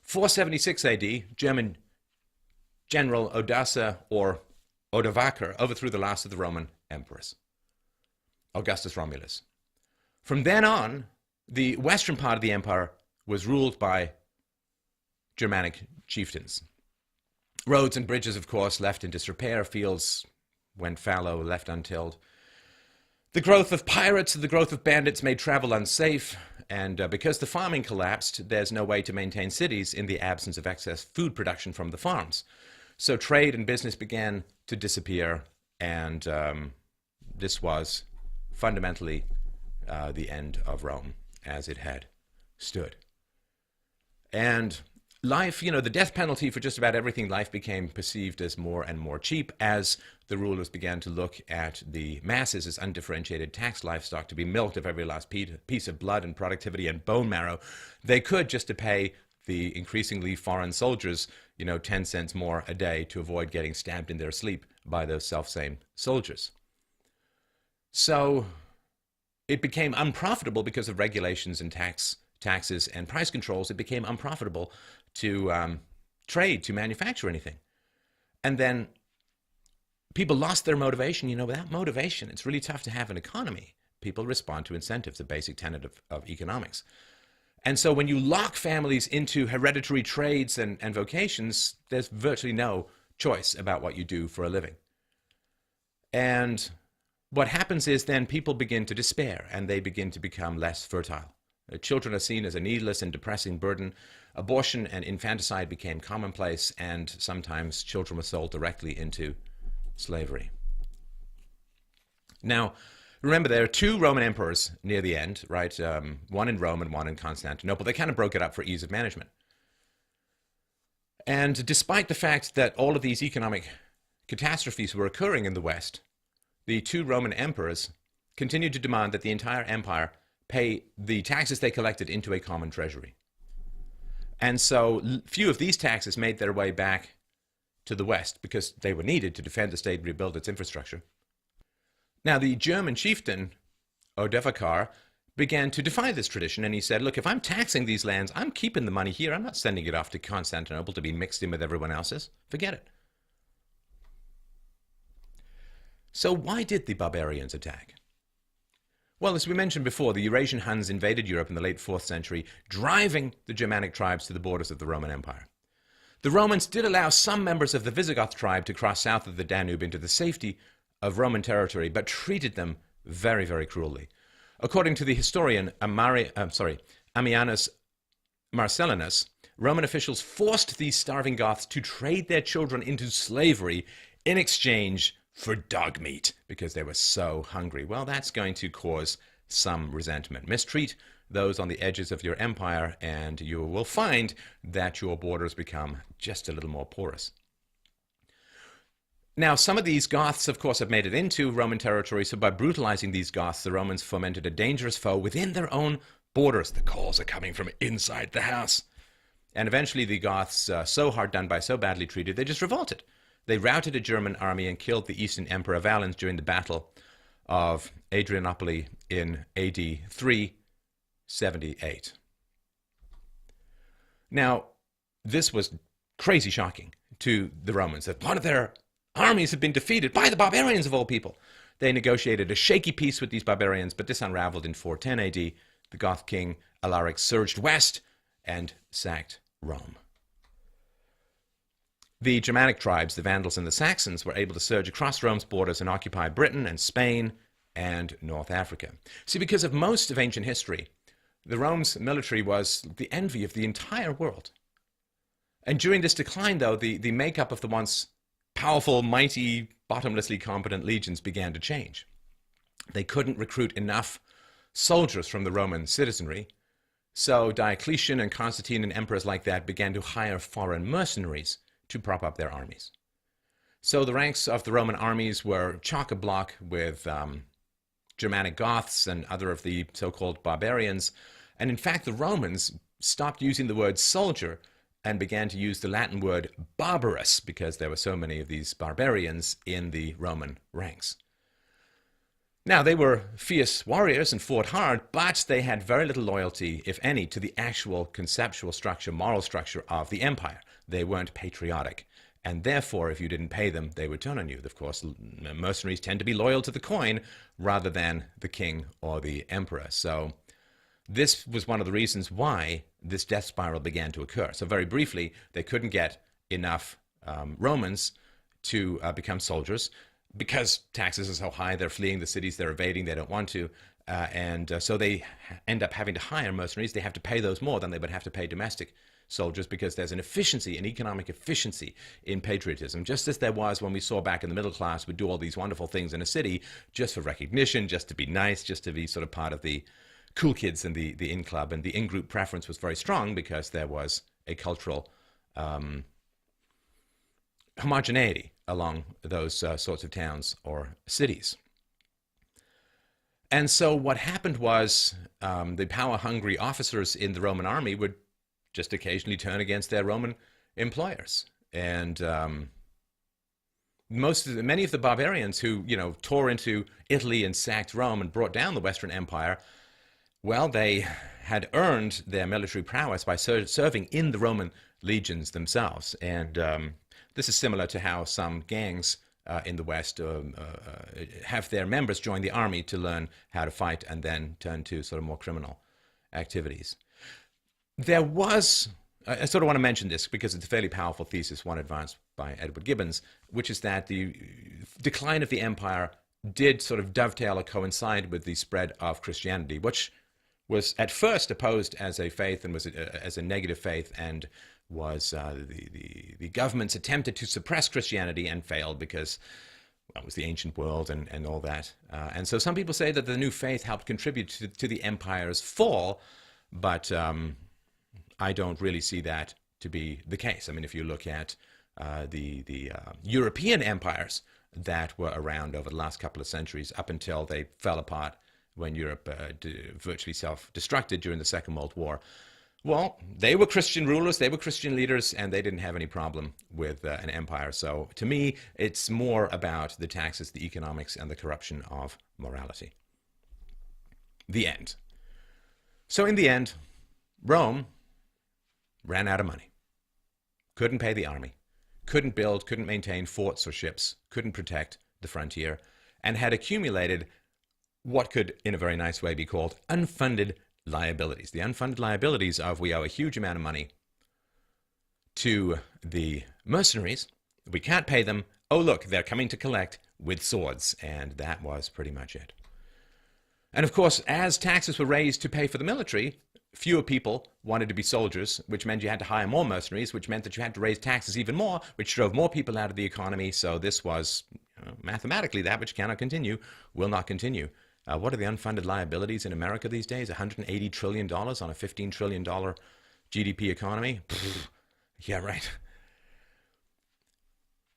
476 AD, German general Odoacer or Odovaker overthrew the last of the Roman emperors, Augustus Romulus. From then on, the western part of the empire was ruled by Germanic chieftains. Roads and bridges, of course, left in disrepair, fields went fallow, left untilled. The growth of pirates and the growth of bandits made travel unsafe, and because the farming collapsed, there's no way to maintain cities in the absence of excess food production from the farms. So trade and business began to disappear, and this was fundamentally the end of Rome as it had stood. And life, the death penalty for just about everything, life became perceived as more and more cheap as the rulers began to look at the masses as undifferentiated tax livestock to be milked of every last piece of blood and productivity and bone marrow they could, just to pay the increasingly foreign soldiers, 10 cents more a day to avoid getting stabbed in their sleep by those selfsame soldiers. So it became unprofitable because of regulations and taxes and price controls. It became unprofitable to trade, to manufacture anything. And then people lost their motivation. Without motivation, it's really tough to have an economy. People respond to incentives, a basic tenet of economics. And so when you lock families into hereditary trades and vocations, there's virtually no choice about what you do for a living. And what happens is then people begin to despair, and they begin to become less fertile. Children are seen as a needless and depressing burden. Abortion and infanticide became commonplace, and sometimes children were sold directly into slavery. Now, remember, there are 2 Roman emperors near the end, right? One in Rome and one in Constantinople. They kind of broke it up for ease of management. And despite the fact that all of these economic catastrophes were occurring in the West, the 2 Roman emperors continued to demand that the entire empire pay the taxes they collected into a common treasury. And so few of these taxes made their way back to the West because they were needed to defend the state and rebuild its infrastructure. Now, the German chieftain, Odovacar, began to defy this tradition, and he said, look, if I'm taxing these lands, I'm keeping the money here. I'm not sending it off to Constantinople to be mixed in with everyone else's. Forget it. So why did the barbarians attack? Well, as we mentioned before, the Eurasian Huns invaded Europe in the late 4th century, driving the Germanic tribes to the borders of the Roman Empire. The Romans did allow some members of the Visigoth tribe to cross south of the Danube into the safety of Roman territory, but treated them very, very cruelly. According to the historian Ammianus Marcellinus, Roman officials forced these starving Goths to trade their children into slavery in exchange for dog meat because they were so hungry. Well, that's going to cause some resentment. Mistreat those on the edges of your empire, and you will find that your borders become just a little more porous. Now, some of these Goths, of course, have made it into Roman territory, so by brutalizing these Goths, the Romans fomented a dangerous foe within their own borders. The calls are coming from inside the house. And eventually the Goths, so hard done by, so badly treated, they just revolted. They routed a German army and killed the Eastern Emperor Valens during the Battle of Adrianople in AD 378. Now, this was crazy shocking to the Romans, that one of their armies had been defeated by the barbarians of all people. They negotiated a shaky peace with these barbarians, but this unraveled in 410 AD. The Goth king Alaric surged west and sacked Rome. The Germanic tribes, the Vandals and the Saxons, were able to surge across Rome's borders and occupy Britain and Spain and North Africa. See, because of most of ancient history, the Rome's military was the envy of the entire world. And during this decline, though, the makeup of the once powerful, mighty, bottomlessly competent legions began to change. They couldn't recruit enough soldiers from the Roman citizenry, so Diocletian and Constantine and emperors like that began to hire foreign mercenaries to prop up their armies. So the ranks of the Roman armies were chock-a-block with Germanic Goths and other of the so-called barbarians. And in fact, the Romans stopped using the word soldier and began to use the Latin word barbarus because there were so many of these barbarians in the Roman ranks. Now, they were fierce warriors and fought hard, but they had very little loyalty, if any, to the actual conceptual structure, moral structure of the empire. They weren't patriotic. And therefore, if you didn't pay them, they would turn on you. Of course, mercenaries tend to be loyal to the coin rather than the king or the emperor. So this was one of the reasons why this death spiral began to occur. So very briefly, they couldn't get enough Romans to become soldiers because taxes are so high, they're fleeing the cities, they're evading, they don't want to. So they end up having to hire mercenaries. They have to pay those more than they would have to pay domestic soldiers because there's an efficiency, an economic efficiency in patriotism, just as there was when we saw back in the middle class would do all these wonderful things in a city just for recognition, just to be nice, just to be sort of part of the cool kids in the in club. And the in-group preference was very strong because there was a cultural homogeneity along those sorts of towns or cities. And so what happened was the power-hungry officers in the Roman army would just occasionally turn against their Roman employers. And many of the barbarians who, tore into Italy and sacked Rome and brought down the Western Empire, well, they had earned their military prowess by serving in the Roman legions themselves. And this is similar to how some gangs in the West have their members join the army to learn how to fight and then turn to sort of more criminal activities. There was, I sort of want to mention this because it's a fairly powerful thesis, one advanced by Edward Gibbons, which is that the decline of the empire did sort of dovetail or coincide with the spread of Christianity, which was at first opposed as a faith and was as a negative faith, and was the governments attempted to suppress Christianity and failed because it was the ancient world and all that. And so some people say that the new faith helped contribute to the empire's fall, but I don't really see that to be the case. I mean, if you look at the European empires that were around over the last couple of centuries up until they fell apart when Europe virtually self-destructed during the Second World War, well, they were Christian rulers, they were Christian leaders, and they didn't have any problem with an empire. So to me, it's more about the taxes, the economics, and the corruption of morality. The end. So in the end, Rome ran out of money, couldn't pay the army, couldn't build, couldn't maintain forts or ships, couldn't protect the frontier, and had accumulated what could, in a very nice way, be called unfunded liabilities. The unfunded liabilities of we owe a huge amount of money to the mercenaries. We can't pay them. Oh, look, they're coming to collect with swords. And that was pretty much it. And of course, as taxes were raised to pay for the military, fewer people wanted to be soldiers, which meant you had to hire more mercenaries, which meant that you had to raise taxes even more, which drove more people out of the economy. So this was, mathematically, that which cannot continue will not continue. What are the unfunded liabilities in America these days? $180 trillion on a $15 trillion GDP economy? Yeah, right.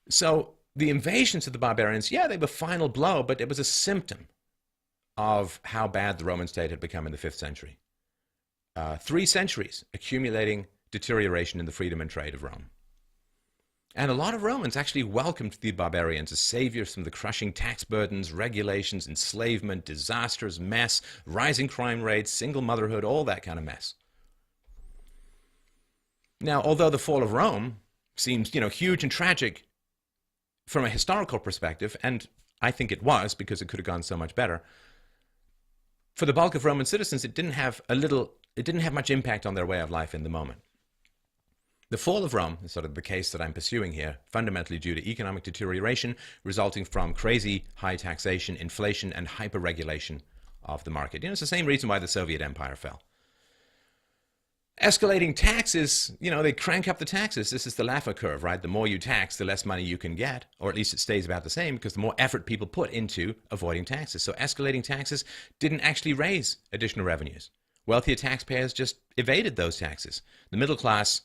So the invasions of the barbarians, yeah, they were final blow, but it was a symptom of how bad the Roman state had become in the 5th century. 3 centuries accumulating deterioration in the freedom and trade of Rome. And a lot of Romans actually welcomed the barbarians as saviors from the crushing tax burdens, regulations, enslavement, disasters, mess, rising crime rates, single motherhood, all that kind of mess. Now, although the fall of Rome seems, huge and tragic from a historical perspective, and I think it was because it could have gone so much better, for the bulk of Roman citizens, it didn't have much impact on their way of life in the moment. The fall of Rome is sort of the case that I'm pursuing here, fundamentally due to economic deterioration resulting from crazy high taxation, inflation, and hyper-regulation of the market. It's the same reason why the Soviet Empire fell. Escalating taxes, they crank up the taxes. This is the Laffer curve, right? The more you tax, the less money you can get, or at least it stays about the same because the more effort people put into avoiding taxes. So escalating taxes didn't actually raise additional revenues. Wealthier taxpayers just evaded those taxes. The middle class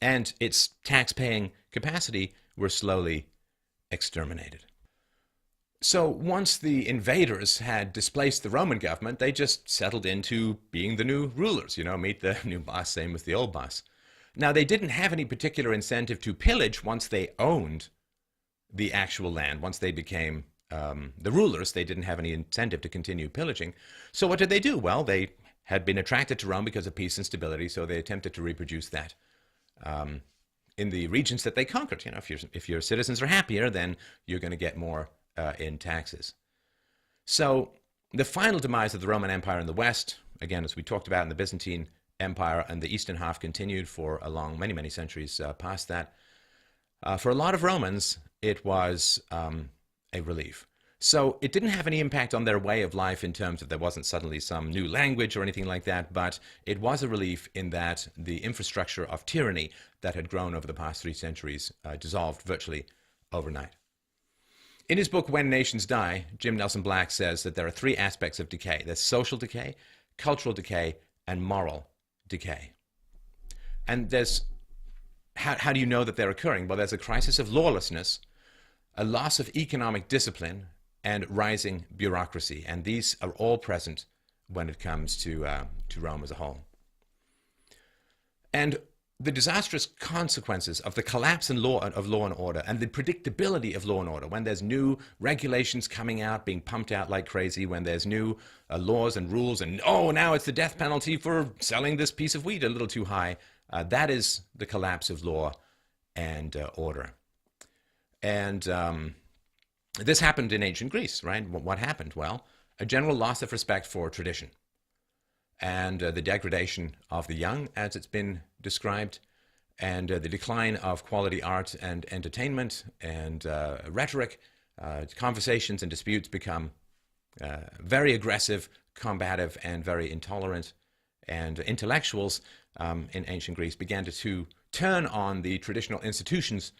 and its tax-paying capacity were slowly exterminated. So once the invaders had displaced the Roman government, they just settled into being the new rulers, meet the new boss, same as the old boss. Now, they didn't have any particular incentive to pillage once they owned the actual land. Once they became the rulers, they didn't have any incentive to continue pillaging. So what did they do? Well, they had been attracted to Rome because of peace and stability, so they attempted to reproduce that in the regions that they conquered. If your citizens are happier, then you're going to get more in taxes. So the final demise of the Roman Empire in the West, again, as we talked about in the Byzantine Empire, and the eastern half continued for a long, many, many centuries past that. For a lot of Romans, it was a relief. So it didn't have any impact on their way of life in terms of there wasn't suddenly some new language or anything like that, but it was a relief in that the infrastructure of tyranny that had grown over the past 3 centuries dissolved virtually overnight. In his book, When Nations Die, Jim Nelson Black says that there are 3 aspects of decay. There's social decay, cultural decay, and moral decay. And how do you know that they're occurring? Well, there's a crisis of lawlessness, a loss of economic discipline, and rising bureaucracy. And these are all present when it comes to Rome as a whole. And the disastrous consequences of the collapse of law and order and the predictability of law and order, when there's new regulations coming out, being pumped out like crazy, when there's new laws and rules, and now it's the death penalty for selling this piece of wheat a little too high, that is the collapse of law and order. And this happened in ancient Greece, right? What happened? Well, a general loss of respect for tradition and the degradation of the young, as it's been described, and the decline of quality art and entertainment and rhetoric. Conversations and disputes become very aggressive, combative, and very intolerant. And intellectuals in ancient Greece began to turn on the traditional institutions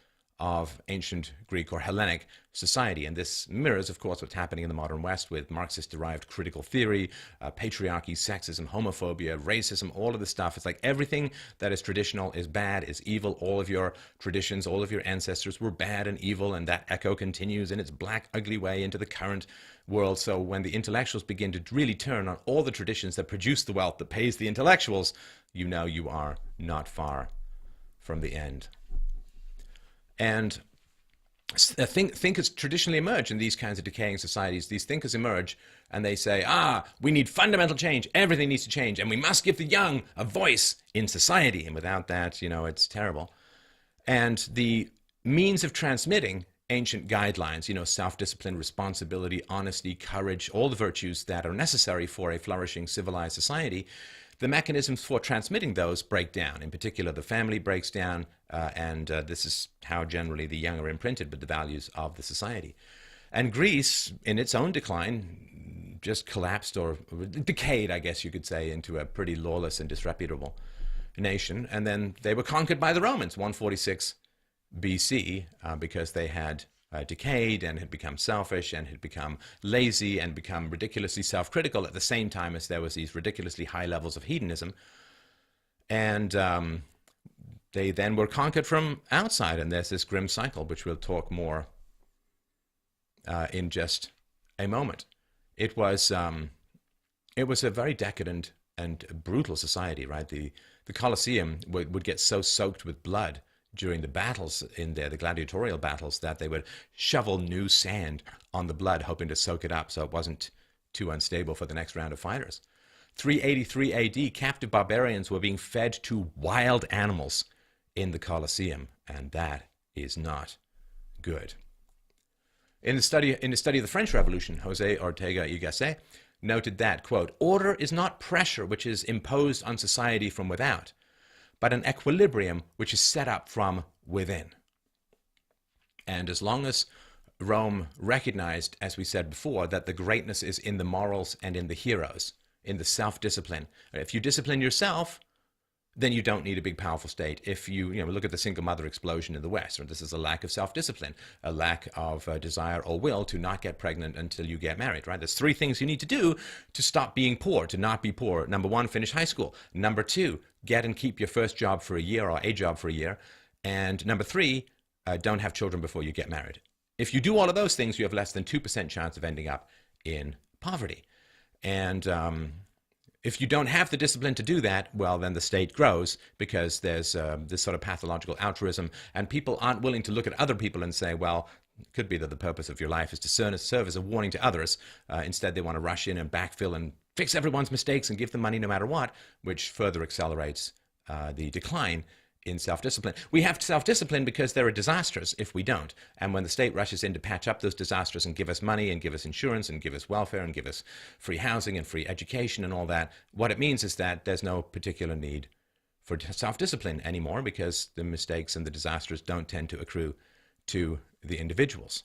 of ancient Greek or Hellenic society. And this mirrors, of course, what's happening in the modern West with Marxist-derived critical theory, patriarchy, sexism, homophobia, racism, all of this stuff. It's like everything that is traditional is bad, is evil. All of your traditions, all of your ancestors were bad and evil, and that echo continues in its black, ugly way into the current world. So when the intellectuals begin to really turn on all the traditions that produce the wealth that pays the intellectuals, you know you are not far from the end. And thinkers traditionally emerge in these kinds of decaying societies. These thinkers emerge and they say, we need fundamental change. Everything needs to change. And we must give the young a voice in society. And without that, it's terrible. And the means of transmitting ancient guidelines, self-discipline, responsibility, honesty, courage, all the virtues that are necessary for a flourishing civilized society, the mechanisms for transmitting those break down. In particular, the family breaks down, and this is how generally the young are imprinted with the values of the society. And Greece, in its own decline, just collapsed or decayed, I guess you could say, into a pretty lawless and disreputable nation. And then they were conquered by the Romans, 146 BC, because they had decayed and had become selfish and had become lazy and become ridiculously self-critical at the same time as there was these ridiculously high levels of hedonism. And they then were conquered from outside, and there's this grim cycle, which we'll talk more in just a moment. It was a very decadent and brutal society, right? The Colosseum would get so soaked with blood during the battles in there, the gladiatorial battles, that they would shovel new sand on the blood, hoping to soak it up so it wasn't too unstable for the next round of fighters. 383 AD, captive barbarians were being fed to wild animals in the Colosseum, and that is not good. In the study of the French Revolution, José Ortega y Gasset noted that, quote, "Order is not pressure which is imposed on society from without, but an equilibrium which is set up from within." And as long as Rome recognized, as we said before, that the greatness is in the morals and in the heroes, in the self-discipline. If you discipline yourself, then you don't need a big, powerful state. If you look at the single mother explosion in the West, this is a lack of self-discipline, a lack of desire or will to not get pregnant until you get married, right? There's three things you need to do to stop being poor, to not be poor. Number one, finish high school. Number two, get and keep your first job for a year or a job for a year. And number three, don't have children before you get married. If you do all of those things, you have less than 2% chance of ending up in poverty. And if you don't have the discipline to do that, well, then the state grows, because there's this sort of pathological altruism, and people aren't willing to look at other people and say, well, it could be that the purpose of your life is to serve as a warning to others. Instead, they want to rush in and backfill and fix everyone's mistakes and give them money no matter what, which further accelerates the decline in self-discipline. We have self-discipline because there are disasters if we don't. And when the state rushes in to patch up those disasters and give us money and give us insurance and give us welfare and give us free housing and free education and all that, what it means is that there's no particular need for self-discipline anymore, because the mistakes and the disasters don't tend to accrue to the individuals.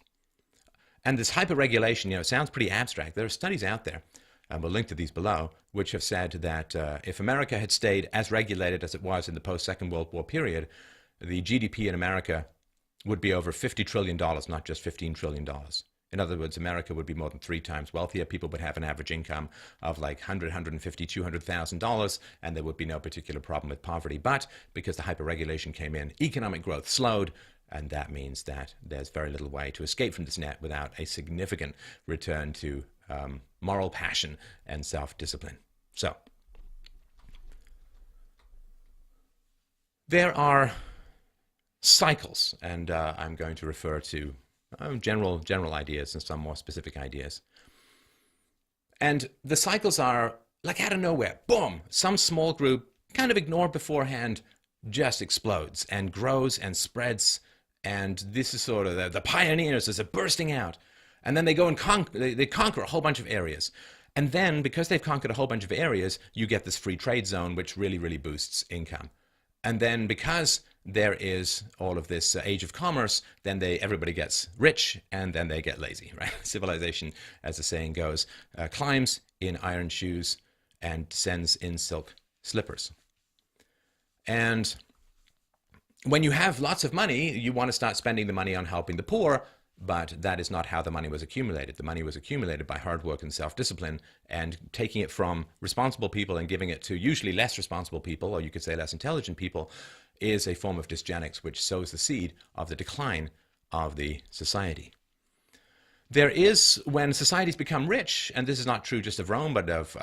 And this hyper-regulation, it sounds pretty abstract. There are studies out there, and we'll link to these below, which have said that if America had stayed as regulated as it was in the post-Second World War period, the GDP in America would be over $50 trillion, not just $15 trillion. In other words, America would be more than 3 times wealthier. People would have an average income of like $100,000, $150,000, $200,000, and there would be no particular problem with poverty. But because the hyper-regulation came in, economic growth slowed, and that means that there's very little way to escape from this net without a significant return to moral passion and self-discipline. So, there are cycles, and I'm going to refer to general ideas and some more specific ideas. And the cycles are like out of nowhere, boom, some small group, kind of ignored beforehand, just explodes and grows and spreads. And this is sort of the pioneers as they're bursting out. And then they go and they conquer a whole bunch of areas. And then, because they've conquered a whole bunch of areas, you get this free trade zone, which really, really boosts income. And then because there is all of this age of commerce, then everybody gets rich, and then they get lazy, right? Civilization, as the saying goes, climbs in iron shoes and descends in silk slippers. And when you have lots of money, you want to start spending the money on helping the poor, but that is not how the money was accumulated. The money was accumulated by hard work and self-discipline, and taking it from responsible people and giving it to usually less responsible people, or you could say less intelligent people, is a form of dysgenics, which sows the seed of the decline of the society. There is, when societies become rich, and this is not true just of Rome, but of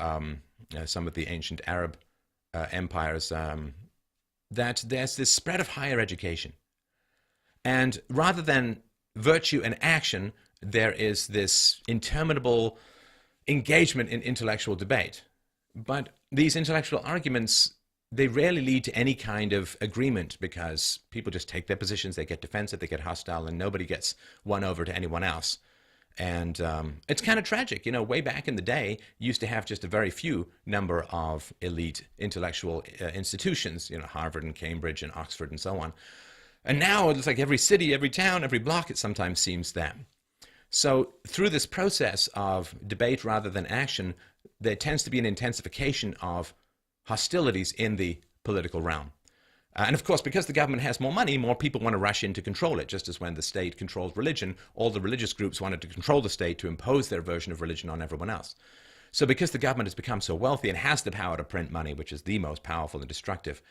some of the ancient Arab empires, that there's this spread of higher education. And rather than virtue and action, there is this interminable engagement in intellectual debate. But these intellectual arguments they rarely lead to any kind of agreement because people just take their positions, they get defensive, they get hostile, and nobody gets won over to anyone else. And it's kind of tragic. You know, way back in the day, you used to have just a very few number of elite intellectual institutions, you know, Harvard and Cambridge and Oxford and so on. And now it's like every city, every town, every block, it sometimes seems that. So through this process of debate rather than action, there tends to be an intensification of hostilities in the political realm. And of course, because the government has more money, more people want to rush in to control it, just as when the state controlled religion, all the religious groups wanted to control the state to impose their version of religion on everyone else. So because the government has become so wealthy and has the power to print money, which is the most powerful and destructive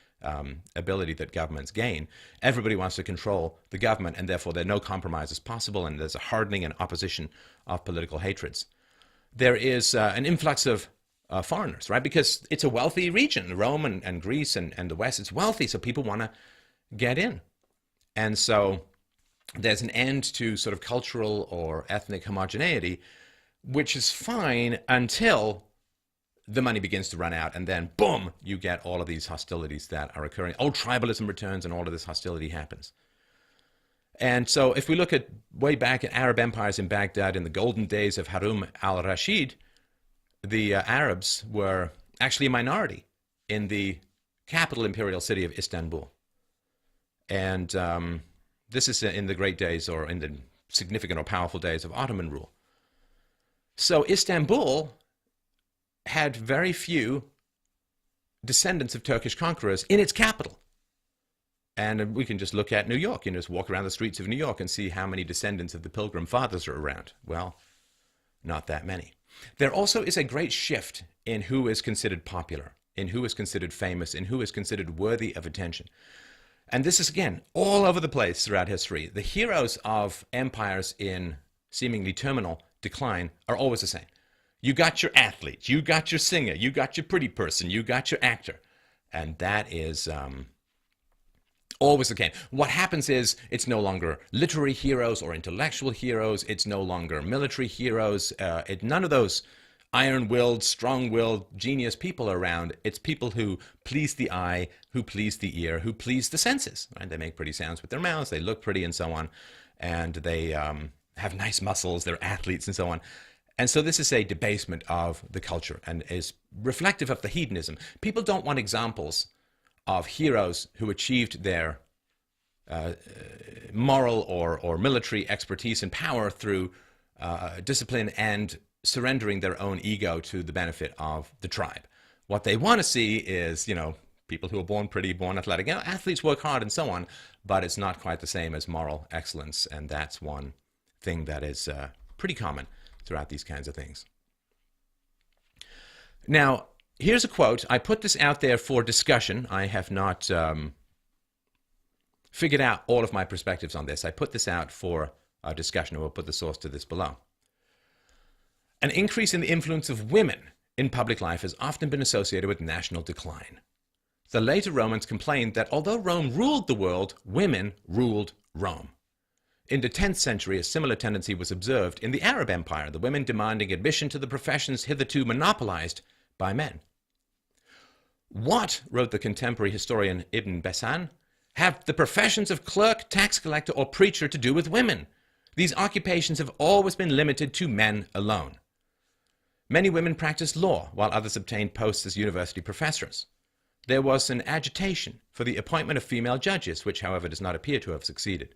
ability that governments gain, everybody wants to control the government, and therefore there are no compromises possible, and there's a hardening and opposition of political hatreds. There is an influx of foreigners, right? Because it's a wealthy region. Rome and Greece and the West, it's wealthy, so people want to get in. And so there's an end to sort of cultural or ethnic homogeneity, which is fine until the money begins to run out, and then boom, you get all of these hostilities that are occurring. Oh, tribalism returns and all of this hostility happens. And so if we look at way back at Arab empires in Baghdad in the golden days of Harun al-Rashid, the Arabs were actually a minority in the capital imperial city of Istanbul. And this is in the great days, or in the significant or powerful days of Ottoman rule. So Istanbul had very few descendants of Turkish conquerors in its capital. And we can just look at New York, you know, just walk around the streets of New York and see how many descendants of the Pilgrim Fathers are around. Well, not that many. There also is a great shift in who is considered popular, in who is considered famous, in who is considered worthy of attention. And this is, again, all over the place throughout history. The heroes of empires in seemingly terminal decline are always the same. You got your athlete, you got your singer, you got your pretty person, you got your actor. And that is always the case. What happens is it's no longer literary heroes or intellectual heroes. It's no longer military heroes. None of those iron-willed, strong-willed, genius people are around. It's people who please the eye, who please the ear, who please the senses. Right? They make pretty sounds with their mouths. They look pretty and so on. And they have nice muscles. They're athletes and so on. And so this is a debasement of the culture and is reflective of the hedonism. People don't want examples of heroes who achieved their moral or military expertise and power through discipline and surrendering their own ego to the benefit of the tribe. What they want to see is, you know, people who are born pretty, born athletic. You know, athletes work hard and so on, but it's not quite the same as moral excellence, and that's one thing that is pretty common throughout these kinds of things. Now, here's a quote. I put this out there for discussion. I have not figured out all of my perspectives on this. I put this out for discussion. I will put the source to this below. An increase in the influence of women in public life has often been associated with national decline. The later Romans complained that although Rome ruled the world, women ruled Rome. In the 10th century, a similar tendency was observed in the Arab Empire, the women demanding admission to the professions hitherto monopolized by men. What, wrote the contemporary historian Ibn Besan, have the professions of clerk, tax collector, or preacher to do with women? These occupations have always been limited to men alone. Many women practiced law, while others obtained posts as university professors. There was an agitation for the appointment of female judges, which, however, does not appear to have succeeded.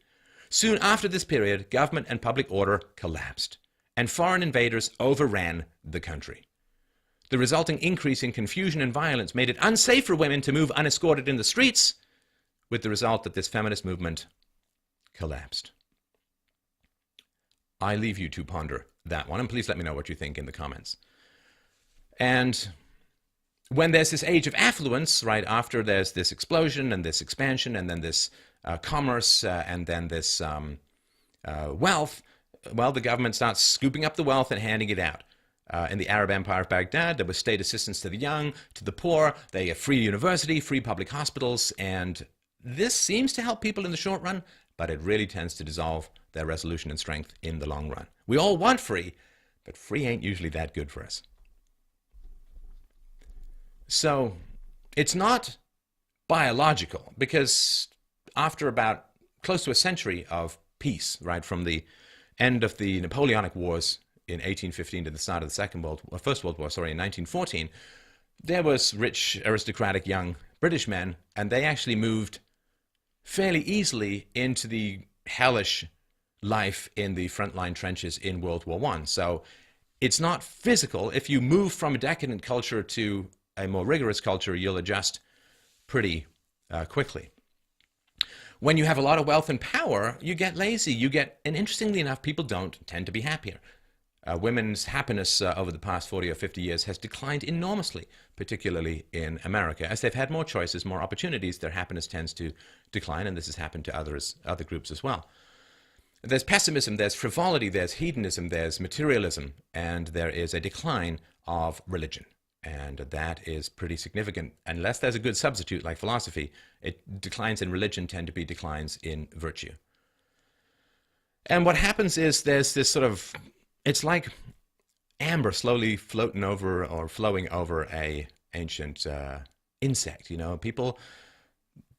Soon after this period, government and public order collapsed, and foreign invaders overran the country. The resulting increase in confusion and violence made it unsafe for women to move unescorted in the streets, with the result that this feminist movement collapsed. I leave you to ponder that one, and please let me know what you think in the comments. And when there's this age of affluence, right after there's this explosion and this expansion and then this commerce and then this wealth, well, the government starts scooping up the wealth and handing it out. In the Arab Empire of Baghdad, there was state assistance to the young, to the poor. They have free university, free public hospitals, and this seems to help people in the short run, but it really tends to dissolve their resolution and strength in the long run. We all want free, but free ain't usually that good for us. So it's not biological, because after about close to a century of peace, right, from the end of the Napoleonic Wars in 1815 to the start of the First World War, in 1914, there was rich, aristocratic young British men, and they actually moved fairly easily into the hellish life in the frontline trenches in World War I. So it's not physical. If you move from a decadent culture to a more rigorous culture, you'll adjust pretty quickly. When you have a lot of wealth and power, you get lazy. And interestingly enough, people don't tend to be happier. Women's happiness over the past 40 or 50 years has declined enormously, particularly in America. As they've had more choices, more opportunities, their happiness tends to decline, and this has happened to other groups as well. There's pessimism, there's frivolity, there's hedonism, there's materialism, and there is a decline of religion. And that is pretty significant. Unless there's a good substitute like philosophy, declines in religion tend to be declines in virtue. And what happens is there's this sort of, it's like amber slowly floating over or flowing over a ancient insect. You know, people,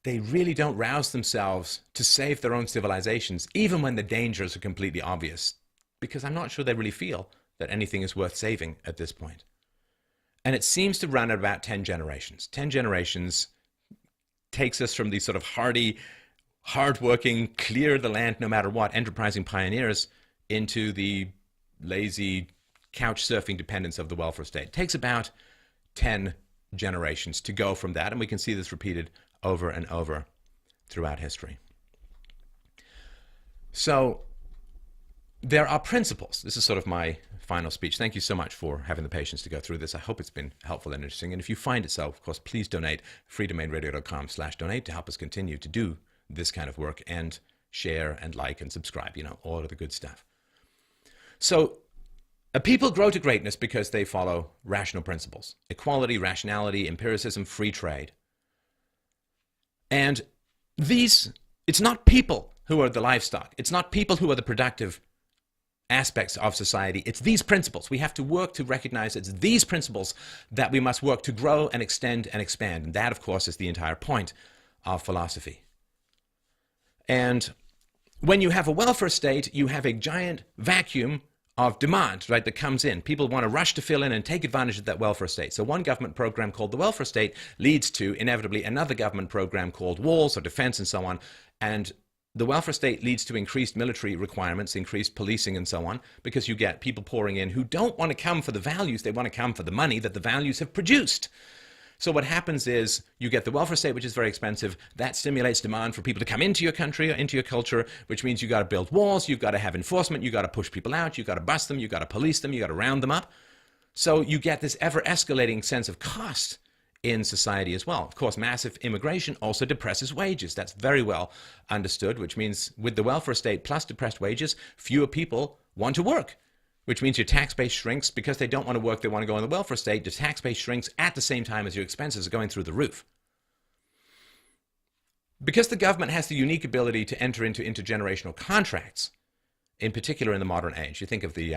they really don't rouse themselves to save their own civilizations, even when the dangers are completely obvious, because I'm not sure they really feel that anything is worth saving at this point. And it seems to run at about 10 generations. 10 generations takes us from these sort of hardy, hardworking, clear the land no matter what, enterprising pioneers into the lazy couch surfing dependence of the welfare state. It takes about 10 generations to go from that, and we can see this repeated over and over throughout history. So there are principles. This is sort of my final speech. Thank you so much for having the patience to go through this. I hope it's been helpful and interesting. And if you find it so, of course, please donate freedomainradio.com/donate to help us continue to do this kind of work, and share and like and subscribe, you know, all of the good stuff. So a people grow to greatness because they follow rational principles: equality, rationality, empiricism, free trade. And it's not people who are the livestock. It's not people who are the productive aspects of society. It's these principles. We have to work to recognize it's these principles that we must work to grow and extend and expand. And that, of course, is the entire point of philosophy. And when you have a welfare state, you have a giant vacuum of demand, right, that comes in. People want to rush to fill in and take advantage of that welfare state. So one government program called the welfare state leads to, inevitably, another government program called walls or defense and so on. And the welfare state leads to increased military requirements, increased policing and so on, because you get people pouring in who don't want to come for the values, they want to come for the money that the values have produced. So what happens is you get the welfare state, which is very expensive. That stimulates demand for people to come into your country or into your culture, which means you've got to build walls, you've got to have enforcement, you've got to push people out, you've got to bust them, you've got to police them, you've got to round them up. So you get this ever-escalating sense of cost in society as well. Of course, massive immigration also depresses wages. That's very well understood, which means with the welfare state plus depressed wages, fewer people want to work, which means your tax base shrinks. Because they don't want to work, they want to go on the welfare state. Your tax base shrinks at the same time as your expenses are going through the roof. Because the government has the unique ability to enter into intergenerational contracts, in particular in the modern age. You think of the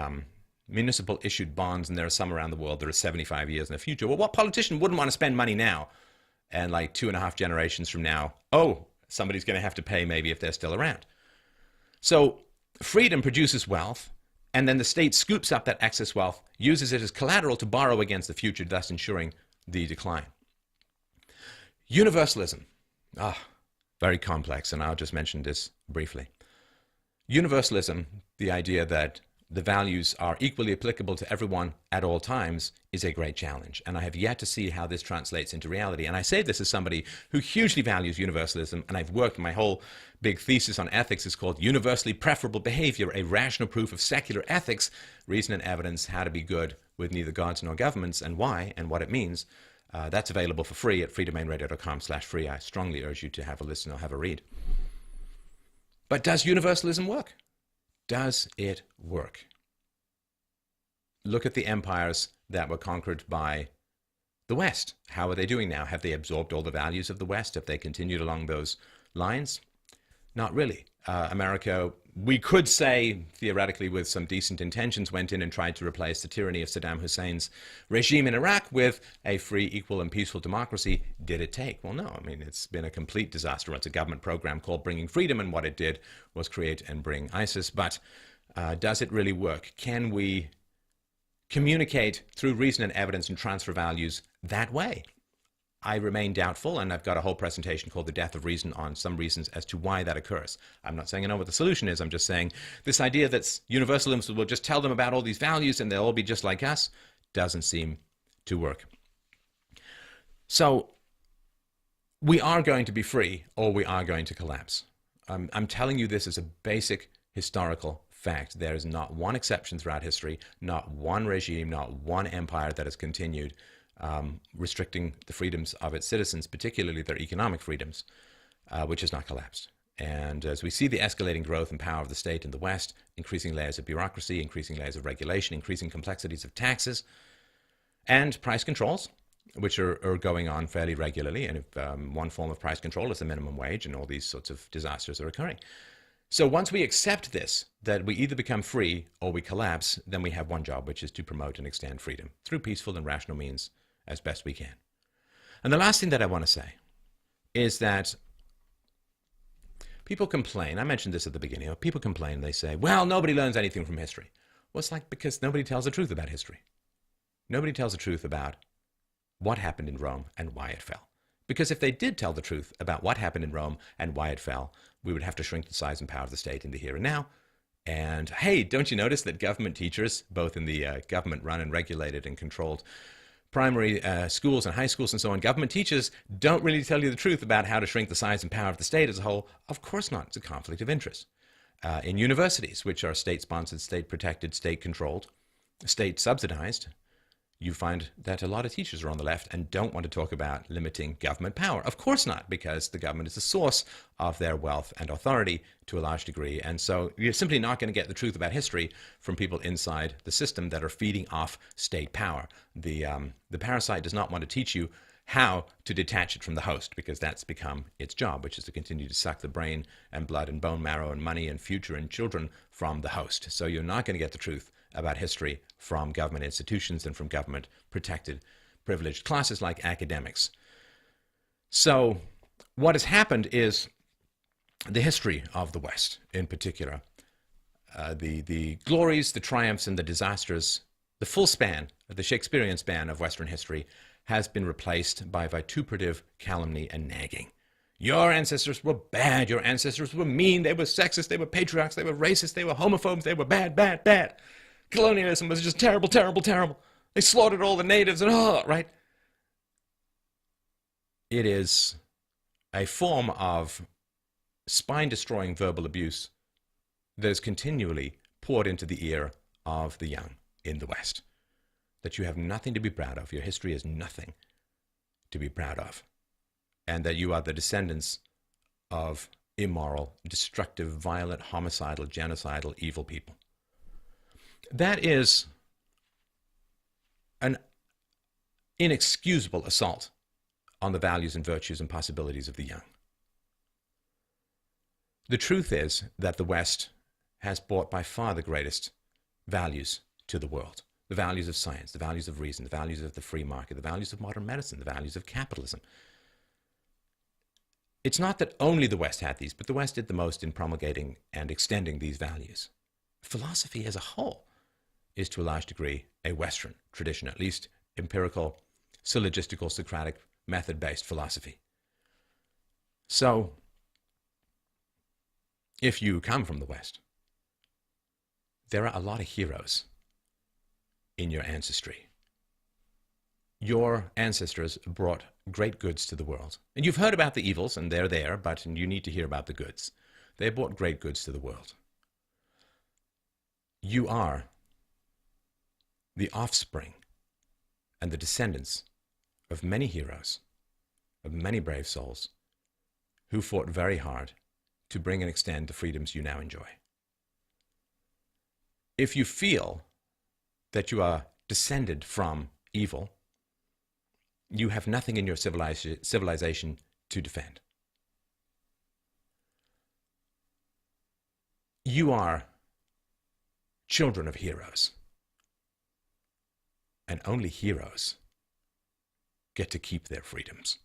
municipal issued bonds, and there are some around the world that are 75 years in the future. Well, what politician wouldn't want to spend money now? And like 2.5 generations from now, somebody's going to have to pay maybe if they're still around. So freedom produces wealth, and then the state scoops up that excess wealth, uses it as collateral to borrow against the future, thus ensuring the decline. Universalism. Very complex, and I'll just mention this briefly. Universalism, the idea that the values are equally applicable to everyone at all times, is a great challenge. And I have yet to see how this translates into reality. And I say this as somebody who hugely values universalism, and I've worked, my whole big thesis on ethics is called Universally Preferable Behavior, a rational proof of secular ethics, reason and evidence, how to be good with neither gods nor governments, and why, and what it means. That's available for free at freedomainradio.com/free. I strongly urge you to have a listen or have a read. But does universalism work? Does it work? Look at the empires that were conquered by the West. How are they doing now? Have they absorbed all the values of the West? Have they continued along those lines? Not really. America we could say, theoretically, with some decent intentions, went in and tried to replace the tyranny of Saddam Hussein's regime in Iraq with a free, equal, and peaceful democracy. Did it take? Well, no. I mean, it's been a complete disaster. It's a government program called Bringing Freedom, and what it did was create and bring ISIS. But does it really work? Can we communicate through reason and evidence and transfer values that way? I remain doubtful, and I've got a whole presentation called The Death of Reason on some reasons as to why that occurs. I'm not saying I know what the solution is. I'm just saying this idea that universalism will just tell them about all these values and they'll all be just like us doesn't seem to work. So we are going to be free or we are going to collapse. I'm telling you this as a basic historical fact. There is not one exception throughout history, not one regime, not one empire that has continued restricting the freedoms of its citizens, particularly their economic freedoms, which has not collapsed. And as we see the escalating growth and power of the state in the West, increasing layers of bureaucracy, increasing layers of regulation, increasing complexities of taxes, and price controls, which are going on fairly regularly. And if, one form of price control is the minimum wage, and all these sorts of disasters are occurring. So once we accept this, that we either become free or we collapse, then we have one job, which is to promote and extend freedom through peaceful and rational means as best we can. And the last thing that I want to say is that people complain. I mentioned this at the beginning. People complain. They say, well, nobody learns anything from history. Well, it's like because nobody tells the truth about history. Nobody tells the truth about what happened in Rome and why it fell. Because if they did tell the truth about what happened in Rome and why it fell, we would have to shrink the size and power of the state in the here and now. And hey, don't you notice that government teachers, both in the government-run and regulated and controlled primary schools and high schools and so on, government teachers don't really tell you the truth about how to shrink the size and power of the state as a whole? Of course not. It's a conflict of interest. In universities, which are state-sponsored, state-protected, state-controlled, state-subsidized, you find that a lot of teachers are on the left and don't want to talk about limiting government power. Of course not, because the government is the source of their wealth and authority to a large degree. And so you're simply not going to get the truth about history from people inside the system that are feeding off state power. The parasite does not want to teach you how to detach it from the host, because that's become its job, which is to continue to suck the brain and blood and bone marrow and money and future and children from the host. So you're not going to get the truth about history from government institutions and from government protected privileged classes like academics. So what has happened is the history of the West in particular, the glories, the triumphs, and the disasters, the full span, the Shakespearean span of Western history has been replaced by vituperative calumny and nagging. Your ancestors were bad, your ancestors were mean, they were sexist, they were patriarchs, they were racist, they were homophobes, they were bad, bad, bad. Colonialism was just terrible, terrible, terrible. They slaughtered all the natives and right? It is a form of spine-destroying verbal abuse that is continually poured into the ear of the young in the West. That you have nothing to be proud of. Your history is nothing to be proud of. And that you are the descendants of immoral, destructive, violent, homicidal, genocidal, evil people. That is an inexcusable assault on the values and virtues and possibilities of the young. The truth is that the West has brought by far the greatest values to the world. The values of science, the values of reason, the values of the free market, the values of modern medicine, the values of capitalism. It's not that only the West had these, but the West did the most in promulgating and extending these values. Philosophy as a whole is to a large degree a Western tradition, at least empirical, syllogistical, Socratic, method-based philosophy. So, if you come from the West, there are a lot of heroes in your ancestry. Your ancestors brought great goods to the world. And you've heard about the evils, and they're there, but you need to hear about the goods. They brought great goods to the world. You are the offspring and the descendants of many heroes, of many brave souls, who fought very hard to bring and extend the freedoms you now enjoy. If you feel that you are descended from evil, you have nothing in your civilization to defend. You are children of heroes. And only heroes get to keep their freedoms.